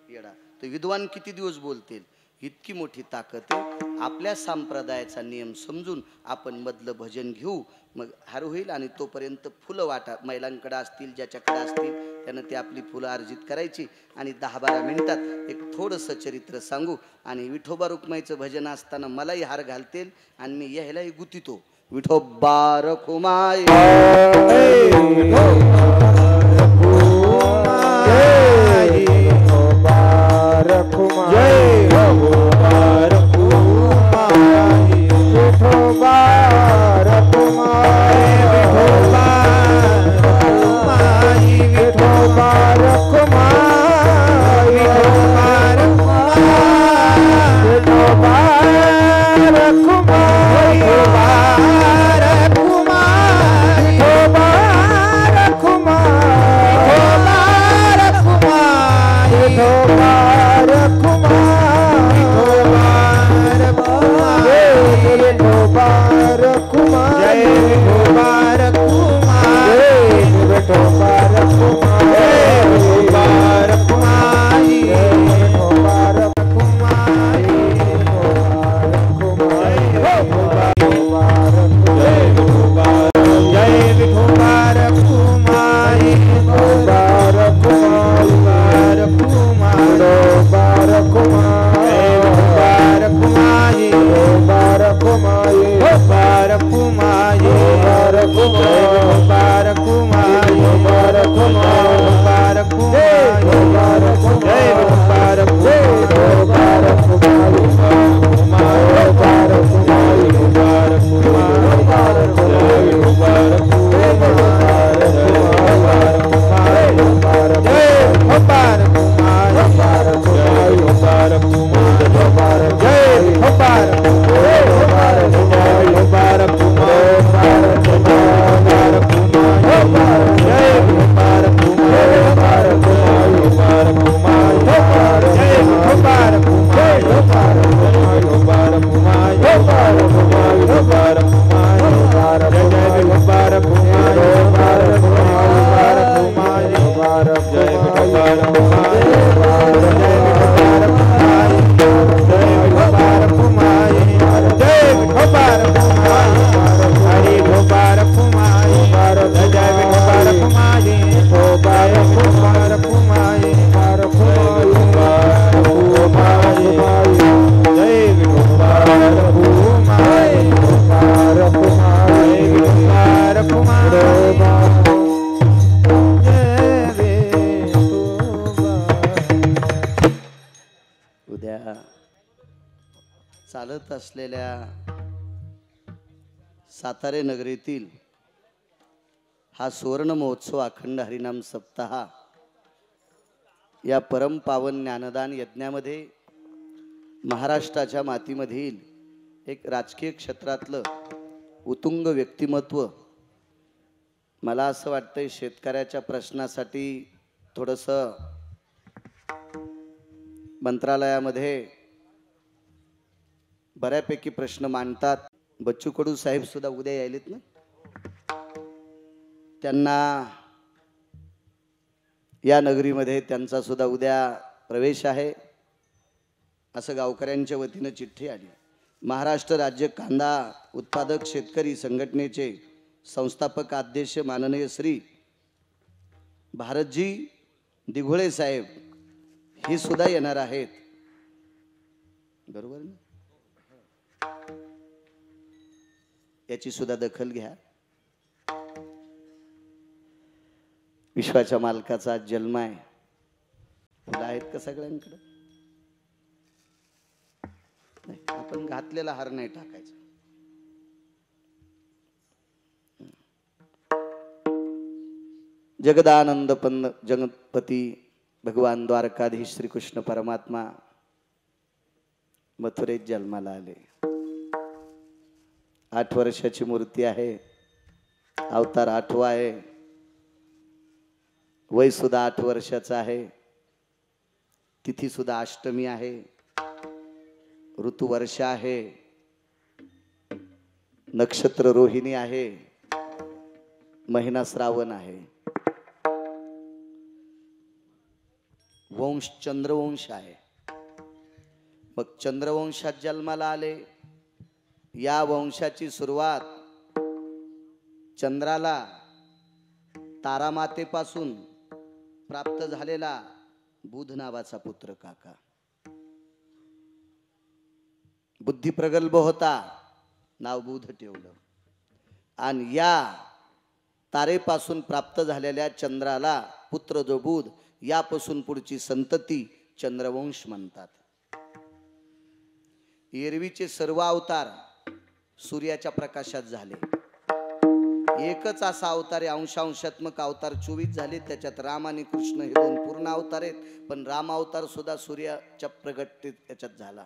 Speaker 2: येडा तो विद्वान किती दिवस बोलतील. इतकी मोठी ताकद आहे. आपल्या संप्रदायाचा नियम समजून आपण मधलं भजन घेऊ, मग हार होईल. आणि तोपर्यंत फुलं वाटा महिलांकडे असतील, ज्याच्याकडे असतील त्यानं ते आपली फुलं अर्जित करायची आणि 10-12 मिनिटात एक थोडंसं चरित्र सांगू. आणि विठोबा रुक्माईचं भजन असताना मलाही हार घालतील आणि मी यायलाही गुतीतो. विठोबा रुक्माई
Speaker 3: कुमार
Speaker 2: सध्या चालत असलेल्या सातारे नगरीतील हा सुवर्ण महोत्सव अखंड हरिनाम सप्ताह या परम पावन ज्ञानदान यज्ञामध्ये महाराष्ट्राच्या मातीमधील एक राजकीय क्षेत्रातलं उत्तुंग व्यक्तिमत्व, मला असं वाटतंय शेतकऱ्याच्या प्रश्नासाठी थोडंसं मंत्रालयामध्ये बऱ्यापैकी प्रश्न मांडतात. बच्चू कडू साहेब सुद्धा उद्या यायलेत ना, त्यांना या नगरीमध्ये त्यांचा सुद्धा उद्या प्रवेश आहे असं गावकऱ्यांच्या वतीनं चिठ्ठी आली. महाराष्ट्र राज्य कांदा उत्पादक शेतकरी संघटनेचे संस्थापक अध्यक्ष माननीय श्री भारतजी दिघोळे साहेब हे सुद्धा येणार आहेत. बरोबर ना? याची सुद्धा दखल घ्या. विश्वाच्या मालकाचा आज जन्म आहे. फुलं आहेत का सगळ्यांकडे? नाही, आपण घातलेला हार नाही टाकायचा. जगदानंद जगतपती भगवान द्वारकाधीश श्री कृष्ण परमात्मा मथुरेत जन्माला आले. 8 वर्षाची मूर्ती आहे. अवतार 8वा आहे. वय सुद्धा 8 वर्षाचं आहे. तिथी सुद्धा अष्टमी आहे. ऋतू वर्ष आहे. नक्षत्र रोहिणी आहे. महिना श्रावण आहे. वंश चंद्रवंश आहे. मग चंद्रवंशात जन्माला आले. या वंशाची सुरुवात चंद्राला तारामातेपासून प्राप्त झालेला बुध नावाचा पुत्र काका. बुद्धी प्रगल्भ होता, नाव बुध ठेवलं. आणि या तारेपासून प्राप्त झालेल्या चंद्राला पुत्र जो बुध, यापासून पुढची संतती चंद्रवंश म्हणतात. एरवीचे सर्व अवतार सूर्याच्या प्रकाशात झाले. एकच असा अवतार आहे, अंशात्मक अवतार 24 झाले. त्याच्यात राम आणि कृष्ण हे 2 पूर्ण अवतार आहेत. पण राम अवतार सुद्धा सूर्याच्या प्रगतीत त्याच्यात झाला.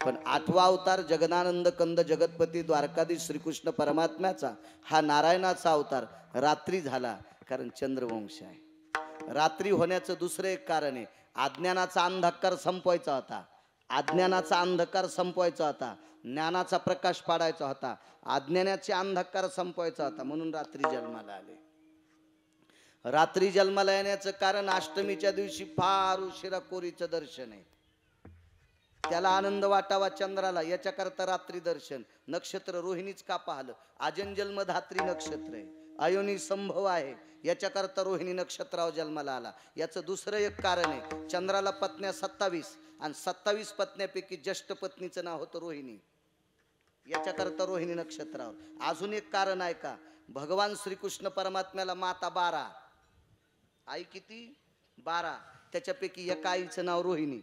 Speaker 2: पण 8वा अवतार जगदानंद कंद जगतपती द्वारकाधीश श्रीकृष्ण परमात्म्याचा हा नारायणाचा अवतार रात्री झाला. कारण चंद्रवंश आहे. रात्री होण्याचं दुसरं एक कारण आहे, अज्ञानाचा अंधकार संपवायचा होता. अज्ञानाचा अंधकार संपवायचा होता. ज्ञानाचा प्रकाश पाडायचा होता. अज्ञानाचे अंधकार संपवायचा होता. म्हणून रात्री जन्माला आले. रात्री जन्माला येण्याचं कारण अष्टमीच्या दिवशी फार उशिरा कोरीचं दर्शन आहे. त्याला आनंद वाटावा चंद्राला, याच्याकरता रात्री दर्शन. नक्षत्र रोहिणीच का पाहिलं? आजन जन्म धात्री नक्षत्र आहे. अयोनी संभव आहे, याच्याकरता रोहिणी नक्षत्रावर जन्माला आला. याचं दुसरं एक कारण आहे, चंद्राला पत्न्या 27 आणि 27 पत्न्यापैकी ज्येष्ठ पत्नीचं नाव होतं रोहिणी. याच्याकरता रोहिणी नक्षत्रावर. अजून एक कारण आहे का? भगवान श्रीकृष्ण परमात्म्याला माता 12, आई किती? 12. त्याच्यापैकी एका आईचं नाव रोहिणी.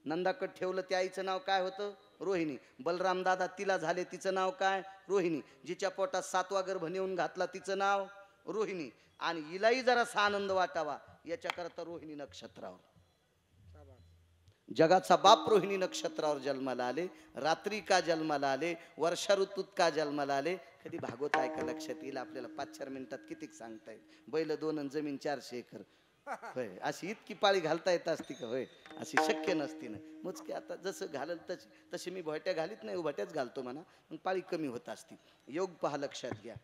Speaker 2: नंदाकड ठेवलं त्या आईचं नाव काय होतं? रोहिणी. बलराम दादा तिला झाले, तिचं नाव काय? रोहिणी. जिच्या पोटात 7वा गर्भ नेऊन घातला तिचं नाव रोहिणी. आणि हिलाही जरासा आनंद वाटावा याच्याकरता रोहिणी नक्षत्रावर. जगाचा बाप रोहिणी नक्षत्रावर जन्माला आले. रात्री का जन्माला आले? वर्षा ऋतूत का जन्माला आले? कधी भागवत ऐका, लक्षात येईल आपल्याला. 5-4 मिनिटात किती सांगता येईल. बैल 2 आणि जमीन 400 एकर. होय, अशी इतकी पाळी घालता येत असती का? होय, अशी शक्य नसती ना. मोजके आता जसं घालल तशी मी भोट्या घालीत नाही, उभट्याच घालतो म्हणा. मग पाळी कमी होत असती. योग पहा, लक्षात घ्या.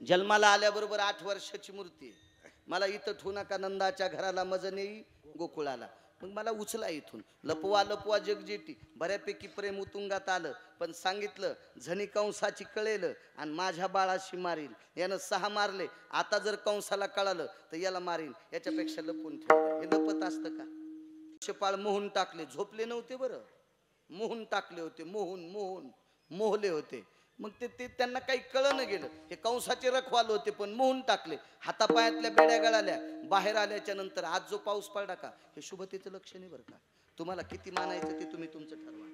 Speaker 2: जन्माला आल्याबरोबर 8 वर्षाची मूर्ती आहे. मला इथं ठेवू नका, नंदाच्या घराला मज नेई गोकुळाला. मग मला उचला इथून. लपवा लपवा जगजेटी. बऱ्यापैकी प्रेम उतुंगात आलं. पण सांगितलं झणी कंसाची कळेल आणि माझ्या बाळाशी मारील. यानं 6 मारले. आता जर कंसाला कळालं तर याला मारील. याच्यापेक्षा लपून ठेवलं. हे लपत असतं का? शेपाळ मोहून टाकले. झोपले नव्हते बरं, मोहून टाकले होते. मोहून मोहून मोहले होते. मग ते त्यांना काही कळलं गेलं. हे कंसाचे रखवाल होते पण मोहून टाकले. हातापायातल्या बेड्या गळाल्या. बाहेर आल्याच्या नंतर आज जो पाऊस पडला का, हे शुभतेचं लक्षण आहे बरं का. तुम्हाला किती मानायचं ते तुम्ही तुमचं ठरवा.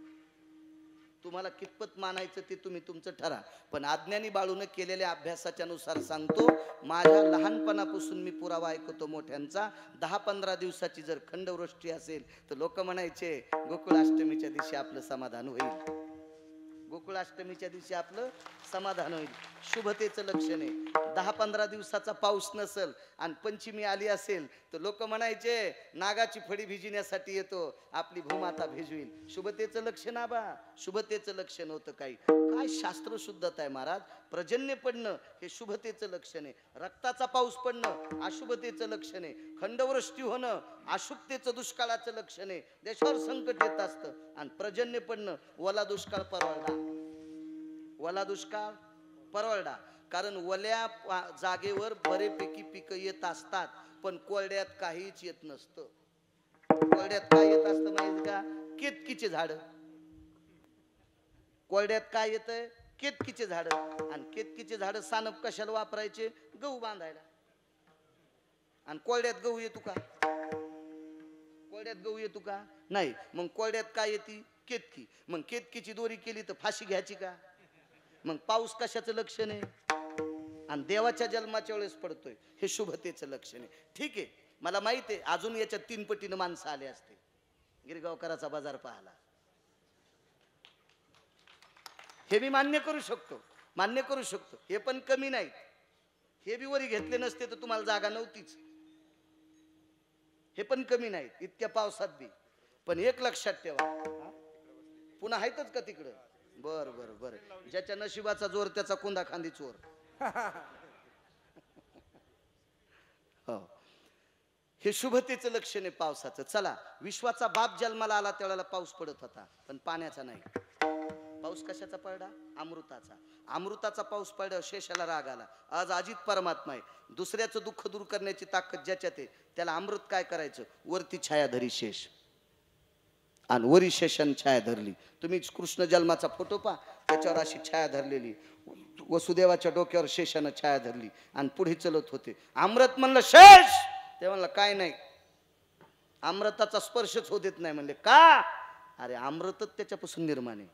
Speaker 2: तुम्हाला कितपत मानायचं ते तुम्ही तुमचं ठरा. पण अज्ञानी बाळूने केलेल्या अभ्यासाच्या नुसार सांगतो, माझ्या लहानपणापासून मी पुरावा ऐकतो मोठ्यांचा. 10-15 दिवसाची जर खंडवृष्टी असेल तर लोक म्हणायचे गोकुळाष्टमीच्या दिवशी आपलं समाधान होईल. गोकुळाष्टमीच्या दिवशी आपलं समाधान होईल. शुभतेचं लक्षण आहे. 10-15 दिवसाचा पाऊस नसेल आणि पंचमी आली असेल तर लोक म्हणायचे नागाची फडी भिजण्यासाठी येतो, आपली भूमाता भिजवील. शुभतेचं लक्षण आबा, शुभतेचं लक्षण होतं. काही काय शास्त्र शुद्धता आहे महाराज. पर्जन्य पडणं हे शुभतेचं लक्षण आहे. रक्ताचा पाऊस पडणं अशुभतेचं लक्षण आहे. खंडवृष्टी होणं अशुभतेचं दुष्काळाचं लक्षण आहे. देशावर संकट येत असतं आणि पर्जन्य पडणं ओला दुष्काळ परवडा. ओला दुष्काळ परवडा. कारण ओल्या जागेवर बरेपैकी पिकं येत असतात पण कोरड्यात काहीच येत नसतं. कोरड्यात काय येत असतं माहिती का? केतकीचे झाड. कोरड्यात काय येतंय? केतकीचे झाड. आणि केतकीचे झाड सानप कशाला वापरायचे? गहू बांधायला. आणि कोरड्यात गहू येतो का? कोरड्यात गहू येतो का? नाही. मग कोरड्यात काय येते? केतकी. मग केतकीची दोरी केली तर फाशी घ्यायची का? मग पाऊस कशाचं लक्षण आहे? आणि देवाच्या जन्माच्या वेळेस पडतोय, हे शुभतेचं लक्षण आहे. ठीक आहे, मला माहिती आहे अजून याच्या 3 पटीनं माणसं आले असते गिरगावकराचा बाजार पाहायला. हे मी मान्य करू शकतो, मान्य करू शकतो. हे पण कमी नाहीत. हे बी वरी घेतले नसते तर तुम्हाला जागा नव्हतीच. हे पण कमी नाहीत इतक्या पावसात बी. पण एक लक्षात ठेवा, पुन्हा आहेतच का तिकडं? बर बर बर. ज्याच्या नशिबाचा जोर त्याचा कुंदा खांदी चोर. हो, हे शुभतेचं लक्षण आहे पावसाचं. चला, विश्वाचा बाप जन्माला आला त्यावेळेला पाऊस पडत होता पण पाण्याचा नाही. पाऊस कशाचा पडला? अमृताचा. अमृताचा पाऊस पडला, शेषाला राग आला. आज अजित परमात्मा आहे. दुसऱ्याचं दुःख दूर करण्याची ताकद ज्याच्यात आहे त्याला अमृत काय करायचं? वरती छाया धरी शेष आणि वरी शेषान छाया धरली. तुम्ही कृष्ण जन्माचा फोटो पहा, त्याच्यावर अशी छाया धरलेली. वसुदेवाच्या डोक्यावर शेषानं छाया धरली आणि पुढे चलत होते. अमृत म्हणलं शेष, ते म्हणलं काय नाही, अमृताचा स्पर्शच होत येत नाही. म्हणले का? अरे अमृतच त्याच्यापासून निर्माण आहे.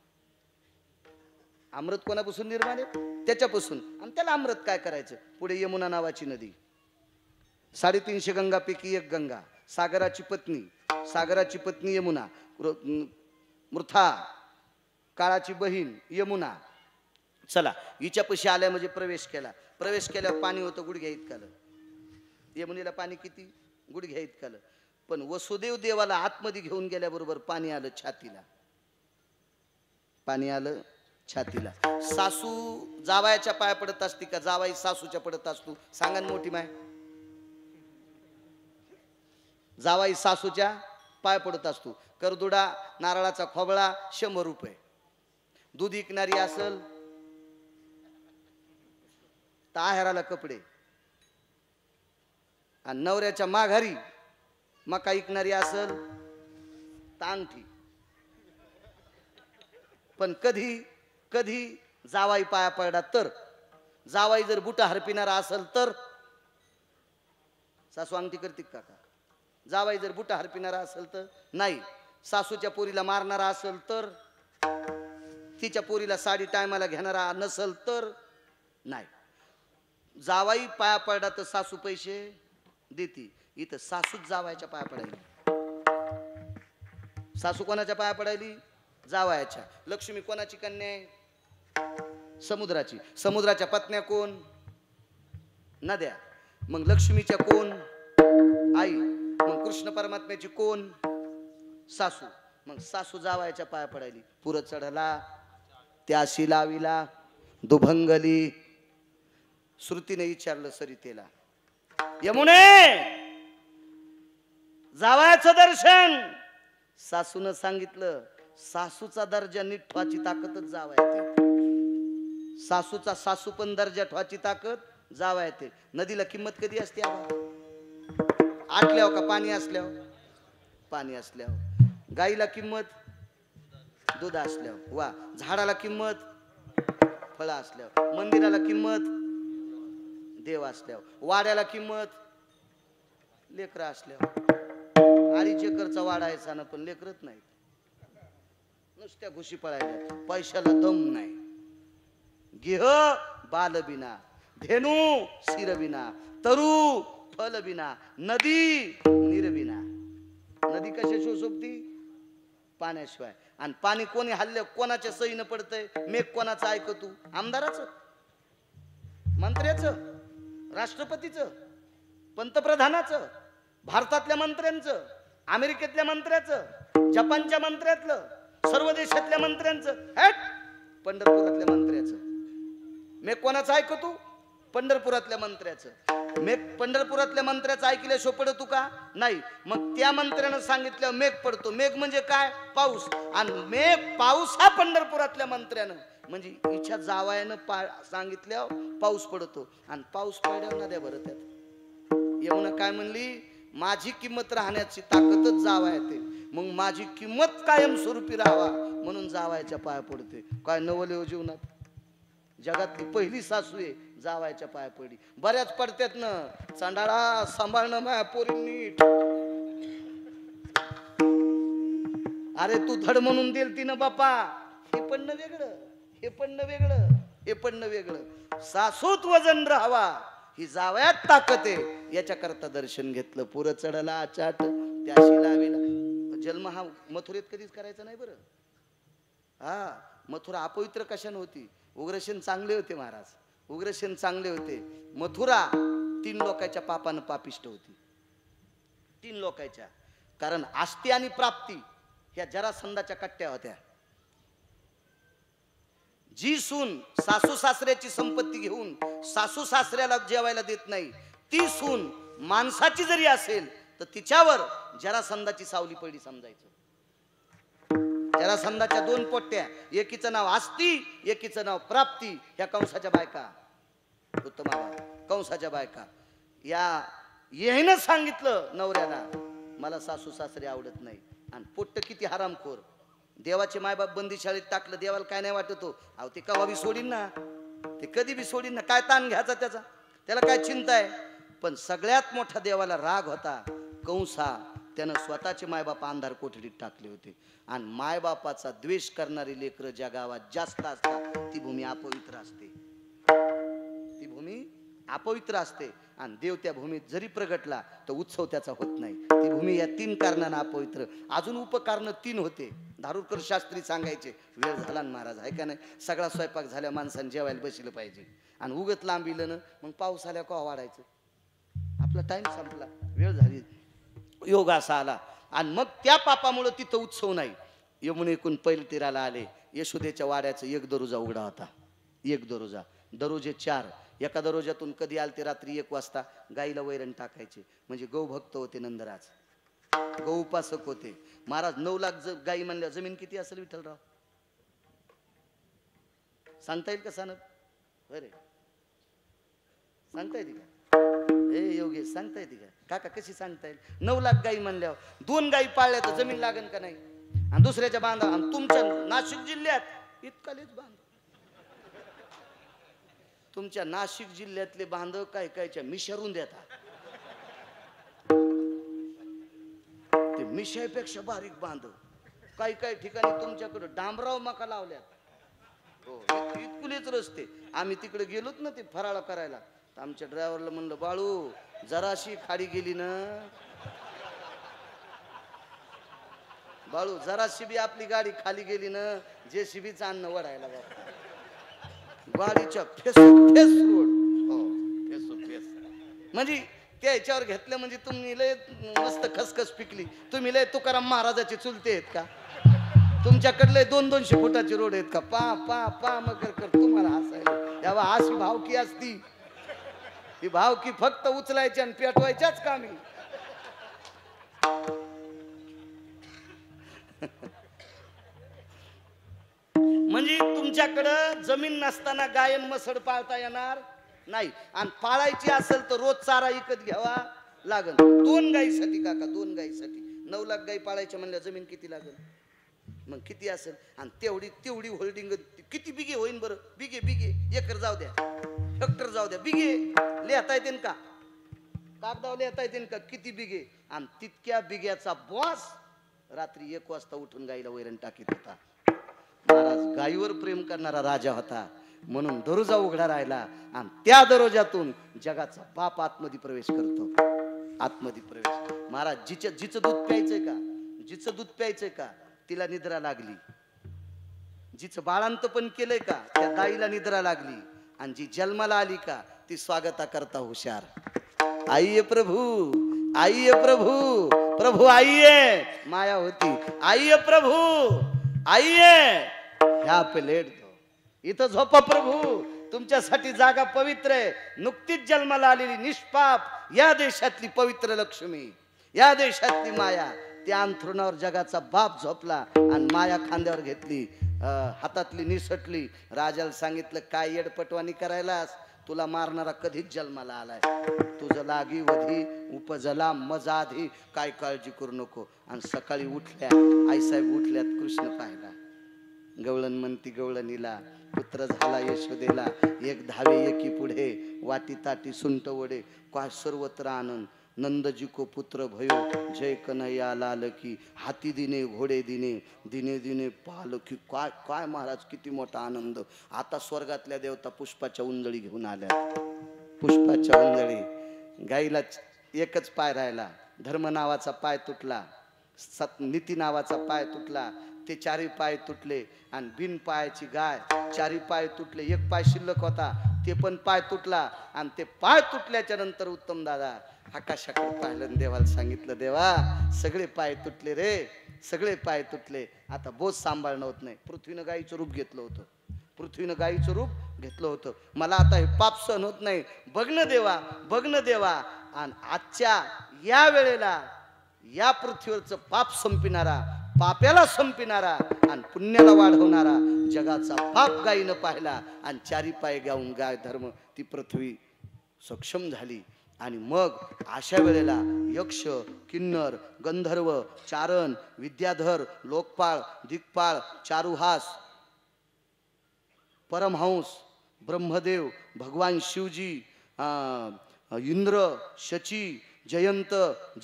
Speaker 2: अमृत कोणापासून निर्माण आहे? त्याच्यापासून. आणि त्याला अमृत काय करायचं? पुढे यमुना नावाची नदी, 350 गंगापैकी एक गंगा, सागराची पत्नी, सागराची पत्नी यमुना, मृथा काळाची बहीण यमुना. चला, हिच्यापाशी आल्या म्हणजे प्रवेश केला. प्रवेश केल्यावर पाणी होतं गुडघ्या इतकालं. यमुनेला पाणी किती? गुडघ्या इतकालं. पण वसुदेव देवाला आतमध्ये घेऊन गेल्याबरोबर पाणी आलं छातीला. पाणी आलं छातीला. सासू जावायच्या पाया पडत असती का जावाई सासूच्या पडत असतो? सांगा ना मोठी माय. जावाई सासूच्या पाय पडत असतो. करदुडा नारळाचा खोबळा 100 रुपये. दूध विकणारी असल तर आहेराला कपडे. आणि नवऱ्याच्या माघारी मका विकणारी असल तर अंगठी. पण कधी कधी जावाई पाया पडला तर, जावाई जर बुटा हरपिणारा असेल तर सासू अंगठी करते का? जावाई जर बुटा हरपिणारा असेल तर नाही. सासूच्या पोरीला मारणारा असेल तर, तिच्या पोरीला साडी टायमाला घेणारा नसेल तर नाही. जावाई पाया पडला तर सासू पैसे देती. इथं सासूच जावायच्या पाया पडायली. सासू कोणाच्या पाया पडायली? जावायच्या. लक्ष्मी कोणाची कन्या आहे? समुद्राची. समुद्राच्या पत्न्या कोण? नद्या. मग लक्ष्मीच्या कोण? आई. मग कृष्ण परमात्म्याची कोण? सासू. मग सासू जावायच्या पाया पडायली. पुर चढला त्याशी लाविला दुभंगली. श्रुतीने विचारलं सरितेला, यमुने जावायचं दर्शन. सासून सांगितलं सासूचा दर्जा नीट ठेवायची ताकदच जावायते. सासूचा सासू पण दर्जा ठेवायची ताकद जावायते. नदीला किंमत कधी असते? आटल्यावर का पाणी असल्यावर? पाणी असल्यावर. गाईला किंमत दूध असल्यावर. वा. झाडाला किंमत फळ असल्यावर, मंदिराला किंमत देव असल्यावर, वाड्याला किंमत लेकरं असल्यावर. 2.5 एकरचा वाडा आहे साना पण लेकरच नाही, नुसत्या घुशी पळायला, पैशाला दम नाही. गेह बालबिना, धेनू शिरबिना, तरु फलबिना, नदी निरबिना. नदी कशा शोभती? पाण्याशिवाय. आणि पाणी कोणी हल्ले कोणाच्या सहीनं पडतंय? मेघ कोणाचं ऐकतू? आमदाराचं, मंत्र्याचं, राष्ट्रपतीचं, पंतप्रधानाचं, भारतातल्या मंत्र्यांचं, अमेरिकेतल्या मंत्र्याचं, जपानच्या मंत्र्यातलं, सर्व देशातल्या मंत्र्यांचं, पंढरपुरातल्या मंत्र्याचं. मेघ कोणाचं ऐकतू? पंढरपुरातल्या मंत्र्याचं. मेघ पंढरपुरातल्या मंत्र्याचं ऐकल्याशिवाय पडतो का? नाही. मग त्या मंत्र्यानं सांगितल्यावर मेघ पडतो. मेघ म्हणजे काय? पाऊस. आणि मेघ पाऊस हा पंढरपुरातल्या मंत्र्यानं म्हणजे इच्छा जावायानं सांगितल्यावर पाऊस पडतो. आणि पाऊस पडल्यावर नद्या भरतात. येऊन काय म्हणली? माझी किंमत राहण्याची ताकदच जावाय येते. मग माझी किंमत कायमस्वरूपी राहावा म्हणून जावायच्या पाया पडते. काय नवले जीवनात जगातली पहिली सासू आहे, जावायच्या पाया पडली. बऱ्याच पडत्यात ना, चांडाळा सांभाळणं माया पोरी नीट. अरे तू धड म्हणून देल ती ना बापा. हे पण न वेगळं, हे पण न वेगळं, हे पण न वेगळं. सासूत वजन राहावा ही जावयात ताकद आहे. याच्या करता दर्शन घेतलं. पुरं चढला चाट त्याशी लावेला. जन्म हा मथुरेत कधीच करायचा नाही बरं. हा, मथुरा अपवित्र कशाने होती? उग्रसेन चांगले होते महाराज, उग्रसेन चांगले होते. मथुरा 3 लोकांच्या पापानं पापिष्ट होती. 3 लोकांच्या. कारण आस्ती आणि प्राप्ती ह्या जरासंधाच्या कट्ट्या होत्या. जी सून सासू सासऱ्याची संपत्ती घेऊन सासू सासऱ्याला जेवायला देत नाही, ती सून माणसाची जरी असेल तर तिच्यावर जरासंधाची सावली पडली समजायचं. जरासंधाच्या 2 पोट्ट्या, एकीचं नाव आस्ती, एकीचं नाव प्राप्ती. ह्या कंसाच्या बायका, उत्तमा कंसाच्या बायका. या येईनं सांगितलं नवऱ्याला, मला सासू सासरे आवडत नाही. आणि पोट्ट किती हरामखोर. देवाचे मायबाप बंदी शाळेत टाकलं, देवाला काय नाही वाटत हो? अहो ते कवा बी सोडीन ना, ते कधी बी सोडीन ना. काय ताण घ्यायचा त्याचा? त्याला काय चिंता आहे? पण सगळ्यात मोठा देवाला राग होता कंसा. त्यानं स्वतःचे मायबाप अंधार कोठडीत टाकले होते. आणि मायबापाचा द्वेष करणारी लेकरं ज्या गावात जास्त असतात ती भूमी अपवित्र असते. ती भूमी अपवित्र असते. आणि देव त्या भूमीत जरी प्रगटला तर उत्सव त्याचा होत नाही. ती भूमी या 3 कारणांना अपवित्र. अजून उपकारण 3 होते. धारूरकर शास्त्री सांगायचे, वेळ झाला ना महाराज, आहे का नाही? सगळा स्वयंपाक झाल्या माणसाने जेवायला बसलं पाहिजे. आणि उगत लांबिलं ना मग पाऊस आल्या का वाढायचं? आपला टाइम संपला, वेळ झाली, योग असा आला. आणि मग त्या पापामुळे तिथं उत्सव नाही. यमुनेकून पैल तीराला आले. यशोदेच्या वाड्याचा 1 दरोजा उघडा होता. 1 दरोजा, दरोजे 4. एका दरोज्यातून कधी आले ते रात्री 1 वाजता गाईला वैरण टाकायचे. म्हणजे गौभक्त होते नंदराज, गौ उपासक होते महाराज. 9 लाख गाई म्हणल्या जमीन किती असेल विठ्ठलराव? सांगता येईल का सानप? अरे सांगता येते का? ए योगेश सांगता येते का? काका कशी सांगता येईल? 9 लाख गाई म्हणल्यावर 2 गाई पाळल्या तर जमीन लागेल का नाही? आणि दुसऱ्याच्या बांधा. आणि तुमच्या नाशिक जिल्ह्यात इतकालेच बांध. तुमच्या नाशिक जिल्ह्यातले बांध काय कायच्या मिशरून देतात. ते मिशापेक्षा बारीक बांध. काही काही ठिकाणी तुमच्याकडे डांबराव मका लावल्यात. हो, इतकुलेच रस्ते. आम्ही तिकडे गेलोत ना ते फराळ करायला, तर आमच्या ड्रायव्हरला म्हणलं, बाळू जराशी खाली गेली ना, बाळू जराशी बी आपली गाडी खाली गेली ना, जेसीबीचं अन्न वडायला बाबा. गाडीच्या फेस फेस रोड. हो, फेस फेस म्हणजे त्या ह्याच्यावर घेतलं म्हणजे तुम्ही लय मस्त खसखस पिकली. तुम्ही लय तुकाराम महाराजाचे चुलते आहेत का? तुमच्याकडले 200-200 फुटाचे रोड आहेत का? पा पा पा मगर कर तुम्हाला हसायला. तेव्हा अशी भावकी असती. ही भावकी फक्त उचलायची आणि पेटवायच्याच कामी. म्हणजे तुमच्याकडं जमीन नसताना गायन मसड पाळता येणार नाही. आणि पाळायची असेल तर रोज चारा विकत घ्यावा लागल. 2 गायीसाठी काका, 2 गायीसाठी 9 लाख गायी पाळायच्या म्हणल्या जमीन किती लागल? मग किती असेल? आणि तेवढी तेवढी होल्डिंग किती बिगे होईन बरं? बिगे बिगे एकर जाऊ द्या, हेक्टर जाऊ द्या, बिगे लिहता येते का? कागदावर लिहता येते का किती बिगे? आणि तितक्या बिग्याचा बॉस रात्री 1 वाजता उठून गाईला वैरण टाकीत होता. महाराज गायीवर प्रेम करणारा राजा होता म्हणून दरोजा उघडा राहिला आणि त्या दरोजातून जगाचा बाप आतमध्ये प्रवेश करतो. आतमध्ये प्रवेश. महाराज जिचं दूध प्यायचंय का, जिचं दूध प्यायचंय का तिला निद्रा लागली, जिचं बाळांत पण केलंय का त्या दाईला निद्रा लागली, आणि जी जन्माला आली का ती स्वागता करता हुशार. आइये प्रभु, आइये प्रभु, प्रभु आइये. माया होती, आइये प्रभु, आइये, ह्या पे लेट दो, इथं झोपा प्रभू, तुमच्यासाठी जागा पवित्र आहे. नुकतीच जन्माला आलेली निष्पाप या देशातली पवित्र लक्ष्मी, या देशातली माया, त्या अंथरुणावर जगाचा बाप झोपला आणि माया खांद्यावर घेतली, हातातली निसटली. राजाला सांगितलं काय येडपटवानी करायलास, तुला मारणारा कधीच जन्माला आलाय, तुझं लागी वधी उपजला मजाधी, काय काळजी करू नको. आणि सकाळी उठल्या आईसाहेब उठल्यात कृष्ण पाहिला. गवळण म्हणती गवळणीला, पुत्र झाला यशोदेला, एक धावे एकी पुढे, वाटी ताटी सुंट वडे, काय सर्वत्र आनंद. नंदजी को पुत्र भयो, जय कन्हैया लाल की, हाती दिने घोडे दिने, दिने दिने पाल की. काय काय महाराज किती मोठा आनंद. आता स्वर्गातल्या देवता पुष्पाच्या उंजळी घेऊन आल्या. पुष्पाच्या उंजळी. गाईला एकच पाय राहिला, धर्म नावाचा पाय तुटला, नीती नावाचा पाय तुटला, ते चारी पाय तुटले. आणि बिन पायाची गाय, चारी पाय तुटले, एक पाय शिल्लक होता ते पण पाय तुटला. आणि ते पाय तुटल्याच्या नंतर उत्तम दादा आकाशाकडे पाहिलं, देवाला सांगितलं, देवा सगळे पाय तुटले रे, सगळे पाय तुटले, आता बोझ सांभाळणं होत नाही. पृथ्वीनं गाईचं रूप घेतलं होतं, पृथ्वीनं गाईचं रूप घेतलं होतं. मला आता हे पाप सहन होत नाही, बघणं देवा, बघणं देवा. आणि आजच्या या वेळेला या पृथ्वीवरचं पाप संपिणारा, पाप्याला संपिणारा आणि पुण्याला वाढवणारा जगाचा पाप गायीनं पाहिला. आणि चारी पाय गाऊन गाय धर्म ती पृथ्वी सक्षम झाली. आणि मग अशा वेळेला यक्ष, किन्नर, गंधर्व, चारण, विद्याधर, लोकपाळ, दिक्पाळ, चारुहास, परमहंस, ब्रह्मदेव, भगवान शिवजी, इंद्र, शची, जयंत,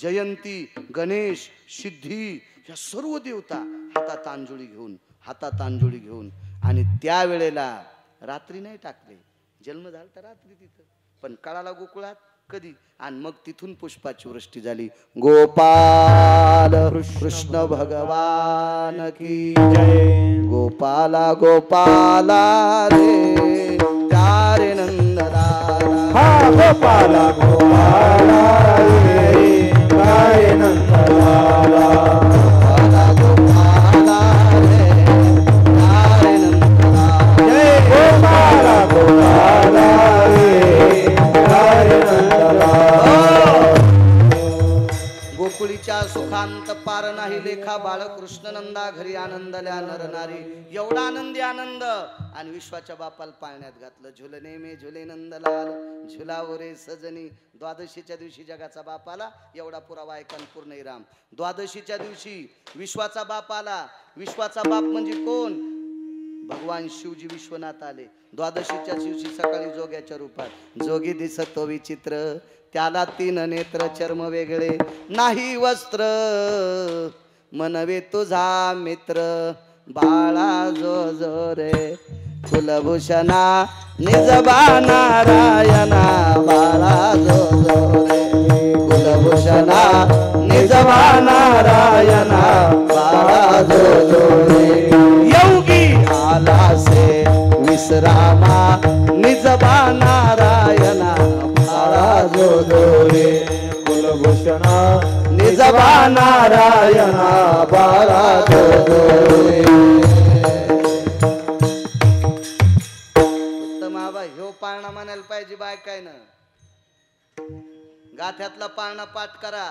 Speaker 2: जयंती, गणेश, सिद्धी, या सर्व देवता हातात अंजुळी घेऊन, हातात अंजुळी घेऊन. आणि त्या वेळेला रात्री नाही टाकले, जन्म झाला तर रात्री तिथं, पण कळाला गोकुळात कधी. आणि मग तिथून पुष्पाची वृष्टी झाली. गोपाल कृष्ण भगवान की जय, गोपाला गोपाला रे प्यारे नंदलाला,
Speaker 3: हा गोपाला गोपाला रे प्यारे नंदलाला,
Speaker 2: गोपाला गोपाला रे प्यारे नंदलाला,
Speaker 3: जय गोपाला गोपाला रे प्यारे नंदलाला.
Speaker 2: गोकुळीच्या सुखांत पार नाही लेखा, बाळकृष्ण नंदा घरी आनंदल्या नर नारी. एवढा आनंदी आनंद. आणि विश्वाच्या बापाला पाळण्यात घातलं. झुलने मे झुले नंदलाल, झुलावो रे सजनी. द्वादशीच्या दिवशी जगाचा बाप आला. एवढा पुरावा ऐकून पूर्ण राम. द्वादशीच्या दिवशी विश्वाचा बाप आला. विश्वाचा बाप म्हणजे कोण? भगवान शिवजी विश्वनाथ आले. द्वादशीच्या दिवशी सकाळी जोग्याच्या रूपात. जोगी दिसतो विचित्र, त्याला 3 नेत्र, चर्म वेगळे नाही वस्त्र, मनवे तुझा मित्र बाळा जो जो रे. कुलभूषणा निजबा नारायणा बाळा जो जो रे. कुलभूषणा निजबा नारायणा बाळा जो जो रे. योगी आला से विश्रामा निजबा नारायणा बाळा जो जो रे.
Speaker 3: कुलभूषणा
Speaker 2: निजबा नारायणा बाळा जो जो रे. उत्तम आबा ह्यो पाळणा म्हणायला पाहिजे बाय काय ना. गाथ्यातला पाळणा पाठ करा,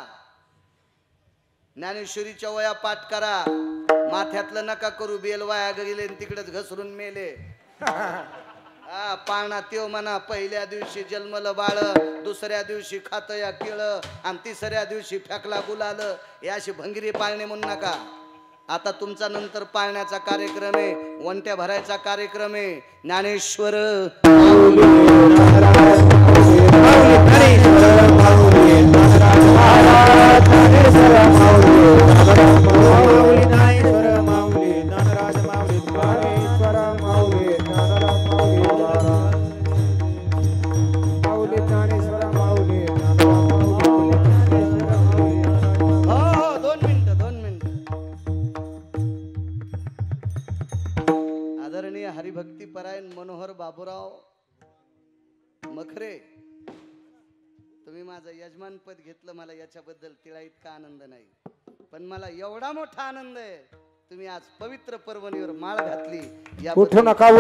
Speaker 2: ज्ञानेश्वरीच्या वया पाठ करा. माथ्यातलं नका करू, बेल वाया गेले तिकडेच घसरून मेले. हा पाळणा त्यो म्हणा. पहिल्या दिवशी जन्मलं बाळ, दुसऱ्या दिवशी खात या केळ, आणि तिसऱ्या दिवशी फेकला गुलाल. हे अशी भंगिरी पाळणे म्हणू नका. आता तुमचा नंतर पाळण्याचा कार्यक्रम आहे, वंट्या भरायचा कार्यक्रम आहे. ज्ञानेश्वर आदरणीय हरिभक्ती परायण मनोहर बाबूराव मखरे, तुम्ही माझं यजमानपद घेतलं, मला याच्याबद्दल तिळा इतका आनंद नाही, पण मला एवढा मोठा आनंद आहे तुम्ही आज पवित्र पर्वणीवर माळ घातली.
Speaker 3: उठू नका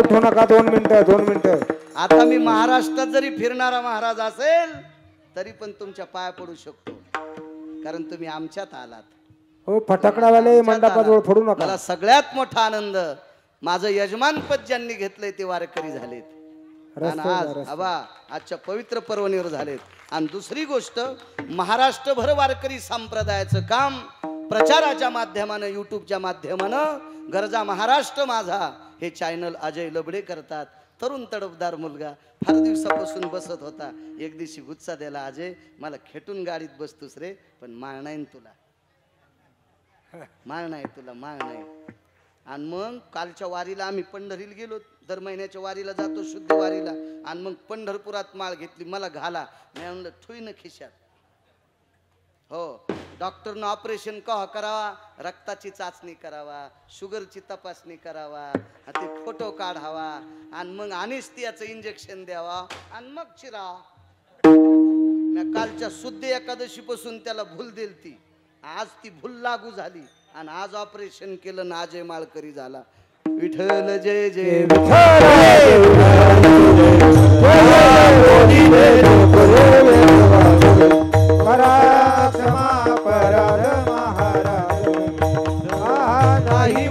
Speaker 3: 2 मिनिटं.
Speaker 2: आता मी महाराष्ट्रात जरी फिरणारा महाराज असेल तरी पण तुमच्या पाया पडू शकतो, कारण तुम्ही आमच्यात आलात.
Speaker 3: हो, फटाकडावाले मंडपाजवळ फोडू नका.
Speaker 2: मला सगळ्यात मोठा आनंद माझं यजमानपद ज्यांनी घेतलंय ते वारकरी झालेत, आणि आज आबा आजच्या पवित्र पर्वणीवर झालेत. आणि दुसरी गोष्ट, महाराष्ट्रभर वारकरी संप्रदायाचं काम प्रचाराच्या माध्यमानं, युट्यूबच्या माध्यमानं, गरजा महाराष्ट्र माझा हे चॅनल अजय लबडे करतात. तरुण तडफदार मुलगा फार दिवसापासून बसत होता, एक दिवशी गुच्चा द्यायला, अजय मला खेटून गाडीत बसतोस रे, पण माळ नाही तुला, माळ नाही तुला, माळ नाही. आणि मग कालच्या वारीला आम्ही पंढरीला गेलो, दर महिन्याच्या वारीला जातो, शुद्ध वारीला, आणि मग पंढरपुरात माळ घेतली, मला घाला, मी म्हणलं ठुई न खिशात. हो, डॉक्टरनं ऑपरेशन कवा करावा, रक्ताची चाचणी करावा, शुगरची तपासणी करावा, ते फोटो काढावा, आणि मग अनेस्थियाचं इंजेक्शन द्यावा, आणि मग चिरा. मी कालच्या शुद्ध एकादशी पासून त्याला भूल दिलती, आज ती भूल लागू झाली, आणि आज ऑपरेशन केलं ना अजय माळकरी झाला. विठ्ठल जय जय
Speaker 3: पराक्रमा पराध महाराज नाही